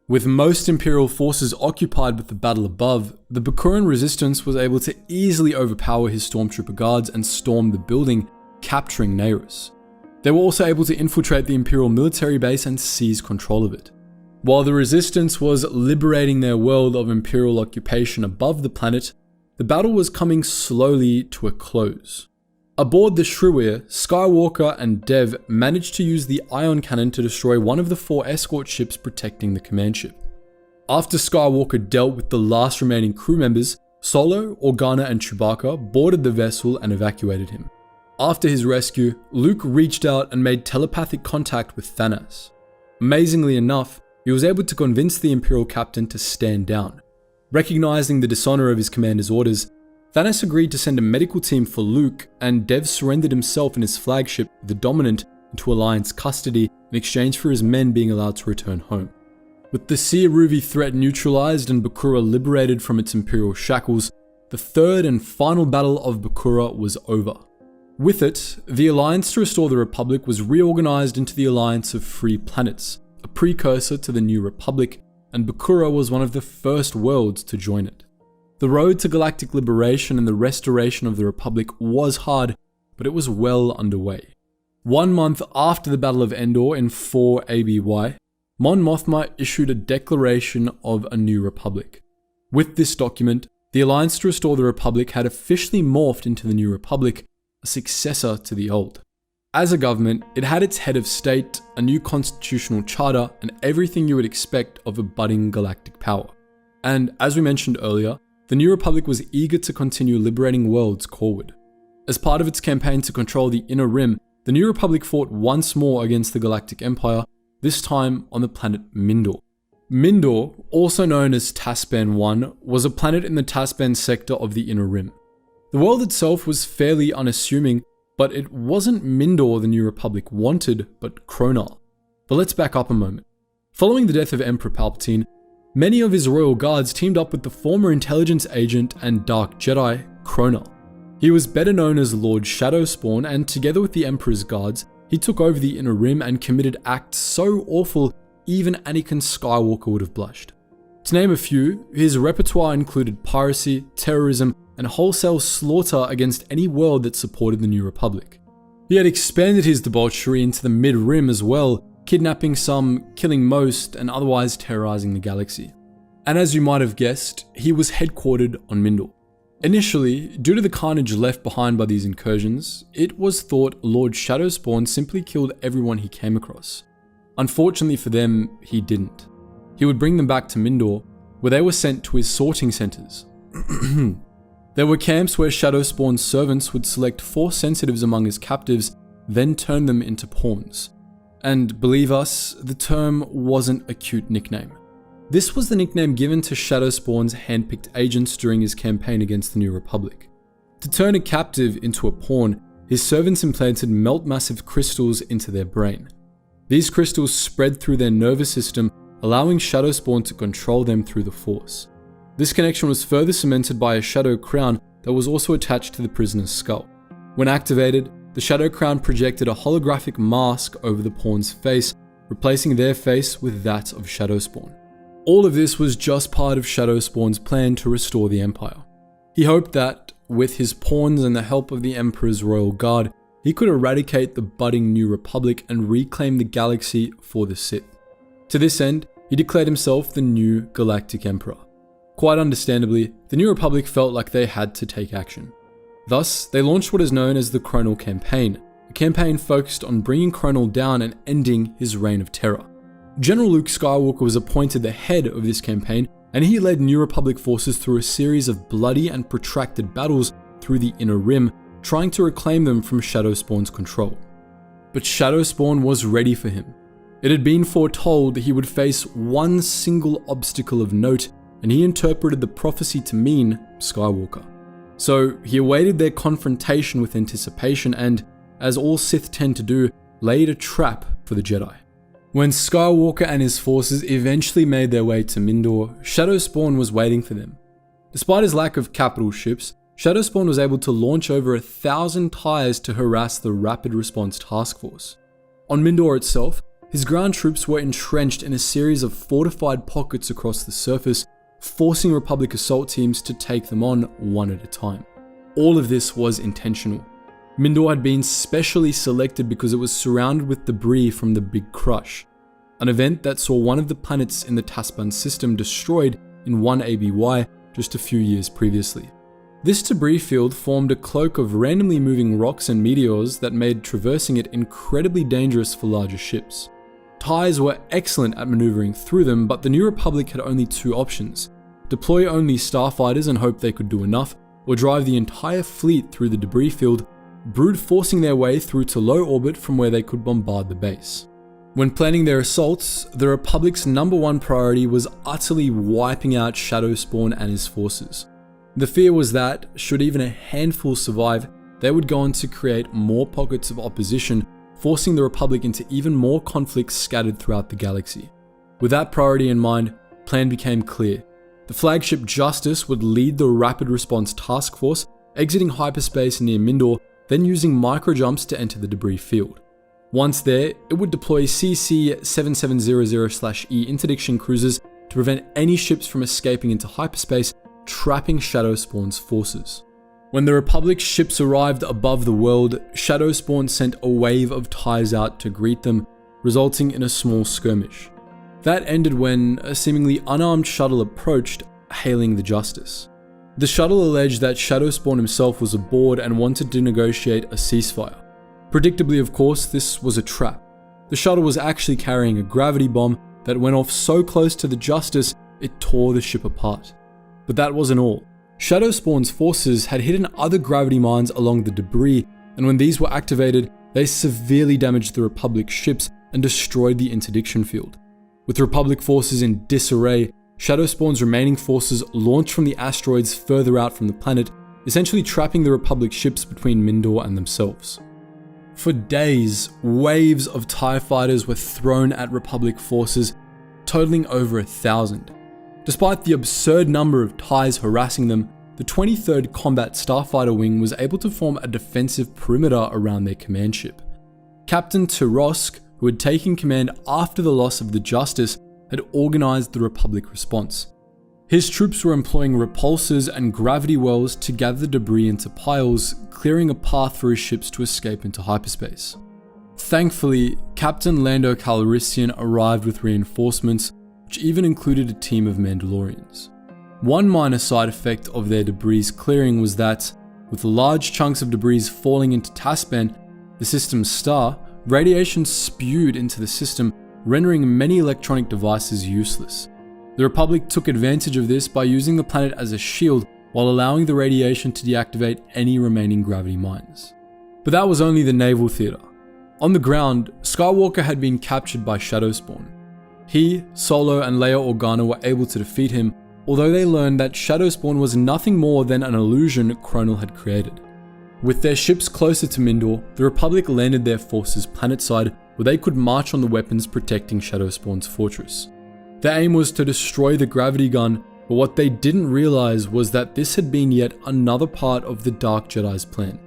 With most Imperial forces occupied with the battle above, the Bakuran resistance was able to easily overpower his stormtrooper guards and storm the building, capturing Nerus. They were also able to infiltrate the Imperial military base and seize control of it. While the resistance was liberating their world of Imperial occupation above the planet, the battle was coming slowly to a close. Aboard the Shriwur, Skywalker and Dev managed to use the ion cannon to destroy one of the 4 escort ships protecting the command ship. After Skywalker dealt with the last remaining crew members, Solo, Organa and Chewbacca boarded the vessel and evacuated him. After his rescue, Luke reached out and made telepathic contact with Thanos. Amazingly enough, he was able to convince the Imperial captain to stand down. Recognizing the dishonor of his commander's orders, Thanos agreed to send a medical team for Luke, and Dev surrendered himself and his flagship, the Dominant, into Alliance custody in exchange for his men being allowed to return home. With the Siruvi threat neutralized and Bakura liberated from its Imperial shackles, the third and final battle of Bakura was over. With it, the Alliance to restore the Republic was reorganized into the Alliance of Free Planets, a precursor to the New Republic, and Bakura was one of the first worlds to join it. The road to galactic liberation and the restoration of the Republic was hard, but it was well underway. 1 month after the Battle of Endor in 4 ABY, Mon Mothma issued a declaration of a new Republic. With this document, the Alliance to restore the Republic had officially morphed into the New Republic, a successor to the old. As a government, it had its head of state, a new constitutional charter, and everything you would expect of a budding galactic power. And as we mentioned earlier, the New Republic was eager to continue liberating worlds coreward. As part of its campaign to control the Inner Rim, the New Republic fought once more against the Galactic Empire, this time on the planet Mindor. Mindor, also known as Tasban 1, was a planet in the Tasban sector of the Inner Rim. The world itself was fairly unassuming, but it wasn't Mindor the New Republic wanted, but Chronologised. But let's back up a moment. Following the death of Emperor Palpatine, many of his royal guards teamed up with the former intelligence agent and dark Jedi, Chronologised. He was better known as Lord Shadowspawn, and together with the Emperor's guards, he took over the Inner Rim and committed acts so awful even Anakin Skywalker would have blushed. To name a few, his repertoire included piracy, terrorism, and wholesale slaughter against any world that supported the New Republic. He had expanded his debauchery into the Mid-Rim as well, kidnapping some, killing most, and otherwise terrorizing the galaxy. And as you might have guessed, he was headquartered on Mindor. Initially, due to the carnage left behind by these incursions, it was thought Lord Shadowspawn simply killed everyone he came across. Unfortunately for them, he didn't. He would bring them back to Mindor, where they were sent to his sorting centers. There were camps where Shadowspawn's servants would select Force sensitives among his captives, then turn them into pawns. And believe us, the term wasn't a cute nickname. This was the nickname given to Shadowspawn's handpicked agents during his campaign against the New Republic. To turn a captive into a pawn, his servants implanted melt-massive crystals into their brain. These crystals spread through their nervous system, allowing Shadowspawn to control them through the Force. This connection was further cemented by a shadow crown that was also attached to the prisoner's skull. When activated, the shadow crown projected a holographic mask over the pawn's face, replacing their face with that of Shadowspawn. All of this was just part of Shadowspawn's plan to restore the Empire. He hoped that, with his pawns and the help of the Emperor's royal guard, he could eradicate the budding New Republic and reclaim the galaxy for the Sith. To this end, he declared himself the new Galactic Emperor. Quite understandably, the New Republic felt like they had to take action. Thus, they launched what is known as the Chrono Campaign, a campaign focused on bringing Chrono down and ending his reign of terror. General Luke Skywalker was appointed the head of this campaign, and he led New Republic forces through a series of bloody and protracted battles through the Inner Rim, trying to reclaim them from Shadowspawn's control. But Shadowspawn was ready for him. It had been foretold that he would face one single obstacle of note, and he interpreted the prophecy to mean Skywalker. So he awaited their confrontation with anticipation and, as all Sith tend to do, laid a trap for the Jedi. When Skywalker and his forces eventually made their way to Mindor, Shadowspawn was waiting for them. Despite his lack of capital ships, Shadowspawn was able to launch over 1,000 TIEs to harass the Rapid Response Task Force. On Mindor itself, his ground troops were entrenched in a series of fortified pockets across the surface, forcing Republic assault teams to take them on one at a time. All of this was intentional. Mindor had been specially selected because it was surrounded with debris from the Big Crush, an event that saw one of the planets in the Tasman system destroyed in 1 ABY just a few years previously. This debris field formed a cloak of randomly moving rocks and meteors that made traversing it incredibly dangerous for larger ships. TIEs were excellent at maneuvering through them, but the New Republic had only two options: deploy only starfighters and hope they could do enough, or drive the entire fleet through the debris field, brute forcing their way through to low orbit from where they could bombard the base. When planning their assaults, the Republic's #1 priority was utterly wiping out Shadowspawn and his forces. The fear was that, should even a handful survive, they would go on to create more pockets of opposition, forcing the Republic into even more conflicts scattered throughout the galaxy. With that priority in mind, plan became clear. The flagship Justice would lead the Rapid Response Task Force, exiting hyperspace near Mindor, then using microjumps to enter the debris field. Once there, it would deploy CC-7700/E interdiction cruisers to prevent any ships from escaping into hyperspace, trapping Shadowspawn's forces. When the Republic's ships arrived above the world, Shadowspawn sent a wave of TIEs out to greet them, resulting in a small skirmish. That ended when a seemingly unarmed shuttle approached, hailing the Justice. The shuttle alleged that Shadowspawn himself was aboard and wanted to negotiate a ceasefire. Predictably, of course, this was a trap. The shuttle was actually carrying a gravity bomb that went off so close to the Justice, it tore the ship apart. But that wasn't all. Shadowspawn's forces had hidden other gravity mines along the debris, and when these were activated, they severely damaged the Republic ships and destroyed the interdiction field. With Republic forces in disarray, Shadowspawn's remaining forces launched from the asteroids further out from the planet, essentially trapping the Republic ships between Mindor and themselves. For days, waves of TIE fighters were thrown at Republic forces, totaling over 1,000. Despite the absurd number of TIEs harassing them, the 23rd Combat Starfighter Wing was able to form a defensive perimeter around their command ship. Captain Turosk, who had taken command after the loss of the Justice, had organized the Republic response. His troops were employing repulsors and gravity wells to gather debris into piles, clearing a path for his ships to escape into hyperspace. Thankfully, Captain Lando Calrissian arrived with reinforcements, which even included a team of Mandalorians. One minor side effect of their debris clearing was that, with large chunks of debris falling into Tasban, the system's star, radiation spewed into the system, rendering many electronic devices useless. The Republic took advantage of this by using the planet as a shield while allowing the radiation to deactivate any remaining gravity mines. But that was only the naval theater. On the ground, Skywalker had been captured by Shadowspawn. He, Solo, and Leia Organa were able to defeat him, although they learned that Shadowspawn was nothing more than an illusion Chronal had created. With their ships closer to Mindor, the Republic landed their forces planetside where they could march on the weapons protecting Shadowspawn's fortress. Their aim was to destroy the gravity gun, but what they didn't realize was that this had been yet another part of the Dark Jedi's plan.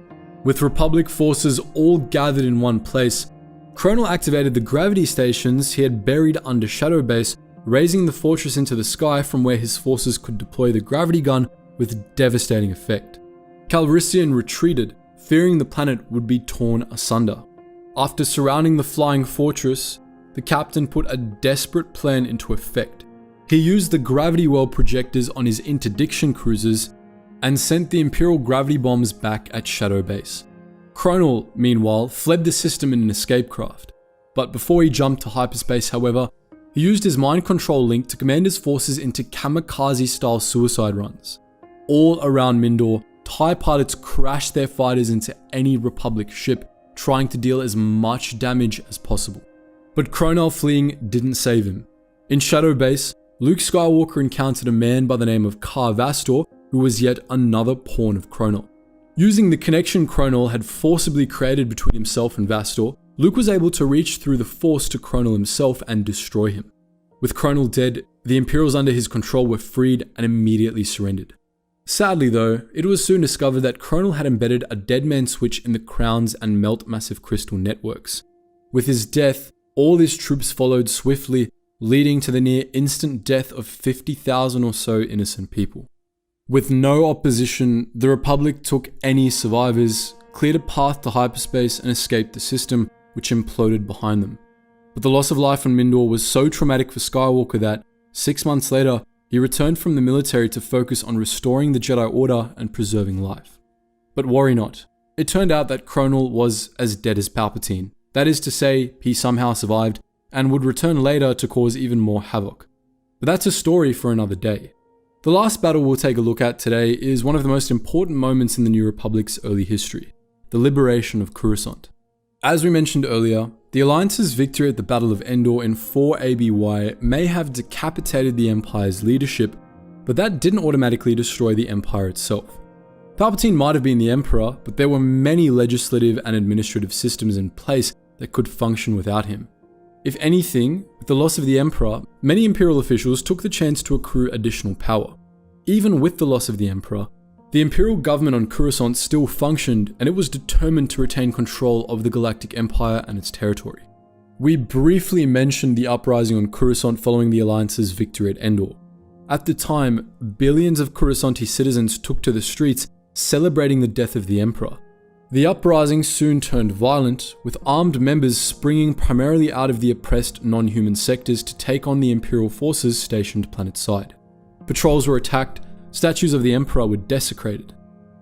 With Republic forces all gathered in one place, Chronal activated the gravity stations he had buried under Shadow Base, raising the fortress into the sky from where his forces could deploy the gravity gun with devastating effect. Calrissian retreated, fearing the planet would be torn asunder. After surrounding the flying fortress, the captain put a desperate plan into effect. He used the gravity well projectors on his interdiction cruisers and sent the Imperial gravity bombs back at Shadow Base. Chronal, meanwhile, fled the system in an escape craft. But before he jumped to hyperspace, however, he used his mind control link to command his forces into kamikaze-style suicide runs. All around Mindor, TIE pilots crashed their fighters into any Republic ship, trying to deal as much damage as possible. But Chronal fleeing didn't save him. In Shadow Base, Luke Skywalker encountered a man by the name of Kar Vastor, who was yet another pawn of Chronal. Using the connection Chronal had forcibly created between himself and Vastor, Luke was able to reach through the Force to Chronal himself and destroy him. With Chronal dead, the Imperials under his control were freed and immediately surrendered. Sadly though, it was soon discovered that Chronal had embedded a dead man switch in the Crowns and Melt Massive Crystal networks. With his death, all his troops followed swiftly, leading to the near instant death of 50,000 or so innocent people. With no opposition, the Republic took any survivors, cleared a path to hyperspace and escaped the system, which imploded behind them. But the loss of life on Mindor was so traumatic for Skywalker that, 6 months later, he returned from the military to focus on restoring the Jedi Order and preserving life. But worry not, it turned out that Chronal was as dead as Palpatine. That is to say, he somehow survived, and would return later to cause even more havoc. But that's a story for another day. The last battle we'll take a look at today is one of the most important moments in the New Republic's early history, the liberation of Coruscant. As we mentioned earlier, the Alliance's victory at the Battle of Endor in 4 ABY may have decapitated the Empire's leadership, but that didn't automatically destroy the Empire itself. Palpatine might have been the Emperor, but there were many legislative and administrative systems in place that could function without him. If anything, with the loss of the Emperor, many Imperial officials took the chance to accrue additional power. Even with the loss of the Emperor, the Imperial government on Coruscant still functioned, and it was determined to retain control of the Galactic Empire and its territory. We briefly mentioned the uprising on Coruscant following the Alliance's victory at Endor. At the time, billions of Coruscanti citizens took to the streets, celebrating the death of the Emperor. The uprising soon turned violent, with armed members springing primarily out of the oppressed non-human sectors to take on the Imperial forces stationed planetside. Patrols were attacked, statues of the Emperor were desecrated.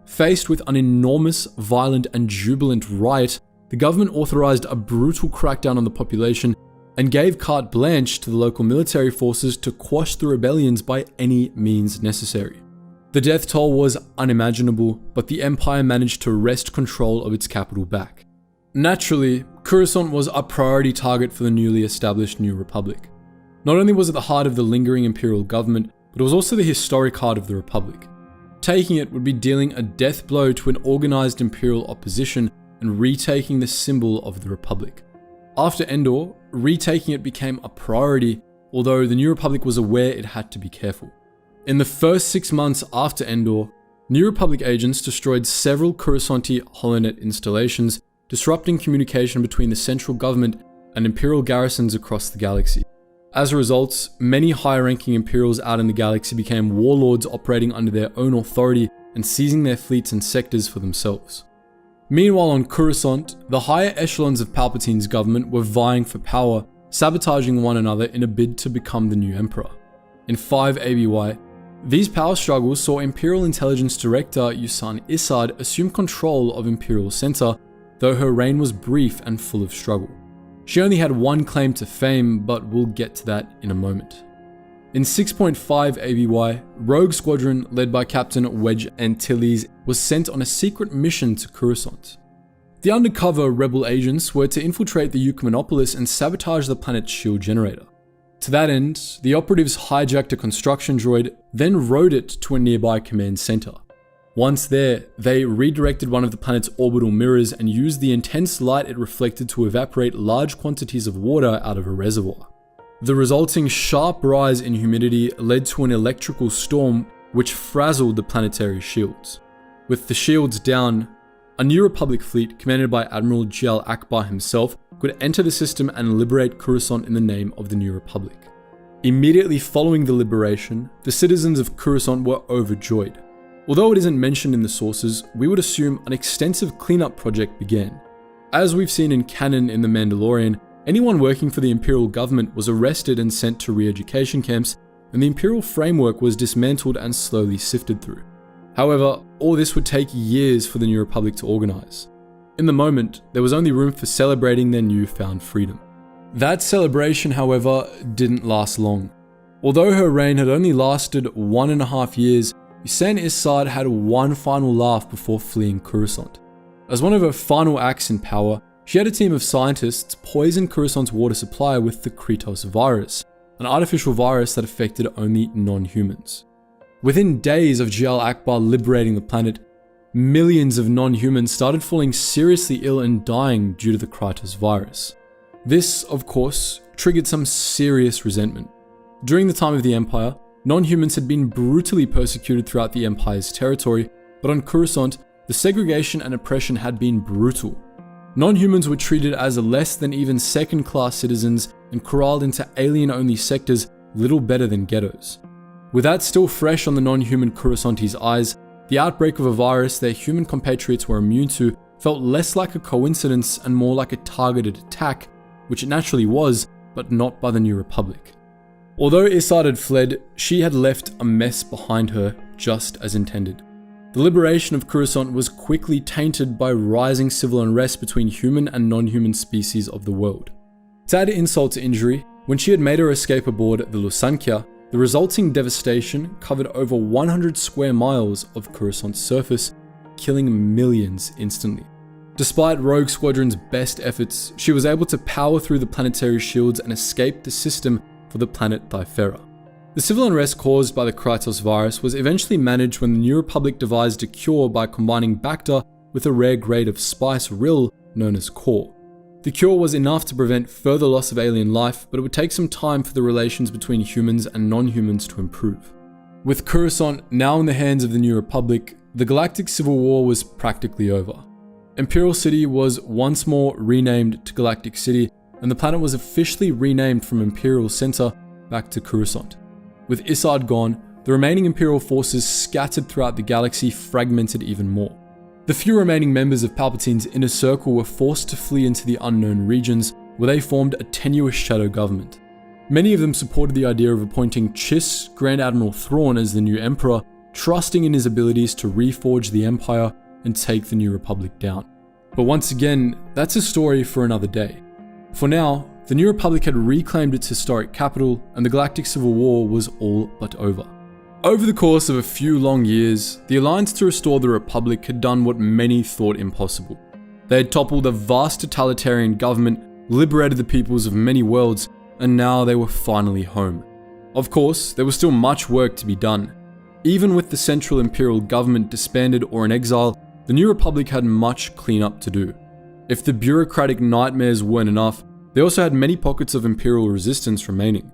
Faced with an enormous, violent and jubilant riot, the government authorized a brutal crackdown on the population and gave carte blanche to the local military forces to quash the rebellions by any means necessary. The death toll was unimaginable, but the Empire managed to wrest control of its capital back. Naturally, Coruscant was a priority target for the newly established New Republic. Not only was it the heart of the lingering Imperial government, but it was also the historic heart of the Republic. Taking it would be dealing a death blow to an organized Imperial opposition and retaking the symbol of the Republic. After Endor, retaking it became a priority, although the New Republic was aware it had to be careful. In the first 6 months after Endor, New Republic agents destroyed several Coruscanti holonet installations, disrupting communication between the central government and Imperial garrisons across the galaxy. As a result, many high-ranking Imperials out in the galaxy became warlords operating under their own authority and seizing their fleets and sectors for themselves. Meanwhile on Coruscant, the higher echelons of Palpatine's government were vying for power, sabotaging one another in a bid to become the new Emperor. In 5 ABY, these power struggles saw Imperial Intelligence Director Yusan Issad assume control of Imperial Center, though her reign was brief and full of struggle. She only had one claim to fame, but we'll get to that in a moment. In 6.5 ABY, Rogue Squadron, led by Captain Wedge Antilles, was sent on a secret mission to Coruscant. The undercover rebel agents were to infiltrate the Eucumenopolis and sabotage the planet's shield generator. To that end, the operatives hijacked a construction droid, then rode it to a nearby command center. Once there, they redirected one of the planet's orbital mirrors and used the intense light it reflected to evaporate large quantities of water out of a reservoir. The resulting sharp rise in humidity led to an electrical storm which frazzled the planetary shields. With the shields down, a New Republic fleet commanded by Admiral Jial Akbar himself could enter the system and liberate Coruscant in the name of the New Republic. Immediately following the liberation, the citizens of Coruscant were overjoyed. Although it isn't mentioned in the sources, we would assume an extensive cleanup project began. As we've seen in canon in The Mandalorian, anyone working for the Imperial government was arrested and sent to re-education camps, and the Imperial framework was dismantled and slowly sifted through. However, all this would take years for the New Republic to organize. In the moment, there was only room for celebrating their newfound freedom. That celebration, however, didn't last long. Although her reign had only lasted 1.5 years, Yusan Issad had one final laugh before fleeing Coruscant. As one of her final acts in power, she had a team of scientists poison Coruscant's water supply with the Kretos virus, an artificial virus that affected only non-humans. Within days of Jial Akbar liberating the planet, millions of non-humans started falling seriously ill and dying due to the Kretos virus. This, of course, triggered some serious resentment. During the time of the Empire, non-humans had been brutally persecuted throughout the Empire's territory, but on Coruscant, the segregation and oppression had been brutal. Non-humans were treated as less than even second-class citizens and corralled into alien-only sectors little better than ghettos. With that still fresh on the non-human Coruscanti's eyes, the outbreak of a virus their human compatriots were immune to felt less like a coincidence and more like a targeted attack, which it naturally was, but not by the New Republic. Although Issad had fled, she had left a mess behind her, just as intended. The liberation of Coruscant was quickly tainted by rising civil unrest between human and non-human species of the world. To add insult to injury, when she had made her escape aboard the Lusankya, the resulting devastation covered over 100 square miles of Coruscant's surface, killing millions instantly. Despite Rogue Squadron's best efforts, she was able to power through the planetary shields and escape the system for the planet Thifera. The civil unrest caused by the Kretos virus was eventually managed when the New Republic devised a cure by combining Bacta with a rare grade of spice Rill known as Core. The cure was enough to prevent further loss of alien life, but it would take some time for the relations between humans and non-humans to improve. With Coruscant now in the hands of the New Republic, the Galactic Civil War was practically over. Imperial City was once more renamed to Galactic City, and the planet was officially renamed from Imperial Center back to Coruscant. With Issad gone, the remaining Imperial forces scattered throughout the galaxy fragmented even more. The few remaining members of Palpatine's inner circle were forced to flee into the unknown regions, where they formed a tenuous shadow government. Many of them supported the idea of appointing Chiss, Grand Admiral Thrawn, as the new Emperor, trusting in his abilities to reforge the Empire and take the New Republic down. But once again, that's a story for another day. For now, the New Republic had reclaimed its historic capital, and the Galactic Civil War was all but over. Over the course of a few long years, the Alliance to restore the Republic had done what many thought impossible. They had toppled a vast totalitarian government, liberated the peoples of many worlds, and now they were finally home. Of course, there was still much work to be done. Even with the Central Imperial government disbanded or in exile, the New Republic had much cleanup to do. If the bureaucratic nightmares weren't enough, they also had many pockets of Imperial resistance remaining.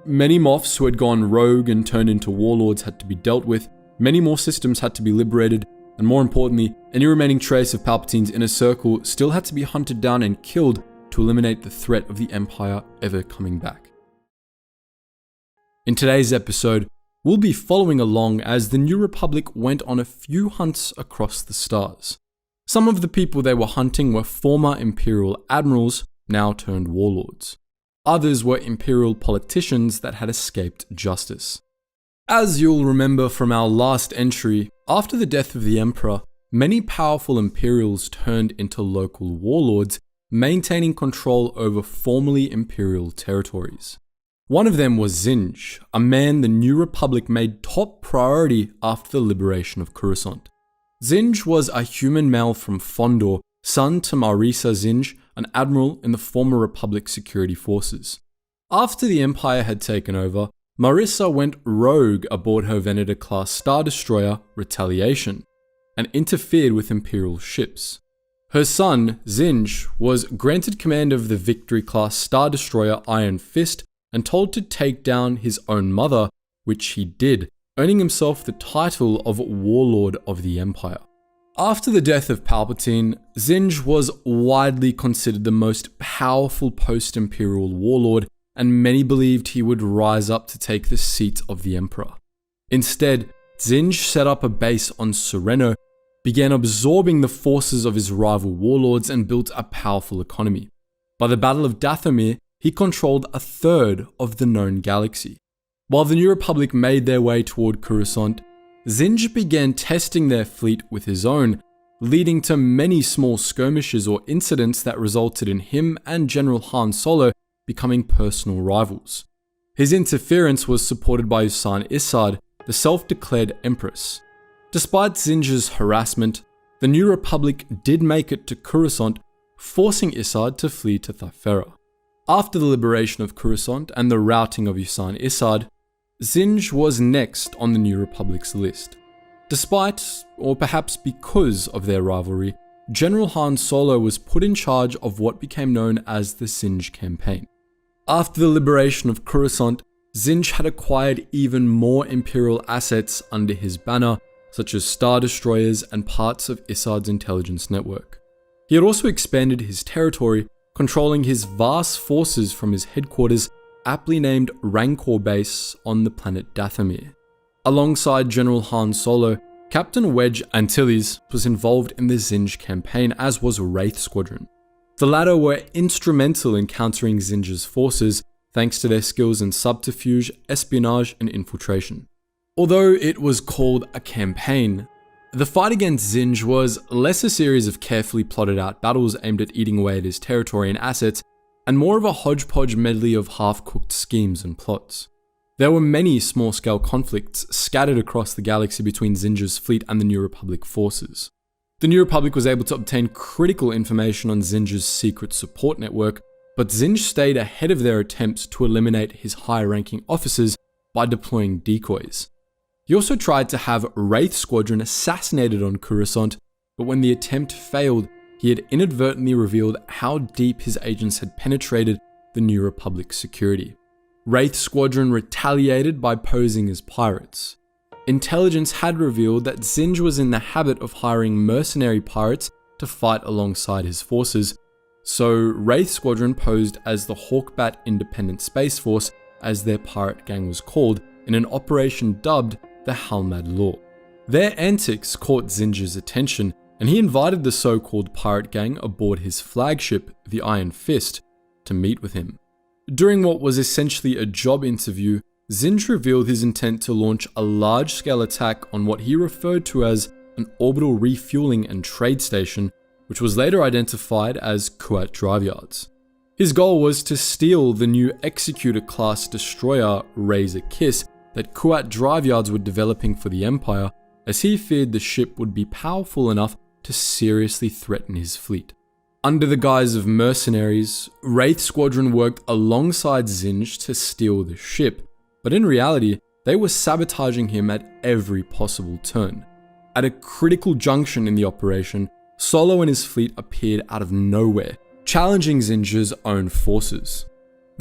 Many Moths who had gone rogue and turned into warlords had to be dealt with, many more systems had to be liberated, and more importantly, any remaining trace of Palpatine's inner circle still had to be hunted down and killed to eliminate the threat of the Empire ever coming back. In today's episode, we'll be following along as the New Republic went on a few hunts across the stars. Some of the people they were hunting were former Imperial admirals, now turned warlords. Others were Imperial politicians that had escaped justice. As you'll remember from our last entry, after the death of the Emperor, many powerful Imperials turned into local warlords, maintaining control over formerly Imperial territories. One of them was Zinj, a man the New Republic made top priority after the liberation of Coruscant. Zinj was a human male from Fondor, son to Marisa Zinj, an admiral in the former Republic security forces. After the Empire had taken over, Marisa went rogue aboard her Venator-class Star Destroyer, Retaliation, and interfered with Imperial ships. Her son, Zinj, was granted command of the Victory-class Star Destroyer Iron Fist and told to take down his own mother, which he did, earning himself the title of Warlord of the Empire. After the death of Palpatine, Zinj was widely considered the most powerful post-Imperial warlord, and many believed he would rise up to take the seat of the Emperor. Instead, Zinj set up a base on Sereno, began absorbing the forces of his rival warlords, and built a powerful economy. By the Battle of Dathomir, he controlled a third of the known galaxy. While the New Republic made their way toward Coruscant, Zinj began testing their fleet with his own, leading to many small skirmishes or incidents that resulted in him and General Han Solo becoming personal rivals. His interference was supported by Usan Issad, the self-declared Empress. Despite Zinj's harassment, the New Republic did make it to Coruscant, forcing Issad to flee to Thifera. After the liberation of Coruscant and the routing of Usan Issad, Zinj was next on the New Republic's list. Despite, or perhaps because of their rivalry, General Han Solo was put in charge of what became known as the Zinj Campaign. After the liberation of Coruscant, Zinj had acquired even more Imperial assets under his banner, such as Star Destroyers and parts of Issad's intelligence network. He had also expanded his territory, controlling his vast forces from his headquarters, aptly named Rancor Base on the planet Dathomir. Alongside General Han Solo, Captain Wedge Antilles was involved in the Zinj campaign, as was Wraith Squadron. The latter were instrumental in countering Zinj's forces, thanks to their skills in subterfuge, espionage, and infiltration. Although it was called a campaign, the fight against Zinj was less a series of carefully plotted out battles aimed at eating away at his territory and assets, and more of a hodgepodge medley of half-cooked schemes and plots. There were many small-scale conflicts scattered across the galaxy between Zinj's fleet and the New Republic forces. The New Republic was able to obtain critical information on Zinj's secret support network, but Zinj stayed ahead of their attempts to eliminate his high-ranking officers by deploying decoys. He also tried to have Wraith Squadron assassinated on Coruscant, but when the attempt failed, he had inadvertently revealed how deep his agents had penetrated the New Republic security. Wraith Squadron retaliated by posing as pirates. Intelligence had revealed that Zinj was in the habit of hiring mercenary pirates to fight alongside his forces, so Wraith Squadron posed as the Hawkbat Independent Space Force, as their pirate gang was called, in an operation dubbed the Halmad Law. Their antics caught Zinj's attention, and he invited the so-called pirate gang aboard his flagship, the Iron Fist, to meet with him. During what was essentially a job interview, Zinj revealed his intent to launch a large-scale attack on what he referred to as an orbital refueling and trade station, which was later identified as Kuat Drive Yards. His goal was to steal the new Executor-class destroyer Razor Kiss that Kuat Drive Yards were developing for the Empire, as he feared the ship would be powerful enough to seriously threaten his fleet. Under the guise of mercenaries, Wraith Squadron worked alongside Zinj to steal the ship, but in reality, they were sabotaging him at every possible turn. At a critical junction in the operation, Solo and his fleet appeared out of nowhere, challenging Zinj's own forces.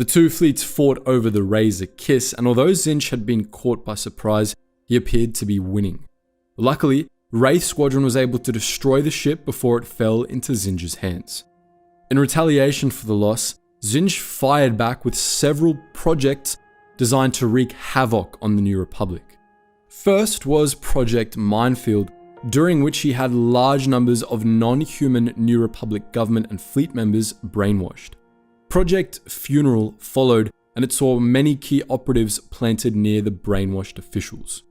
The two fleets fought over the Razor Kiss, and although Zinj had been caught by surprise, he appeared to be winning. Luckily, Wraith Squadron was able to destroy the ship before it fell into Zinj's hands. In retaliation for the loss, Zinj fired back with several projects designed to wreak havoc on the New Republic. First was Project Minefield, during which he had large numbers of non-human New Republic government and fleet members brainwashed. Project Funeral followed, and it saw many key operatives planted near the brainwashed officials.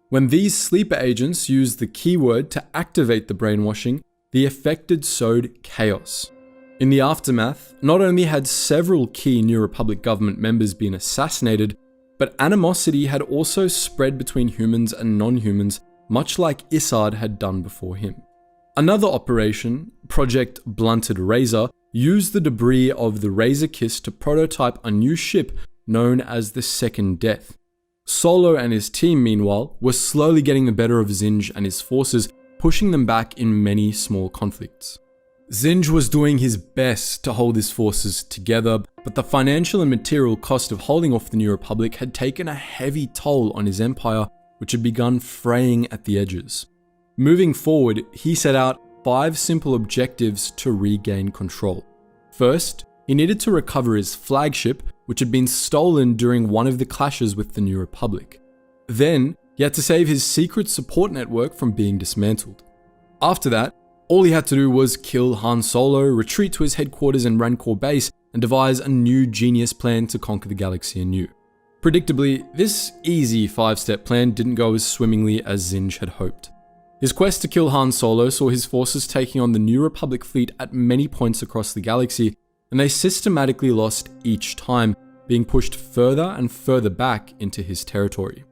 When these sleeper agents used the keyword to activate the brainwashing, the affected sowed chaos. In the aftermath, not only had several key New Republic government members been assassinated, but animosity had also spread between humans and non-humans, much like Isard had done before him. Another operation, Project Blunted Razor, used the debris of the Razor Kiss to prototype a new ship known as the Second Death. Solo and his team, meanwhile, were slowly getting the better of Zinj and his forces, pushing them back in many small conflicts. Zinj was doing his best to hold his forces together, but the financial and material cost of holding off the New Republic had taken a heavy toll on his empire, which had begun fraying at the edges. Moving forward, he set out 5 simple objectives to regain control. First, he needed to recover his flagship, which had been stolen during one of the clashes with the New Republic. Then, he had to save his secret support network from being dismantled. After that, all he had to do was kill Han Solo, retreat to his headquarters in Rancor Base, and devise a new genius plan to conquer the galaxy anew. Predictably, this easy 5-step plan didn't go as swimmingly as Zinj had hoped. His quest to kill Han Solo saw his forces taking on the New Republic fleet at many points across the galaxy, and they systematically lost each time, being pushed further and further back into his territory.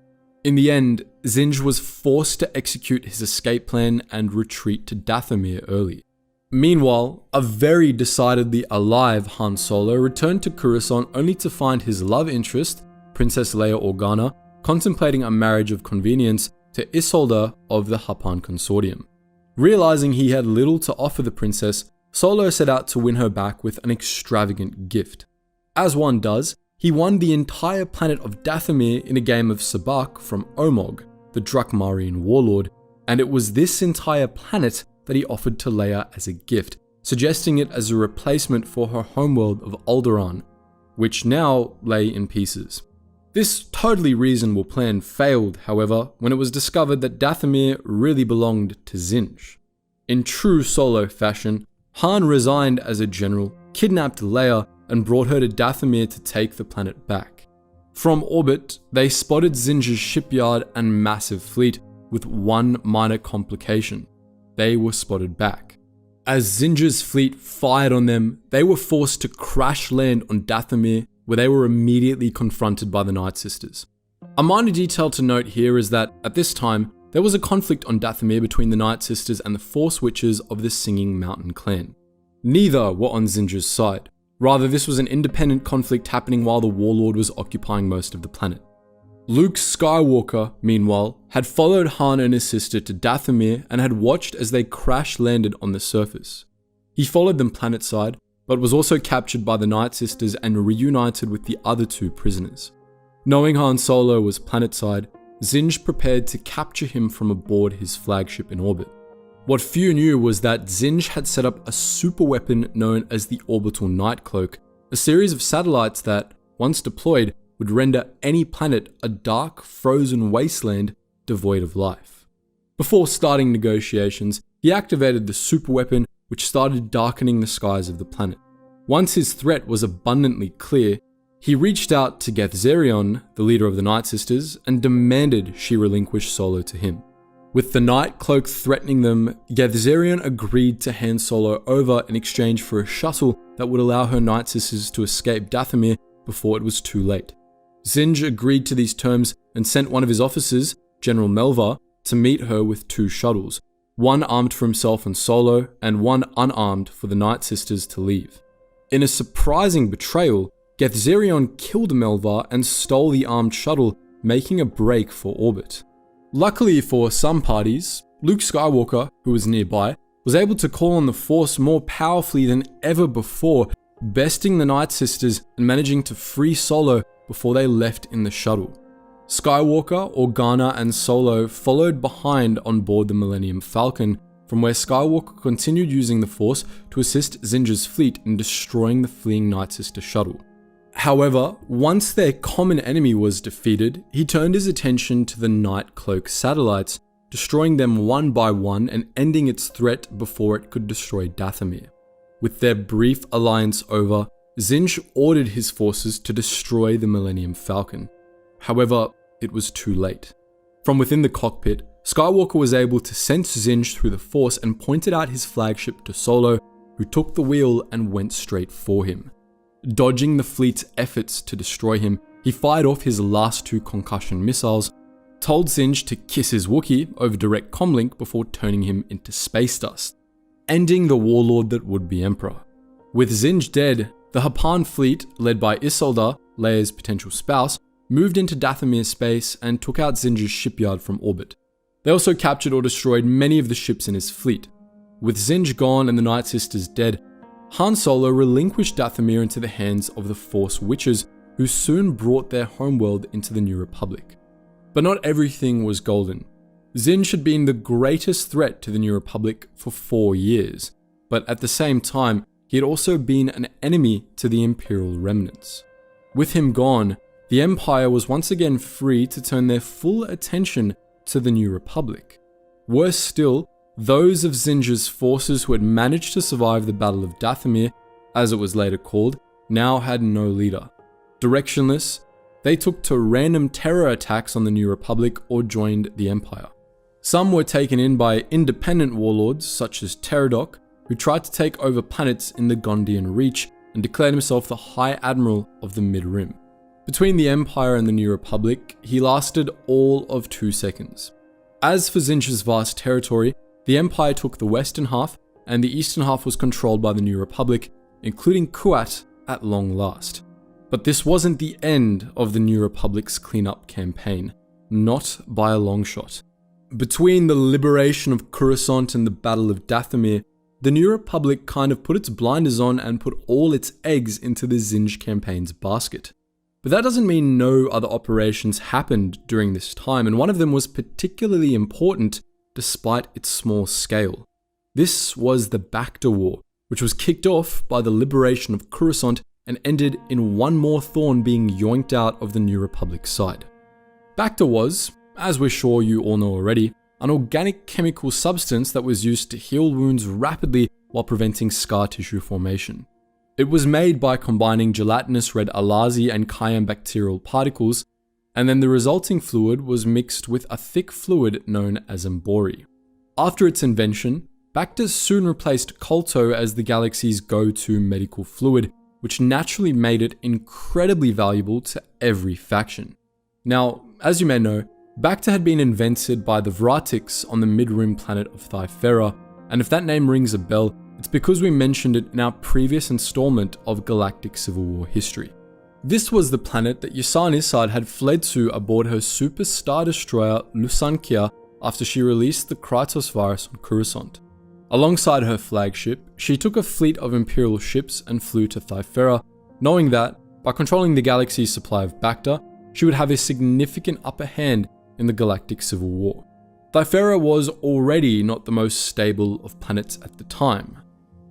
In the end, Zinj was forced to execute his escape plan and retreat to Dathomir early. Meanwhile, a very decidedly alive Han Solo returned to Coruscant only to find his love interest, Princess Leia Organa, contemplating a marriage of convenience to Isolde of the Hapan Consortium. Realizing he had little to offer the princess, Solo set out to win her back with an extravagant gift. As one does, he won the entire planet of Dathomir in a game of Sabacc from Omog, the Drakmarian warlord, and it was this entire planet that he offered to Leia as a gift, suggesting it as a replacement for her homeworld of Alderaan, which now lay in pieces. This totally reasonable plan failed, however, when it was discovered that Dathomir really belonged to Zinj. In true Solo fashion, Han resigned as a general, kidnapped Leia, and brought her to Dathomir to take the planet back. From orbit, they spotted Zinj's shipyard and massive fleet, with one minor complication. They were spotted back. As Zinj's fleet fired on them, they were forced to crash land on Dathomir, where they were immediately confronted by the Night Sisters. A minor detail to note here is that, at this time, there was a conflict on Dathomir between the Night Sisters and the Force Witches of the Singing Mountain clan. Neither were on Zinj's side. Rather, this was an independent conflict happening while the Warlord was occupying most of the planet. Luke Skywalker, meanwhile, had followed Han and his sister to Dathomir and had watched as they crash landed on the surface. He followed them planetside, but was also captured by the Night Sisters and reunited with the other 2 prisoners. Knowing Han Solo was planetside, Zinj prepared to capture him from aboard his flagship in orbit. What few knew was that Zinj had set up a super weapon known as the Orbital Night Cloak, a series of satellites that, once deployed, would render any planet a dark, frozen wasteland devoid of life. Before starting negotiations, he activated the super weapon, which started darkening the skies of the planet. Once his threat was abundantly clear, he reached out to Gethzerion, the leader of the Night Sisters, and demanded she relinquish Solo to him. With the Night Cloak threatening them, Gethzerion agreed to hand Solo over in exchange for a shuttle that would allow her Night Sisters to escape Dathomir before it was too late. Zinj agreed to these terms and sent one of his officers, General Melvar, to meet her with 2 shuttles, one armed for himself and Solo, and one unarmed for the Night Sisters to leave. In a surprising betrayal, Gethzerion killed Melvar and stole the armed shuttle, making a break for orbit. Luckily for some parties, Luke Skywalker, who was nearby, was able to call on the Force more powerfully than ever before, besting the Night Sisters and managing to free Solo before they left in the shuttle. Skywalker, Organa, and Solo followed behind on board the Millennium Falcon, from where Skywalker continued using the Force to assist Zinja's fleet in destroying the fleeing Night Sister shuttle. However, once their common enemy was defeated, he turned his attention to the Night Cloak satellites, destroying them one by one and ending its threat before it could destroy Dathomir. With their brief alliance over, Zinj ordered his forces to destroy the Millennium Falcon. However, it was too late. From within the cockpit, Skywalker was able to sense Zinj through the Force and pointed out his flagship to Solo, who took the wheel and went straight for him. Dodging the fleet's efforts to destroy him, he fired off his last 2 concussion missiles, told Zinj to kiss his Wookiee over direct comlink before turning him into space dust, ending the warlord that would be Emperor. With Zinj dead, the Hapan fleet, led by Isolde, Leia's potential spouse, moved into Dathomir space and took out Zinj's shipyard from orbit. They also captured or destroyed many of the ships in his fleet. With Zinj gone and the Night Sisters dead, Han Solo relinquished Dathomir into the hands of the Force Witches, who soon brought their homeworld into the New Republic. But not everything was golden. Zinj had been the greatest threat to the New Republic for 4 years, but at the same time, he had also been an enemy to the Imperial remnants. With him gone, the Empire was once again free to turn their full attention to the New Republic. Worse still, those of Zinj's forces who had managed to survive the Battle of Dathomir, as it was later called, now had no leader. Directionless, they took to random terror attacks on the New Republic or joined the Empire. Some were taken in by independent warlords such as Teradok, who tried to take over planets in the Gondian Reach and declared himself the High Admiral of the Mid-Rim. Between the Empire and the New Republic, he lasted all of 2 seconds. As for Zinj's vast territory, the Empire took the western half, and the eastern half was controlled by the New Republic, including Kuat at long last. But this wasn't the end of the New Republic's cleanup campaign, not by a long shot. Between the liberation of Coruscant and the Battle of Dathomir, the New Republic kind of put its blinders on and put all its eggs into the Zinj campaign's basket. But that doesn't mean no other operations happened during this time, and one of them was particularly important despite its small scale. This was the Bacta War, which was kicked off by the liberation of Coruscant and ended in one more thorn being yoinked out of the New Republic side. Bacta was, as we're sure you all know already, an organic chemical substance that was used to heal wounds rapidly while preventing scar tissue formation. It was made by combining gelatinous red alazi and cayenne bacterial particles, and then the resulting fluid was mixed with a thick fluid known as embori. After its invention, Bacta soon replaced Colto as the galaxy's go-to medical fluid, which naturally made it incredibly valuable to every faction. Now, as you may know, Bacta had been invented by the Vratics on the mid-rim planet of Thyfera, and if that name rings a bell, it's because we mentioned it in our previous installment of Galactic Civil War history. This was the planet that Yusan Isard had fled to aboard her super star destroyer Lusankya after she released the Kratos virus on Coruscant. Alongside her flagship, she took a fleet of Imperial ships and flew to Thyfera, knowing that, by controlling the galaxy's supply of Bacta, she would have a significant upper hand in the Galactic Civil War. Thyfera was already not the most stable of planets at the time.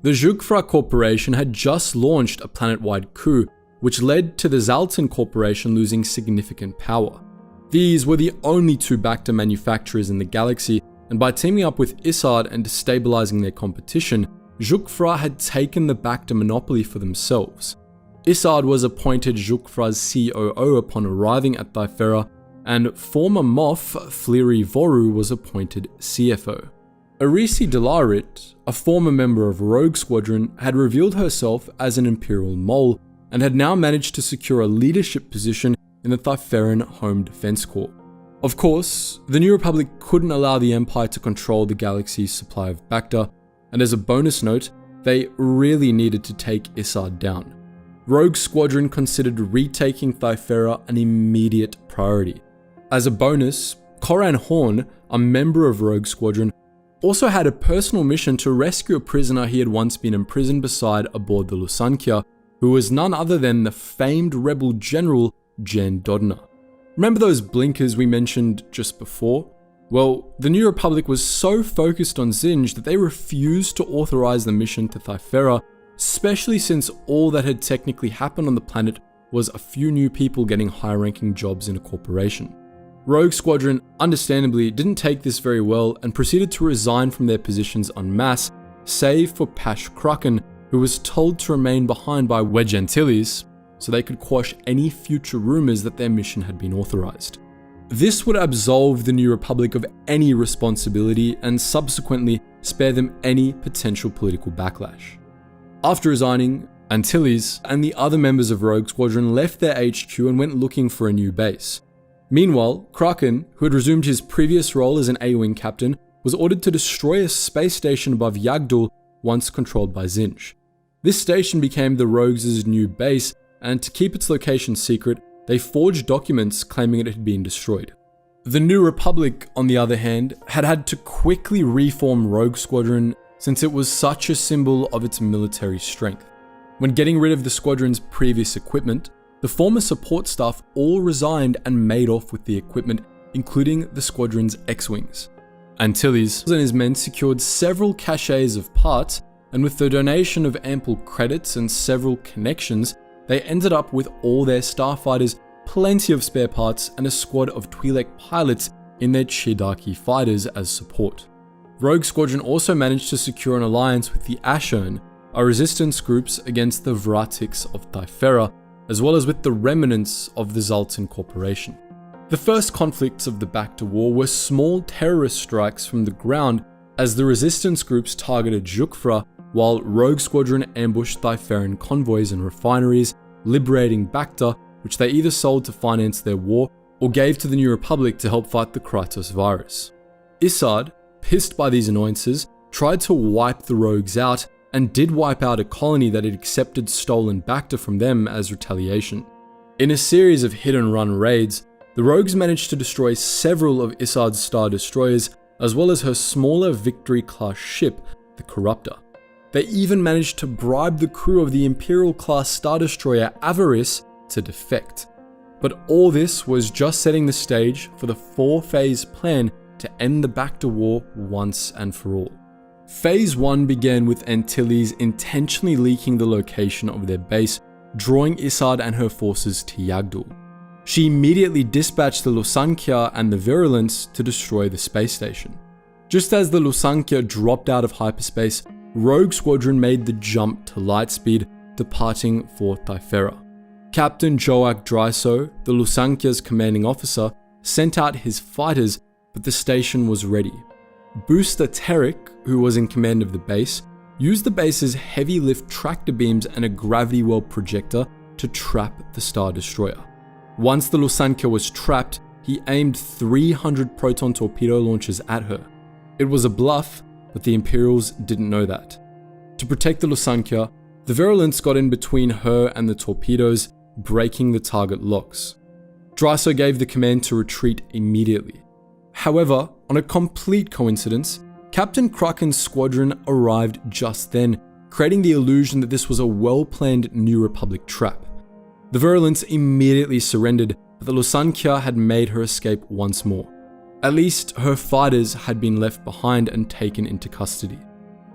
The Zhugfra Corporation had just launched a planet-wide coup, which led to the Zaltan Corporation losing significant power. These were the only 2 Bacta manufacturers in the galaxy, and by teaming up with Isard and destabilizing their competition, Zhugfra had taken the Bacta monopoly for themselves. Isard was appointed Zhugfra's COO upon arriving at Thyfera, and former Moff Fleary Voru was appointed CFO. Arisi Delarit, a former member of Rogue Squadron, had revealed herself as an Imperial mole and had now managed to secure a leadership position in the Thyferan Home Defense Corps. Of course, the New Republic couldn't allow the Empire to control the galaxy's supply of Bacta, and as a bonus note, they really needed to take Isard down. Rogue Squadron considered retaking Thyfera an immediate priority. As a bonus, Koran Horn, a member of Rogue Squadron, also had a personal mission to rescue a prisoner he had once been imprisoned beside aboard the Lusankya, who was none other than the famed rebel general Jan Dodner. Remember those blinkers we mentioned just before? Well, the New Republic was so focused on Zinj that they refused to authorize the mission to Thyfera, especially since all that had technically happened on the planet was a few new people getting high-ranking jobs in a corporation. Rogue Squadron, understandably, didn't take this very well and proceeded to resign from their positions en masse, save for Pash Kraken, who was told to remain behind by Wedge Antilles so they could quash any future rumors that their mission had been authorized. This would absolve the New Republic of any responsibility and subsequently spare them any potential political backlash. After resigning, Antilles and the other members of Rogue Squadron left their HQ and went looking for a new base. Meanwhile, Kraken, who had resumed his previous role as an A-Wing captain, was ordered to destroy a space station above Yagdul, once controlled by Zinj. This station became the Rogues' new base, and to keep its location secret, they forged documents claiming it had been destroyed. The New Republic, on the other hand, had to quickly reform Rogue Squadron since it was such a symbol of its military strength. When getting rid of the squadron's previous equipment, the former support staff all resigned and made off with the equipment, including the squadron's X-Wings. Antilles and his men secured several caches of parts, and with the donation of ample credits and several connections, they ended up with all their starfighters, plenty of spare parts, and a squad of Twi'lek pilots in their Chidaki fighters as support. Rogue Squadron also managed to secure an alliance with the Ashern, a resistance groups against the Vratiks of Thyfera, as well as with the remnants of the Zaltan Corporation. The first conflicts of the Back to War were small terrorist strikes from the ground as the resistance groups targeted Jukfra, while Rogue Squadron ambushed Thyferan convoys and refineries, liberating Bacta, which they either sold to finance their war or gave to the New Republic to help fight the Krytos virus. Isard, pissed by these annoyances, tried to wipe the Rogues out and did wipe out a colony that had accepted stolen Bacta from them as retaliation. In a series of hit-and-run raids, the Rogues managed to destroy several of Isard's Star Destroyers, as well as her smaller Victory-class ship, the Corruptor. They even managed to bribe the crew of the Imperial-class Star Destroyer Avarice to defect. But all this was just setting the stage for the 4-phase plan to end the Bacta War once and for all. Phase 1 began with Antilles intentionally leaking the location of their base, drawing Isard and her forces to Yagdul. She immediately dispatched the Lusankya and the Virulence to destroy the space station. Just as the Lusankya dropped out of hyperspace, Rogue Squadron made the jump to lightspeed, departing for Thyfera. Captain Joak Dryso, the Lusankya's commanding officer, sent out his fighters, but the station was ready. Booster Terek, who was in command of the base, used the base's heavy lift tractor beams and a gravity well projector to trap the Star Destroyer. Once the Lusankya was trapped, he aimed 300 proton torpedo launchers at her. It was a bluff, but the Imperials didn't know that. To protect the Lusankya, the Virulence got in between her and the torpedoes, breaking the target locks. Dryso gave the command to retreat immediately. However, on a complete coincidence, Captain Kraken's squadron arrived just then, creating the illusion that this was a well-planned New Republic trap. The Virulence immediately surrendered, but the Lusankya had made her escape once more. At least, her fighters had been left behind and taken into custody.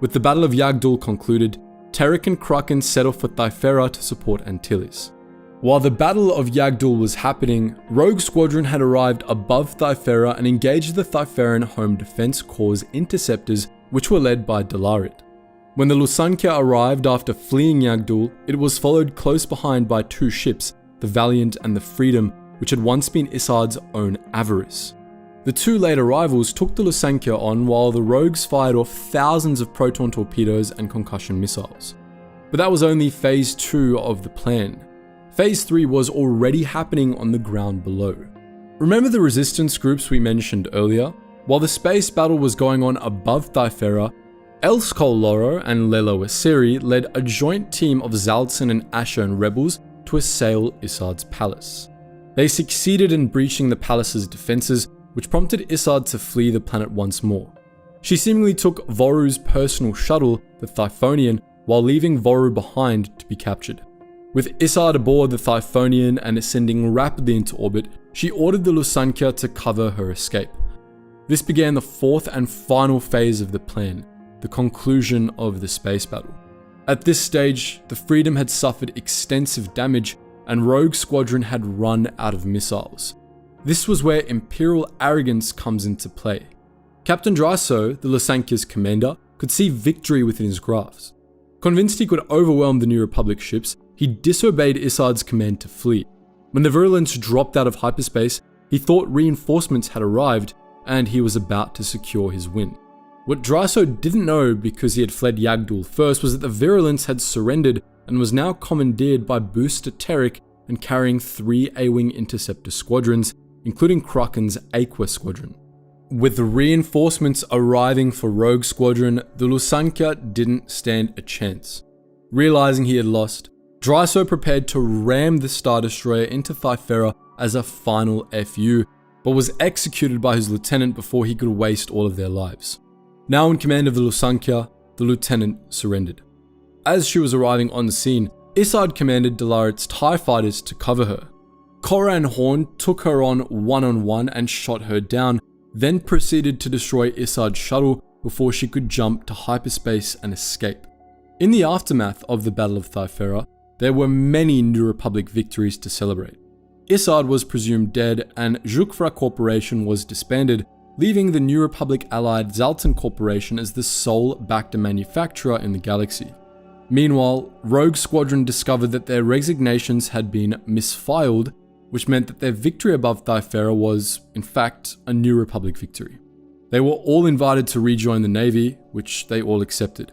With the Battle of Yagdul concluded, Terek and Kraken set off for Thyfera to support Antilles. While the Battle of Yagdul was happening, Rogue Squadron had arrived above Thyfera and engaged the Thyferan Home Defense Corps' interceptors, which were led by Dalarit. When the Lusankya arrived after fleeing Yagdul, it was followed close behind by 2 ships, the Valiant and the Freedom, which had once been Isard's own Avarice. The 2 late arrivals took the Lusankya on while the Rogues fired off thousands of proton torpedoes and concussion missiles. But that was only Phase 2 of the plan. Phase 3 was already happening on the ground below. Remember the resistance groups we mentioned earlier? While the space battle was going on above Thyfera, Elskol Loro and Lelo Asiri led a joint team of Zaltsan and Ashern rebels to assail Isard's palace. They succeeded in breaching the palace's defenses, which prompted Isard to flee the planet once more. She seemingly took Voru's personal shuttle, the Typhonian, while leaving Voru behind to be captured. With Isard aboard the Typhonian and ascending rapidly into orbit, she ordered the Lusankya to cover her escape. This began the fourth and final phase of the plan, the conclusion of the space battle. At this stage, the Freedom had suffered extensive damage and Rogue Squadron had run out of missiles. This was where Imperial arrogance comes into play. Captain Dryso, the Lusankya's commander, could see victory within his grasp. Convinced he could overwhelm the New Republic ships, he disobeyed Isard's command to flee. When the Virulence dropped out of hyperspace, he thought reinforcements had arrived and he was about to secure his win. What Dryso didn't know, because he had fled Yagdul first, was that the Virulence had surrendered and was now commandeered by Booster Terek and carrying 3 A-Wing interceptor squadrons, including Kraken's Aqua Squadron. With the reinforcements arriving for Rogue Squadron, the Lusankya didn't stand a chance. Realizing he had lost, Dryso prepared to ram the Star Destroyer into Thyfera as a final FU, but was executed by his lieutenant before he could waste all of their lives. Now in command of the Lusankya, the lieutenant surrendered. As she was arriving on the scene, Isard commanded Delarit's TIE fighters to cover her. Koran Horn took her on one-on-one and shot her down, then proceeded to destroy Isard's shuttle before she could jump to hyperspace and escape. In the aftermath of the Battle of Thyfera, there were many New Republic victories to celebrate. Isard was presumed dead and Zhukfra Corporation was disbanded, leaving the New Republic allied Zaltan Corporation as the sole Bacta manufacturer in the galaxy. Meanwhile, Rogue Squadron discovered that their resignations had been misfiled, which meant that their victory above Thyfera was, in fact, a New Republic victory. They were all invited to rejoin the Navy, which they all accepted.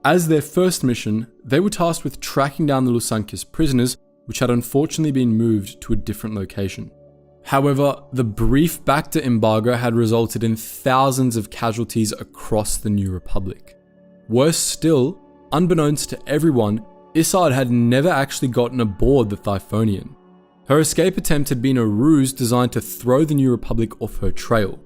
As their first mission, they were tasked with tracking down the Lusankya's prisoners, which had unfortunately been moved to a different location. However, the brief Bacta embargo had resulted in thousands of casualties across the New Republic. Worse still, unbeknownst to everyone, Isard had never actually gotten aboard the Typhonian. Her escape attempt had been a ruse designed to throw the New Republic off her trail.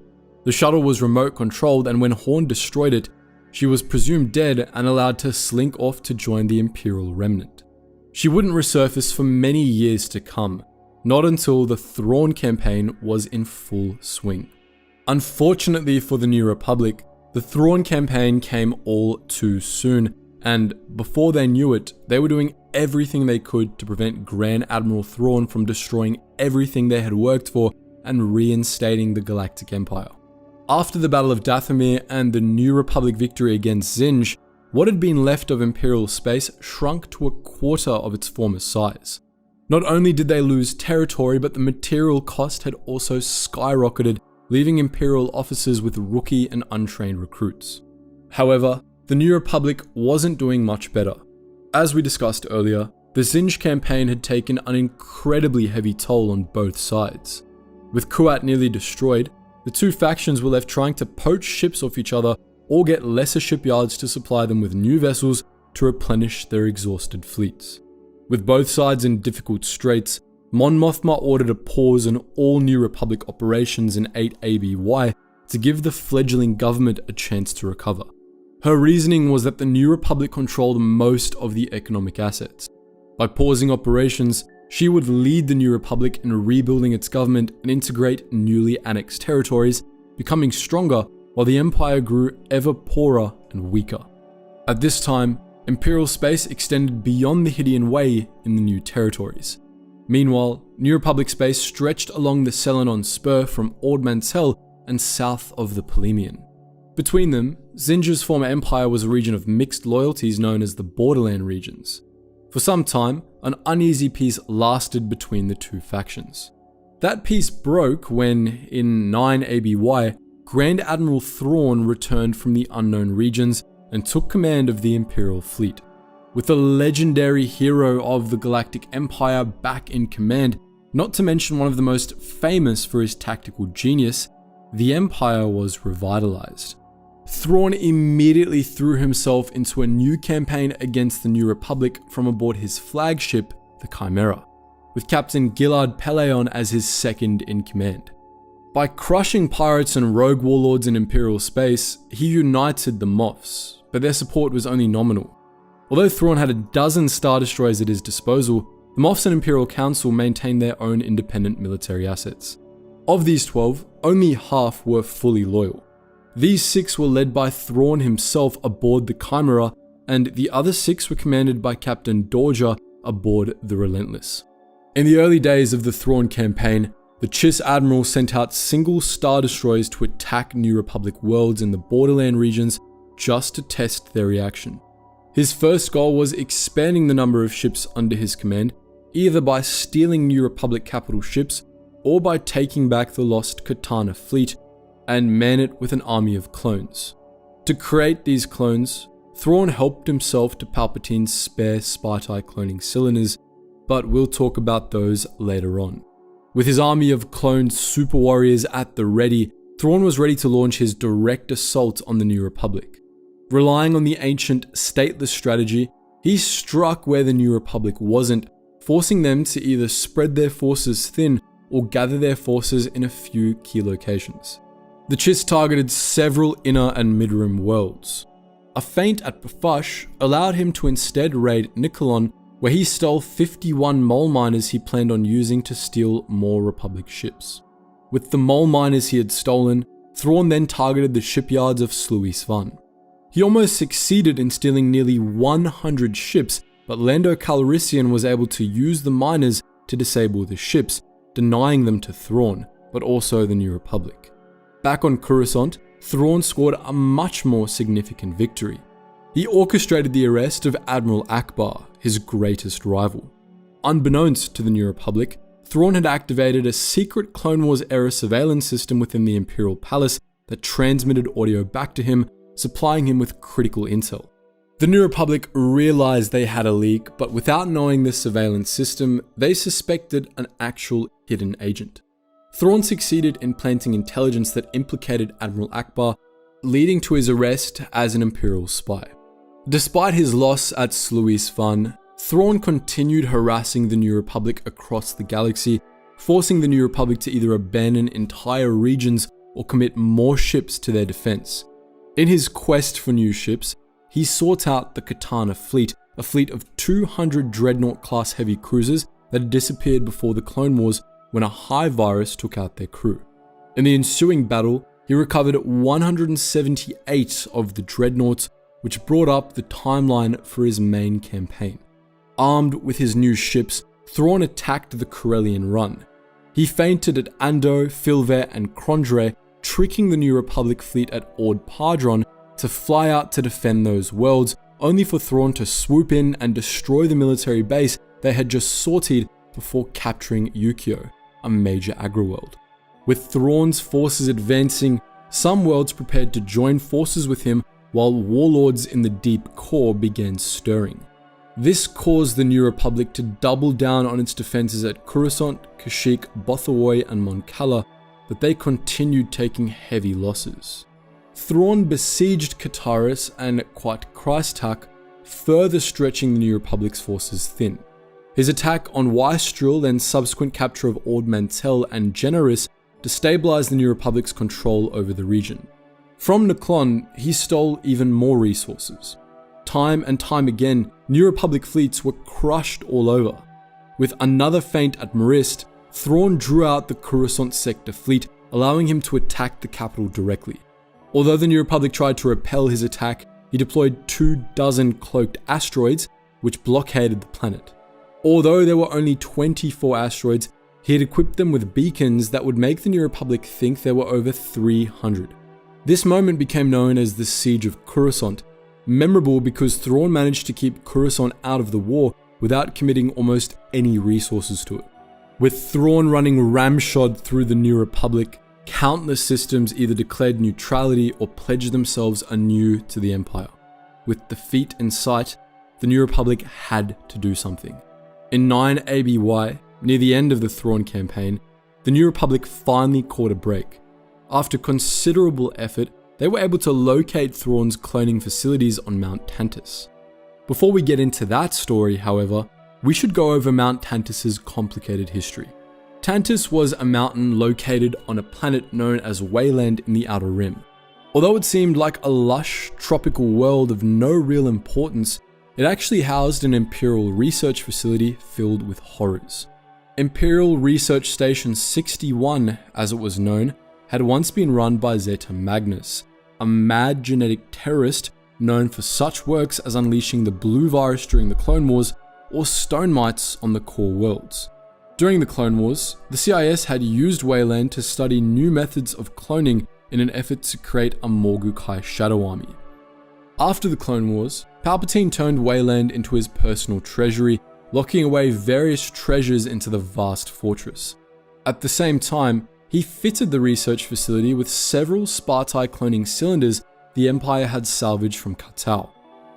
The shuttle was remote controlled, and when Horn destroyed it, she was presumed dead and allowed to slink off to join the Imperial remnant. She wouldn't resurface for many years to come, not until the Thrawn campaign was in full swing. Unfortunately for the New Republic, the Thrawn campaign came all too soon, and before they knew it, they were doing everything they could to prevent Grand Admiral Thrawn from destroying everything they had worked for and reinstating the Galactic Empire. After the Battle of Dathomir and the New Republic victory against Zinj, what had been left of Imperial space shrunk to a quarter of its former size. Not only did they lose territory, but the material cost had also skyrocketed, leaving Imperial officers with rookie and untrained recruits. However, the New Republic wasn't doing much better. As we discussed earlier, the Zinj campaign had taken an incredibly heavy toll on both sides. With Kuat nearly destroyed, the two factions were left trying to poach ships off each other or get lesser shipyards to supply them with new vessels to replenish their exhausted fleets. With both sides in difficult straits, Mon Mothma ordered a pause on all New Republic operations in 8 ABY to give the fledgling government a chance to recover. Her reasoning was that the New Republic controlled most of the economic assets. By pausing operations, she would lead the New Republic in rebuilding its government and integrate newly annexed territories, becoming stronger while the Empire grew ever poorer and weaker. At this time, Imperial space extended beyond the Hydian Way in the new territories. Meanwhile, New Republic space stretched along the Selenon Spur from Ord Mantell and south of the Polemian. Between them, Zinj's former empire was a region of mixed loyalties known as the Borderland regions. For some time, an uneasy peace lasted between the two factions. That peace broke when, in 9 ABY, Grand Admiral Thrawn returned from the unknown regions and took command of the Imperial fleet. With the legendary hero of the Galactic Empire back in command, not to mention one of the most famous for his tactical genius, the Empire was revitalized. Thrawn immediately threw himself into a new campaign against the New Republic from aboard his flagship, the Chimera, with Captain Gillard Peleon as his second in command. By crushing pirates and rogue warlords in Imperial space, he united the Moffs, but their support was only nominal. Although Thrawn had a dozen Star Destroyers at his disposal, the Moffs and Imperial Council maintained their own independent military assets. Of these 12, only half were fully loyal. These 6 were led by Thrawn himself aboard the Chimera, and the other 6 were commanded by Captain Dorja aboard the Relentless. In the early days of the Thrawn campaign, the Chiss Admiral sent out single Star Destroyers to attack New Republic worlds in the borderland regions just to test their reaction. His first goal was expanding the number of ships under his command, either by stealing New Republic capital ships or by taking back the lost Katana fleet and man it with an army of clones. To create these clones, Thrawn helped himself to Palpatine's spare Spartai cloning cylinders, but we'll talk about those later on. With his army of cloned super warriors at the ready, Thrawn was ready to launch his direct assault on the New Republic. Relying on the ancient stateless strategy, he struck where the New Republic wasn't, forcing them to either spread their forces thin or gather their forces in a few key locations. The Chiss targeted several inner and mid-rim worlds. A feint at Bafush allowed him to instead raid Nikolon, where he stole 51 mole miners he planned on using to steal more Republic ships. With the mole miners he had stolen, Thrawn then targeted the shipyards of Sluis Van. He almost succeeded in stealing nearly 100 ships, but Lando Calrissian was able to use the miners to disable the ships, denying them to Thrawn, but also the New Republic. Back on Coruscant, Thrawn scored a much more significant victory. He orchestrated the arrest of Admiral Akbar, his greatest rival. Unbeknownst to the New Republic, Thrawn had activated a secret Clone Wars-era surveillance system within the Imperial Palace that transmitted audio back to him, supplying him with critical intel. The New Republic realized they had a leak, but without knowing the surveillance system, they suspected an actual hidden agent. Thrawn succeeded in planting intelligence that implicated Admiral Akbar, leading to his arrest as an Imperial spy. Despite his loss at Sluis Van, Thrawn continued harassing the New Republic across the galaxy, forcing the New Republic to either abandon entire regions or commit more ships to their defense. In his quest for new ships, he sought out the Katana fleet, a fleet of 200 Dreadnought-class heavy cruisers that had disappeared before the Clone Wars when a hive virus took out their crew. In the ensuing battle, he recovered 178 of the Dreadnoughts, which brought up the timeline for his main campaign. Armed with his new ships, Thrawn attacked the Corellian run. He feinted at Ando, Filver, and Crondre, tricking the New Republic fleet at Ord Padron to fly out to defend those worlds, only for Thrawn to swoop in and destroy the military base they had just sortied before capturing Yukio, a major agri-world. With Thrawn's forces advancing, some worlds prepared to join forces with him while warlords in the deep core began stirring. This caused the New Republic to double down on its defenses at Coruscant, Kashyyyk, Bothawoy, and Mon Cala, but they continued taking heavy losses. Thrawn besieged Kataris and Quat Christak, further stretching the New Republic's forces thin. His attack on Wystrel and subsequent capture of Ord Mantell and Generis destabilized the New Republic's control over the region. From Naklon, he stole even more resources. Time and time again, New Republic fleets were crushed all over. With another feint at Marist, Thrawn drew out the Coruscant sector fleet, allowing him to attack the capital directly. Although the New Republic tried to repel his attack, he deployed 24 cloaked asteroids, which blockaded the planet. Although there were only 24 asteroids, he had equipped them with beacons that would make the New Republic think there were over 300. This moment became known as the Siege of Coruscant, memorable because Thrawn managed to keep Coruscant out of the war without committing almost any resources to it. With Thrawn running ramshod through the New Republic, countless systems either declared neutrality or pledged themselves anew to the Empire. With defeat in sight, the New Republic had to do something. In 9 ABY, near the end of the Thrawn campaign, the New Republic finally caught a break. After considerable effort, they were able to locate Thrawn's cloning facilities on Mount Tantus. Before we get into that story, however, we should go over Mount Tantus's complicated history. Tantus was a mountain located on a planet known as Wayland in the Outer Rim. Although it seemed like a lush, tropical world of no real importance, It actually housed an Imperial research facility filled with horrors. Imperial Research Station 61, as it was known, had once been run by Zeta Magnus, a mad genetic terrorist known for such works as unleashing the blue virus during the Clone Wars or stone mites on the core worlds. During the Clone Wars, the CIS had used Wayland to study new methods of cloning in an effort to create a Morgukai shadow army. After the Clone Wars, Palpatine turned Wayland into his personal treasury, locking away various treasures into the vast fortress. At the same time, he fitted the research facility with several Spartai cloning cylinders the Empire had salvaged from Katao,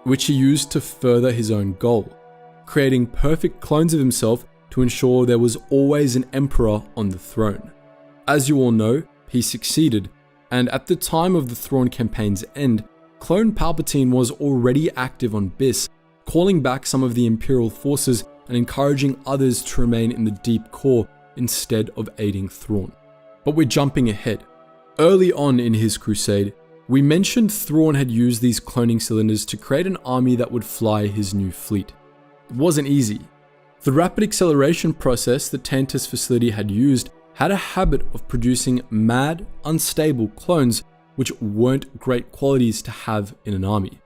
which he used to further his own goal, creating perfect clones of himself to ensure there was always an Emperor on the throne. As you all know, he succeeded, and at the time of the Thrawn campaign's end, Clone Palpatine was already active on Biss, calling back some of the Imperial forces and encouraging others to remain in the deep core instead of aiding Thrawn. But we're jumping ahead. Early on in his crusade, we mentioned Thrawn had used these cloning cylinders to create an army that would fly his new fleet. It wasn't easy. The rapid acceleration process that Tantus' facility had used had a habit of producing mad, unstable clones which weren't great qualities to have in an army.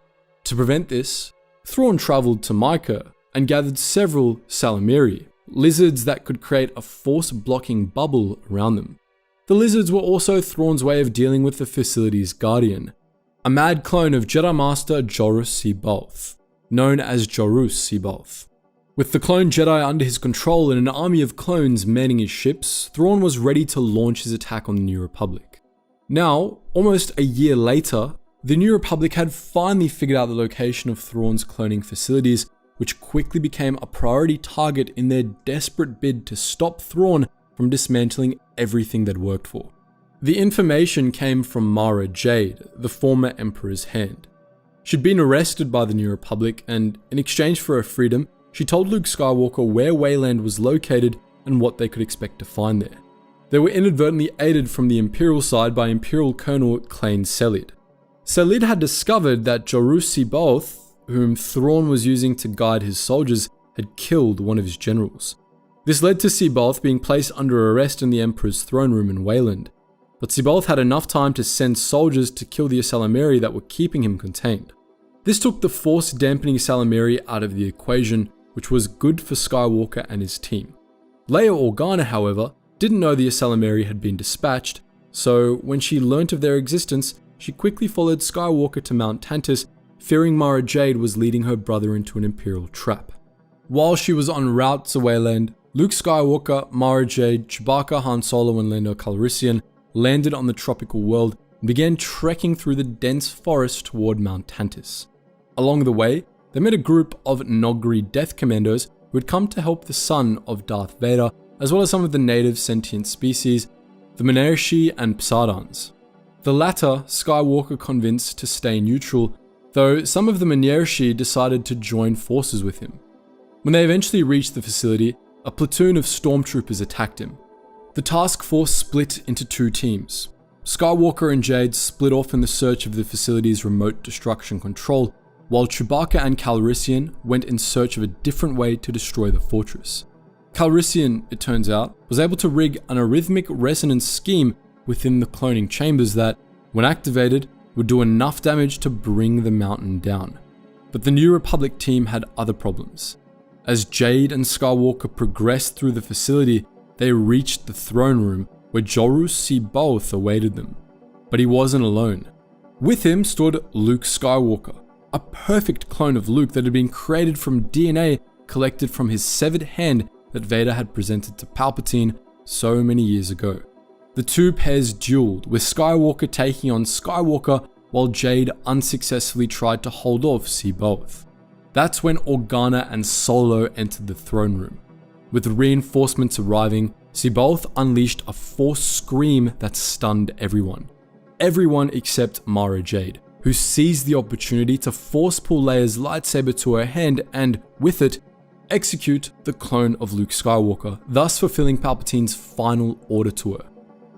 To prevent this, Thrawn travelled to Micah and gathered several Salamiri, lizards that could create a force-blocking bubble around them. The lizards were also Thrawn's way of dealing with the facility's guardian, a mad clone of Jedi Master Jorus C'baoth, known as Jorus C'baoth. With the clone Jedi under his control and an army of clones manning his ships, Thrawn was ready to launch his attack on the New Republic. Now, almost a year later, the New Republic had finally figured out the location of Thrawn's cloning facilities, which quickly became a priority target in their desperate bid to stop Thrawn from dismantling everything they'd worked for. The information came from Mara Jade, the former Emperor's hand. She'd been arrested by the New Republic, and in exchange for her freedom, she told Luke Skywalker where Wayland was located and what they could expect to find there. They were inadvertently aided from the Imperial side by Imperial Colonel Klain Selid. Selid had discovered that Jorus C'baoth, whom Thrawn was using to guide his soldiers, had killed one of his generals. This led to C'baoth being placed under arrest in the Emperor's throne room in Wayland, but C'baoth had enough time to send soldiers to kill the Salamiri that were keeping him contained. This took the force-dampening Salamiri out of the equation, which was good for Skywalker and his team. Leia Organa, however, didn't know the Salamiri had been dispatched, so when she learnt of their existence, she quickly followed Skywalker to Mount Tantus, fearing Mara Jade was leading her brother into an Imperial trap. While she was en route to Wayland, Luke Skywalker, Mara Jade, Chewbacca, Han Solo, and Lando Calrissian landed on the tropical world and began trekking through the dense forest toward Mount Tantus. Along the way, they met a group of Noghri death commandos who had come to help the son of Darth Vader, as well as some of the native sentient species, the Menarshi and Psadans. The latter, Skywalker convinced to stay neutral, though some of the Menarshi decided to join forces with him. When they eventually reached the facility, a platoon of stormtroopers attacked him. The task force split into two teams. Skywalker and Jade split off in the search of the facility's remote destruction control, while Chewbacca and Calrissian went in search of a different way to destroy the fortress. Calrissian, it turns out, was able to rig an arrhythmic resonance scheme within the cloning chambers that, when activated, would do enough damage to bring the mountain down. But the New Republic team had other problems. As Jade and Skywalker progressed through the facility, they reached the throne room where Jorus C'baoth awaited them. But he wasn't alone. With him stood Luke Skywalker, a perfect clone of Luke that had been created from DNA collected from his severed hand that Vader had presented to Palpatine so many years ago. The two pairs dueled, with Skywalker taking on Skywalker while Jade unsuccessfully tried to hold off C'baoth. That's when Organa and Solo entered the throne room. With reinforcements arriving, C'baoth unleashed a force scream that stunned everyone. Everyone except Mara Jade, who seized the opportunity to force pull Leia's lightsaber to her hand and, with it, execute the clone of Luke Skywalker, thus fulfilling Palpatine's final order to her.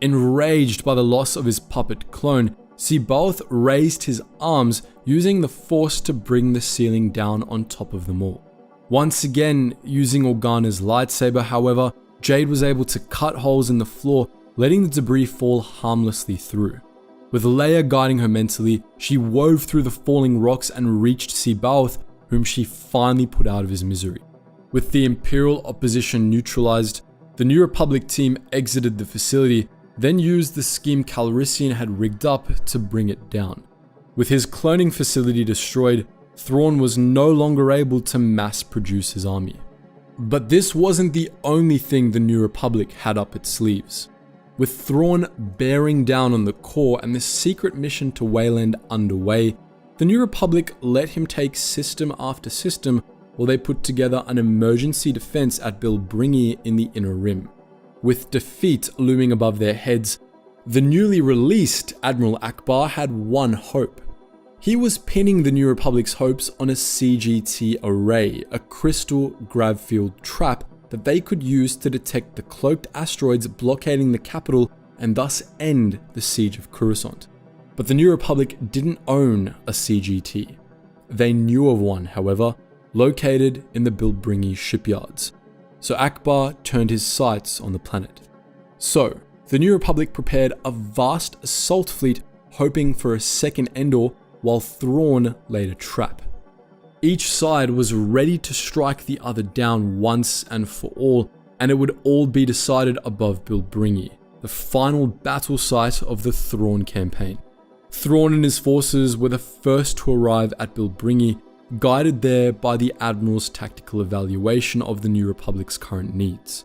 Enraged by the loss of his puppet clone, C'baoth raised his arms, using the force to bring the ceiling down on top of them all. Once again, using Organa's lightsaber, however, Jade was able to cut holes in the floor, letting the debris fall harmlessly through. With Leia guiding her mentally, she wove through the falling rocks and reached C'baoth, whom she finally put out of his misery. With the Imperial opposition neutralized, the New Republic team exited the facility, then used the scheme Calrissian had rigged up to bring it down. With his cloning facility destroyed, Thrawn was no longer able to mass produce his army. But this wasn't the only thing the New Republic had up its sleeves. With Thrawn bearing down on the core and the secret mission to Wayland underway, the New Republic let him take system after system while they put together an emergency defense at Bilbringi in the Inner Rim. With defeat looming above their heads, the newly released Admiral Ackbar had one hope. He was pinning the New Republic's hopes on a CGT array, a crystal grav field trap that they could use to detect the cloaked asteroids blockading the capital and thus end the siege of Coruscant. But the New Republic didn't own a CGT. They knew of one, however, located in the Bilbringi shipyards. So Ackbar turned his sights on the planet. So, the New Republic prepared a vast assault fleet hoping for a second Endor, while Thrawn laid a trap. Each side was ready to strike the other down once and for all, and it would all be decided above Bilbringi, the final battle site of the Thrawn campaign. Thrawn and his forces were the first to arrive at Bilbringi, guided there by the Admiral's tactical evaluation of the New Republic's current needs.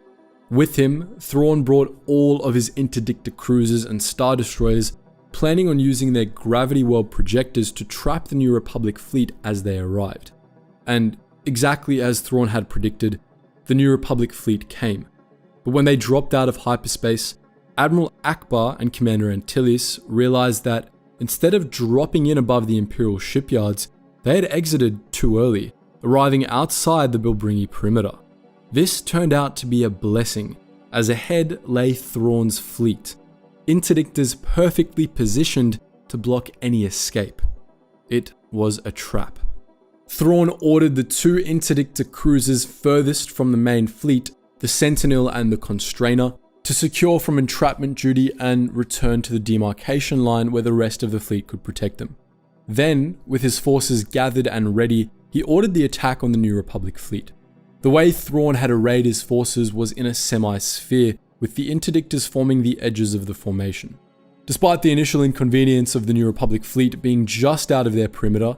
With him, Thrawn brought all of his interdictor cruisers and star destroyers, planning on using their gravity well projectors to trap the New Republic fleet as they arrived. And exactly as Thrawn had predicted, the New Republic fleet came. But when they dropped out of hyperspace, Admiral Ackbar and Commander Antilles realized that instead of dropping in above the Imperial shipyards, they had exited too early, arriving outside the Bilbringi perimeter. This turned out to be a blessing, as ahead lay Thrawn's fleet, interdictors perfectly positioned to block any escape. It was a trap. Thrawn ordered the two interdictor cruisers furthest from the main fleet, the Sentinel and the Constrainer, to secure from entrapment duty and return to the demarcation line where the rest of the fleet could protect them. Then, with his forces gathered and ready, he ordered the attack on the New Republic fleet. The way Thrawn had arrayed his forces was in a semi-sphere, with the interdictors forming the edges of the formation. Despite the initial inconvenience of the New Republic fleet being just out of their perimeter,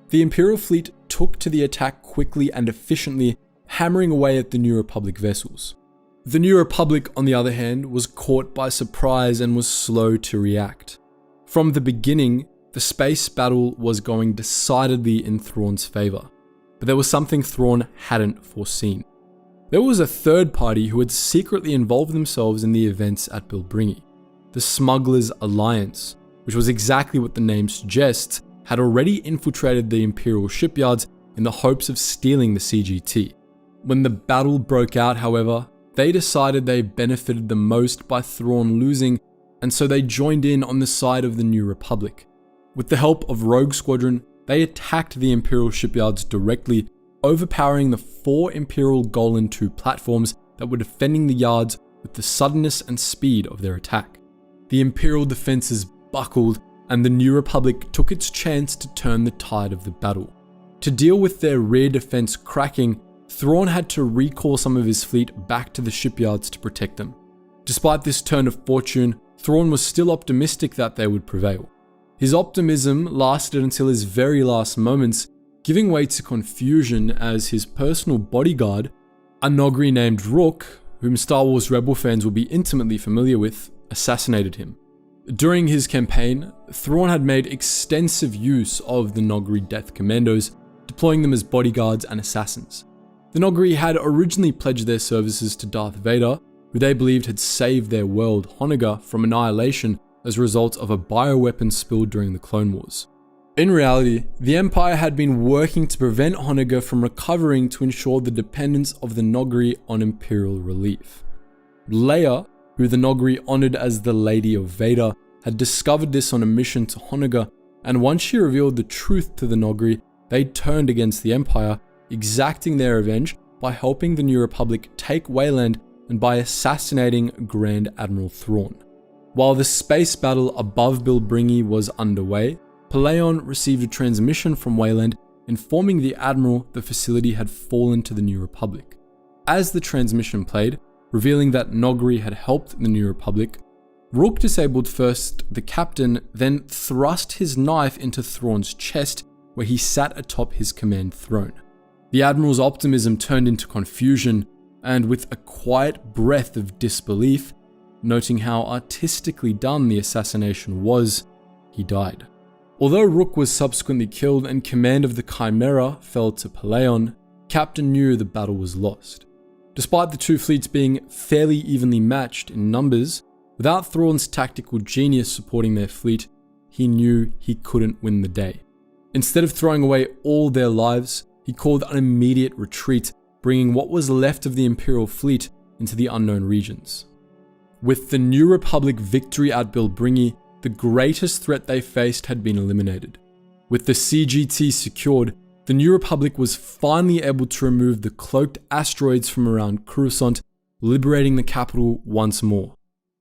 the Imperial fleet took to the attack quickly and efficiently, hammering away at the New Republic vessels. The New Republic, on the other hand, was caught by surprise and was slow to react. From the beginning, the space battle was going decidedly in Thrawn's favor, but there was something Thrawn hadn't foreseen. There was a third party who had secretly involved themselves in the events at Bilbringi. The Smugglers' Alliance, which was exactly what the name suggests, had already infiltrated the Imperial shipyards in the hopes of stealing the CGT. When the battle broke out, however, they decided they benefited the most by Thrawn losing, and so they joined in on the side of the New Republic. With the help of Rogue Squadron, they attacked the Imperial shipyards directly, overpowering the 4 Imperial Golan II platforms that were defending the yards with the suddenness and speed of their attack. The Imperial defenses buckled, and the New Republic took its chance to turn the tide of the battle. To deal with their rear defense cracking, Thrawn had to recall some of his fleet back to the shipyards to protect them. Despite this turn of fortune, Thrawn was still optimistic that they would prevail. His optimism lasted until his very last moments, giving way to confusion as his personal bodyguard, a Nogri named Rook, whom Star Wars Rebel fans will be intimately familiar with, assassinated him. During his campaign, Thrawn had made extensive use of the Nogri Death Commandos, deploying them as bodyguards and assassins. The Nogri had originally pledged their services to Darth Vader, who they believed had saved their world, Honoghr, from annihilation as a result of a bioweapon spilled during the Clone Wars. In reality, the Empire had been working to prevent Honoghr from recovering to ensure the dependence of the Nogri on Imperial relief. Leia, who the Nogri honored as the Lady of Vader, had discovered this on a mission to Honega, and once she revealed the truth to the Noghri, they turned against the Empire, exacting their revenge by helping the New Republic take Wayland and by assassinating Grand Admiral Thrawn. While the space battle above Bilbringi was underway, Pellaeon received a transmission from Wayland informing the Admiral the facility had fallen to the New Republic. As the transmission played, revealing that Noghri had helped the New Republic, Rook disabled first the captain, then thrust his knife into Thrawn's chest where he sat atop his command throne. The Admiral's optimism turned into confusion, and with a quiet breath of disbelief, noting how artistically done the assassination was, he died. Although Rook was subsequently killed and command of the Chimera fell to Pellaeon, Captain knew the battle was lost. Despite the two fleets being fairly evenly matched in numbers, without Thrawn's tactical genius supporting their fleet, he knew he couldn't win the day. Instead of throwing away all their lives, he called an immediate retreat, bringing what was left of the Imperial fleet into the unknown regions. With the New Republic victory at Bilbringi, the greatest threat they faced had been eliminated. With the CGT secured, the New Republic was finally able to remove the cloaked asteroids from around Coruscant, liberating the capital once more.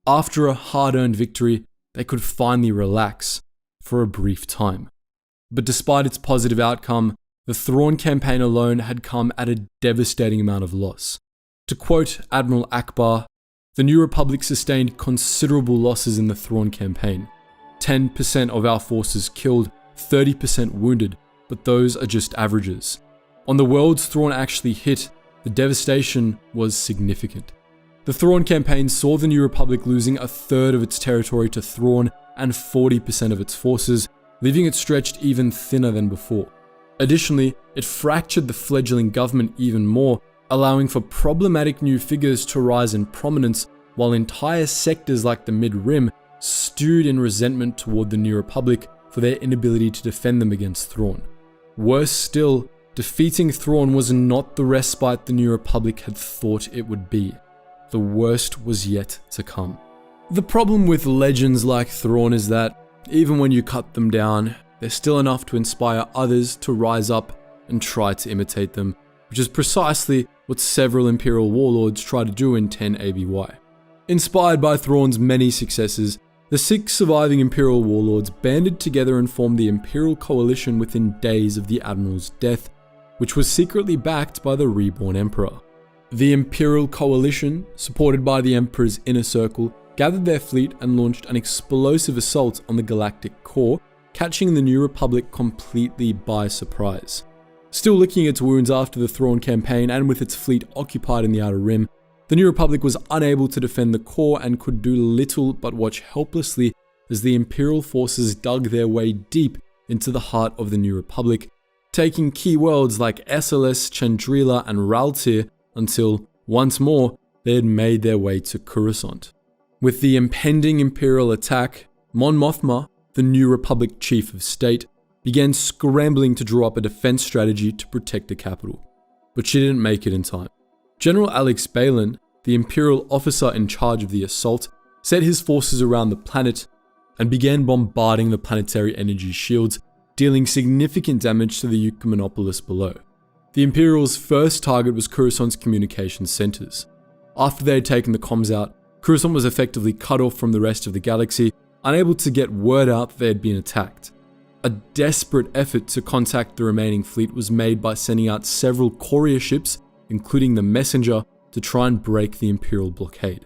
After a hard-earned victory, they could finally relax for a brief time. But despite its positive outcome, the Thrawn campaign alone had come at a devastating amount of loss. To quote Admiral Akbar, the New Republic sustained considerable losses in the Thrawn campaign. 10% of our forces killed, 30% wounded, but those are just averages. On the worlds Thrawn actually hit, the devastation was significant. The Thrawn campaign saw the New Republic losing a third of its territory to Thrawn and 40% of its forces, leaving it stretched even thinner than before. Additionally, it fractured the fledgling government even more, allowing for problematic new figures to rise in prominence, while entire sectors like the Mid-Rim stewed in resentment toward the New Republic for their inability to defend them against Thrawn. Worse still, defeating Thrawn was not the respite the New Republic had thought it would be. The worst was yet to come. The problem with legends like Thrawn is that, even when you cut them down, there's still enough to inspire others to rise up and try to imitate them, which is precisely what several Imperial warlords try to do in 10 ABY. Inspired by Thrawn's many successes, the 6 surviving Imperial warlords banded together and formed the Imperial Coalition within days of the Admiral's death, which was secretly backed by the reborn Emperor. The Imperial Coalition, supported by the Emperor's inner circle, gathered their fleet and launched an explosive assault on the Galactic Core, catching the New Republic completely by surprise. Still licking its wounds after the Thrawn campaign and with its fleet occupied in the Outer Rim, the New Republic was unable to defend the core and could do little but watch helplessly as the Imperial forces dug their way deep into the heart of the New Republic, taking key worlds like SLS, Chandrila and Raltir until, once more, they had made their way to Coruscant. With the impending Imperial attack, Mon Mothma, the New Republic Chief of State, began scrambling to draw up a defense strategy to protect the capital. But she didn't make it in time. General Alex Balin, the Imperial officer in charge of the assault, set his forces around the planet and began bombarding the planetary energy shields, dealing significant damage to the Ecumenopolis below. The Imperials' first target was Coruscant's communications centers. After they had taken the comms out, Coruscant was effectively cut off from the rest of the galaxy, unable to get word out that they had been attacked. A desperate effort to contact the remaining fleet was made by sending out several courier ships, including the Messenger, to try and break the Imperial blockade.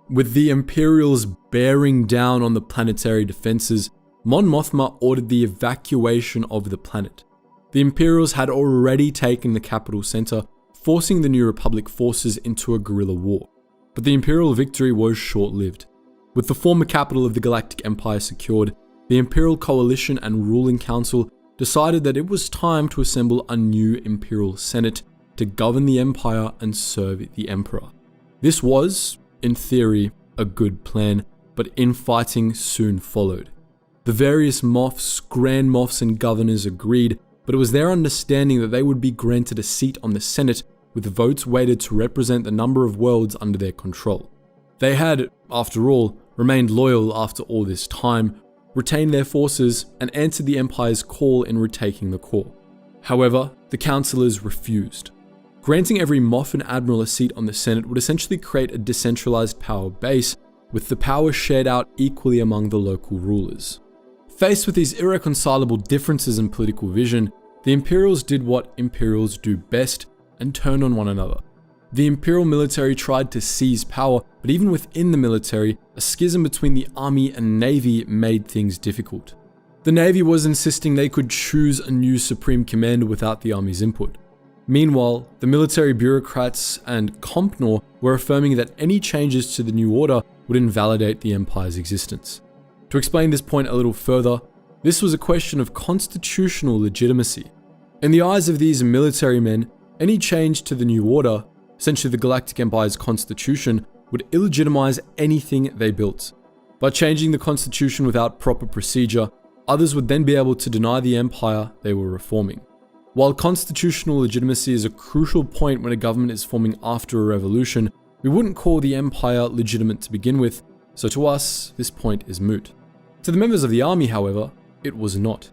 With the Imperials bearing down on the planetary defenses, Mon Mothma ordered the evacuation of the planet. The Imperials had already taken the capital center, forcing the New Republic forces into a guerrilla war. But the Imperial victory was short-lived. With the former capital of the Galactic Empire secured, the Imperial Coalition and Ruling Council decided that it was time to assemble a new Imperial Senate to govern the Empire and serve the Emperor. This was, in theory, a good plan, but infighting soon followed. The various Moffs, Grand Moffs and Governors agreed, but it was their understanding that they would be granted a seat on the Senate with votes weighted to represent the number of worlds under their control. They had, after all, remained loyal after all this time, retained their forces, and answered the Empire's call in retaking the core. However, the councillors refused. Granting every Moff and Admiral a seat on the Senate would essentially create a decentralized power base, with the power shared out equally among the local rulers. Faced with these irreconcilable differences in political vision, the Imperials did what Imperials do best and turned on one another. The Imperial military tried to seize power, but even within the military, a schism between the army and navy made things difficult. The navy was insisting they could choose a new supreme commander without the army's input. Meanwhile, the military bureaucrats and Compnor were affirming that any changes to the new order would invalidate the Empire's existence. To explain this point a little further, this was a question of constitutional legitimacy. In the eyes of these military men, any change to the new order, essentially the Galactic Empire's constitution, would illegitimize anything they built. By changing the constitution without proper procedure, others would then be able to deny the Empire they were reforming. While constitutional legitimacy is a crucial point when a government is forming after a revolution, we wouldn't call the Empire legitimate to begin with, so to us, this point is moot. To the members of the army, however, it was not.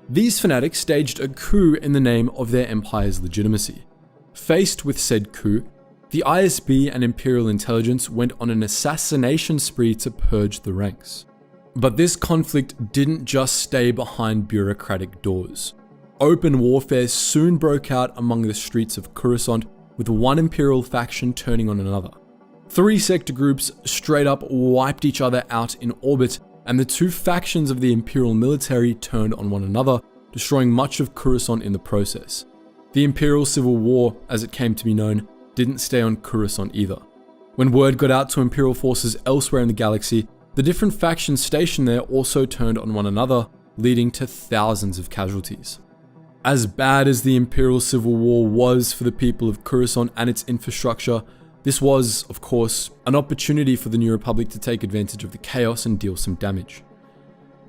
These fanatics staged a coup in the name of their Empire's legitimacy. Faced with said coup, the ISB and Imperial intelligence went on an assassination spree to purge the ranks. But this conflict didn't just stay behind bureaucratic doors. Open warfare soon broke out among the streets of Coruscant, with one Imperial faction turning on another. 3 sector groups straight up wiped each other out in orbit, and the 2 factions of the Imperial military turned on one another, destroying much of Coruscant in the process. The Imperial Civil War, as it came to be known, didn't stay on Coruscant either. When word got out to Imperial forces elsewhere in the galaxy, the different factions stationed there also turned on one another, leading to thousands of casualties. As bad as the Imperial Civil War was for the people of Coruscant and its infrastructure, this was, of course, an opportunity for the New Republic to take advantage of the chaos and deal some damage.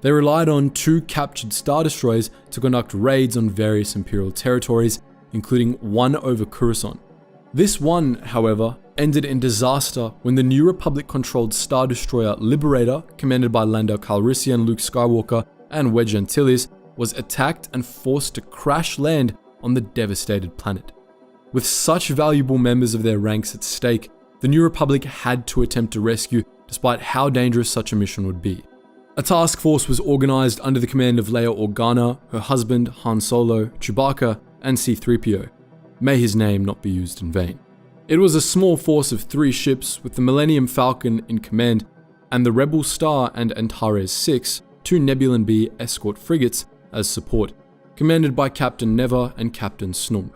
They relied on 2 captured Star Destroyers to conduct raids on various Imperial territories, including one over Coruscant. This one, however, ended in disaster when the New Republic-controlled Star Destroyer Liberator, commanded by Lando Calrissian, Luke Skywalker, and Wedge Antilles, was attacked and forced to crash land on the devastated planet. With such valuable members of their ranks at stake, the New Republic had to attempt a rescue despite how dangerous such a mission would be. A task force was organized under the command of Leia Organa, her husband Han Solo, Chewbacca, and C-3PO. May his name not be used in vain. It was a small force of 3 ships with the Millennium Falcon in command and the Rebel Star and Antares 6, 2 Nebulan B escort frigates, as support, commanded by Captain Neva and Captain Snung.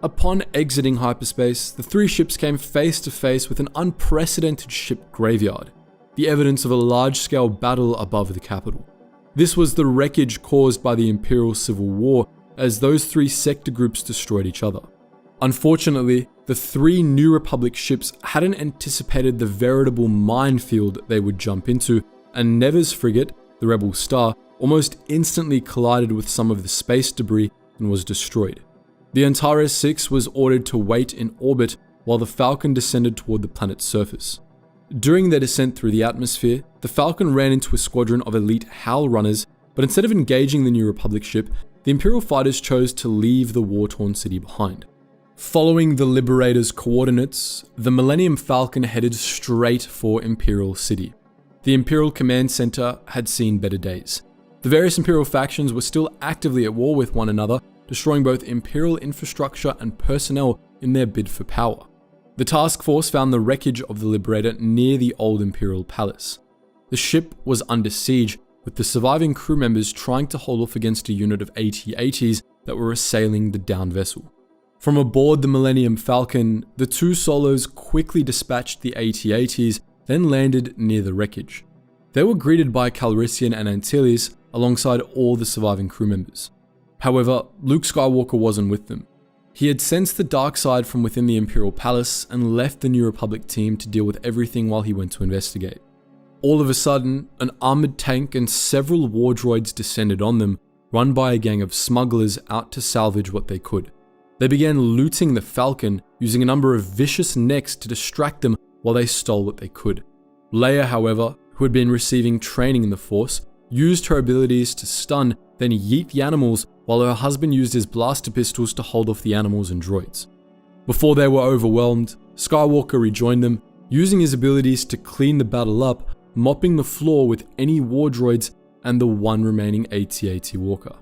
Upon exiting hyperspace, the 3 ships came face to face with an unprecedented ship graveyard, the evidence of a large-scale battle above the capital. This was the wreckage caused by the Imperial Civil War, as those 3 sector groups destroyed each other. Unfortunately, the 3 New Republic ships hadn't anticipated the veritable minefield they would jump into, and Neva's frigate, the Rebel Star, almost instantly collided with some of the space debris and was destroyed. The Antares 6 was ordered to wait in orbit while the Falcon descended toward the planet's surface. During their descent through the atmosphere, the Falcon ran into a squadron of elite HAL runners, but instead of engaging the New Republic ship, the Imperial fighters chose to leave the war-torn city behind. Following the Liberator's coordinates, the Millennium Falcon headed straight for Imperial City. The Imperial Command Center had seen better days. The various Imperial factions were still actively at war with one another, destroying both Imperial infrastructure and personnel in their bid for power. The task force found the wreckage of the Liberator near the old Imperial Palace. The ship was under siege, with the surviving crew members trying to hold off against a unit of AT-ATs that were assailing the downed vessel. From aboard the Millennium Falcon, the 2 solos quickly dispatched the AT-ATs, then landed near the wreckage. They were greeted by Calrissian and Antilles alongside all the surviving crew members. However, Luke Skywalker wasn't with them. He had sensed the dark side from within the Imperial Palace and left the New Republic team to deal with everything while he went to investigate. All of a sudden, an armored tank and several war droids descended on them, run by a gang of smugglers out to salvage what they could. They began looting the Falcon, using a number of vicious necks to distract them while they stole what they could. Leia, however, who had been receiving training in the Force, used her abilities to stun, then yeet the animals, while her husband used his blaster pistols to hold off the animals and droids. Before they were overwhelmed, Skywalker rejoined them, using his abilities to clean the battle up, mopping the floor with any war droids and the one remaining AT-AT walker.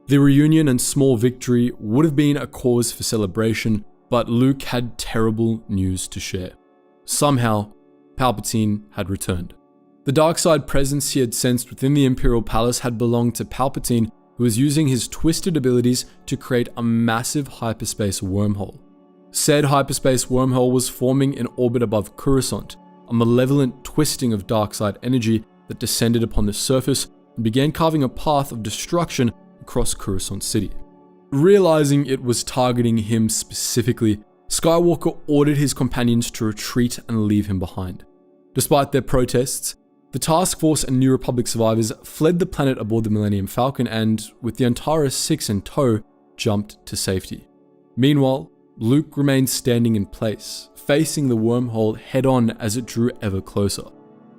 The reunion and small victory would have been a cause for celebration, but Luke had terrible news to share. Somehow, Palpatine had returned. The dark side presence he had sensed within the Imperial Palace had belonged to Palpatine, who was using his twisted abilities to create a massive hyperspace wormhole. Said hyperspace wormhole was forming in orbit above Coruscant, a malevolent twisting of dark side energy that descended upon the surface and began carving a path of destruction across Coruscant City. Realizing it was targeting him specifically, Skywalker ordered his companions to retreat and leave him behind. Despite their protests, the task force and New Republic survivors fled the planet aboard the Millennium Falcon and, with the Antares 6 in tow, jumped to safety. Meanwhile, Luke remained standing in place, facing the wormhole head-on as it drew ever closer.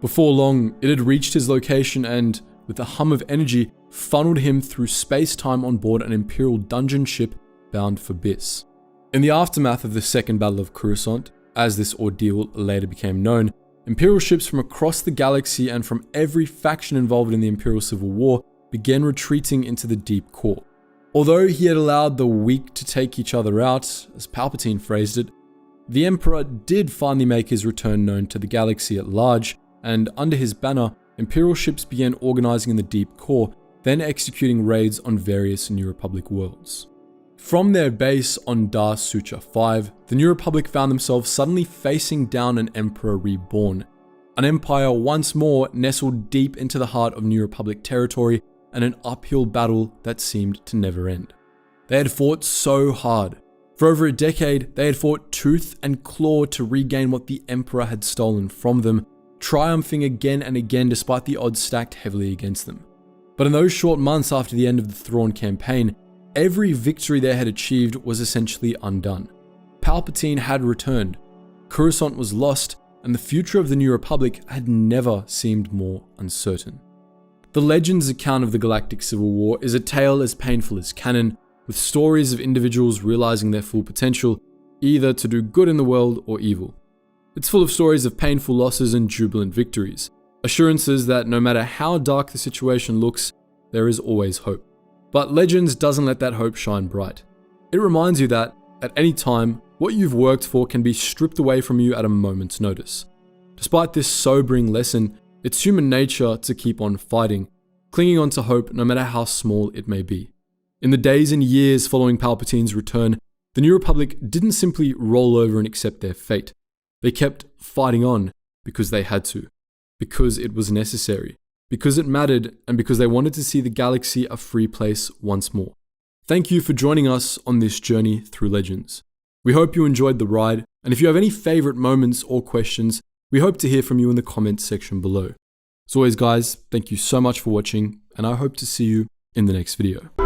Before long, it had reached his location and, with a hum of energy, funneled him through space-time on board an Imperial dungeon ship bound for Biss. In the aftermath of the Second Battle of Coruscant, as this ordeal later became known, Imperial ships from across the galaxy and from every faction involved in the Imperial Civil War began retreating into the deep core. Although he had allowed the weak to take each other out, as Palpatine phrased it, the Emperor did finally make his return known to the galaxy at large, and under his banner, Imperial ships began organizing in the deep core, then executing raids on various New Republic worlds. From their base on Dar Sucha 5, the New Republic found themselves suddenly facing down an Emperor reborn, an empire once more nestled deep into the heart of New Republic territory and an uphill battle that seemed to never end. They had fought so hard. For over a decade, they had fought tooth and claw to regain what the Emperor had stolen from them, triumphing again and again despite the odds stacked heavily against them. But in those short months after the end of the Thrawn campaign, every victory they had achieved was essentially undone. Palpatine had returned, Coruscant was lost, and the future of the New Republic had never seemed more uncertain. The Legends account of the Galactic Civil War is a tale as painful as canon, with stories of individuals realizing their full potential, either to do good in the world or evil. It's full of stories of painful losses and jubilant victories, assurances that no matter how dark the situation looks, there is always hope. But Legends doesn't let that hope shine bright. It reminds you that, at any time, what you've worked for can be stripped away from you at a moment's notice. Despite this sobering lesson, it's human nature to keep on fighting, clinging on to hope no matter how small it may be. In the days and years following Palpatine's return, the New Republic didn't simply roll over and accept their fate. They kept fighting on because they had to, because it was necessary, because it mattered, and because they wanted to see the galaxy a free place once more. Thank you for joining us on this journey through Legends. We hope you enjoyed the ride, and if you have any favorite moments or questions, we hope to hear from you in the comments section below. As always guys, thank you so much for watching, and I hope to see you in the next video.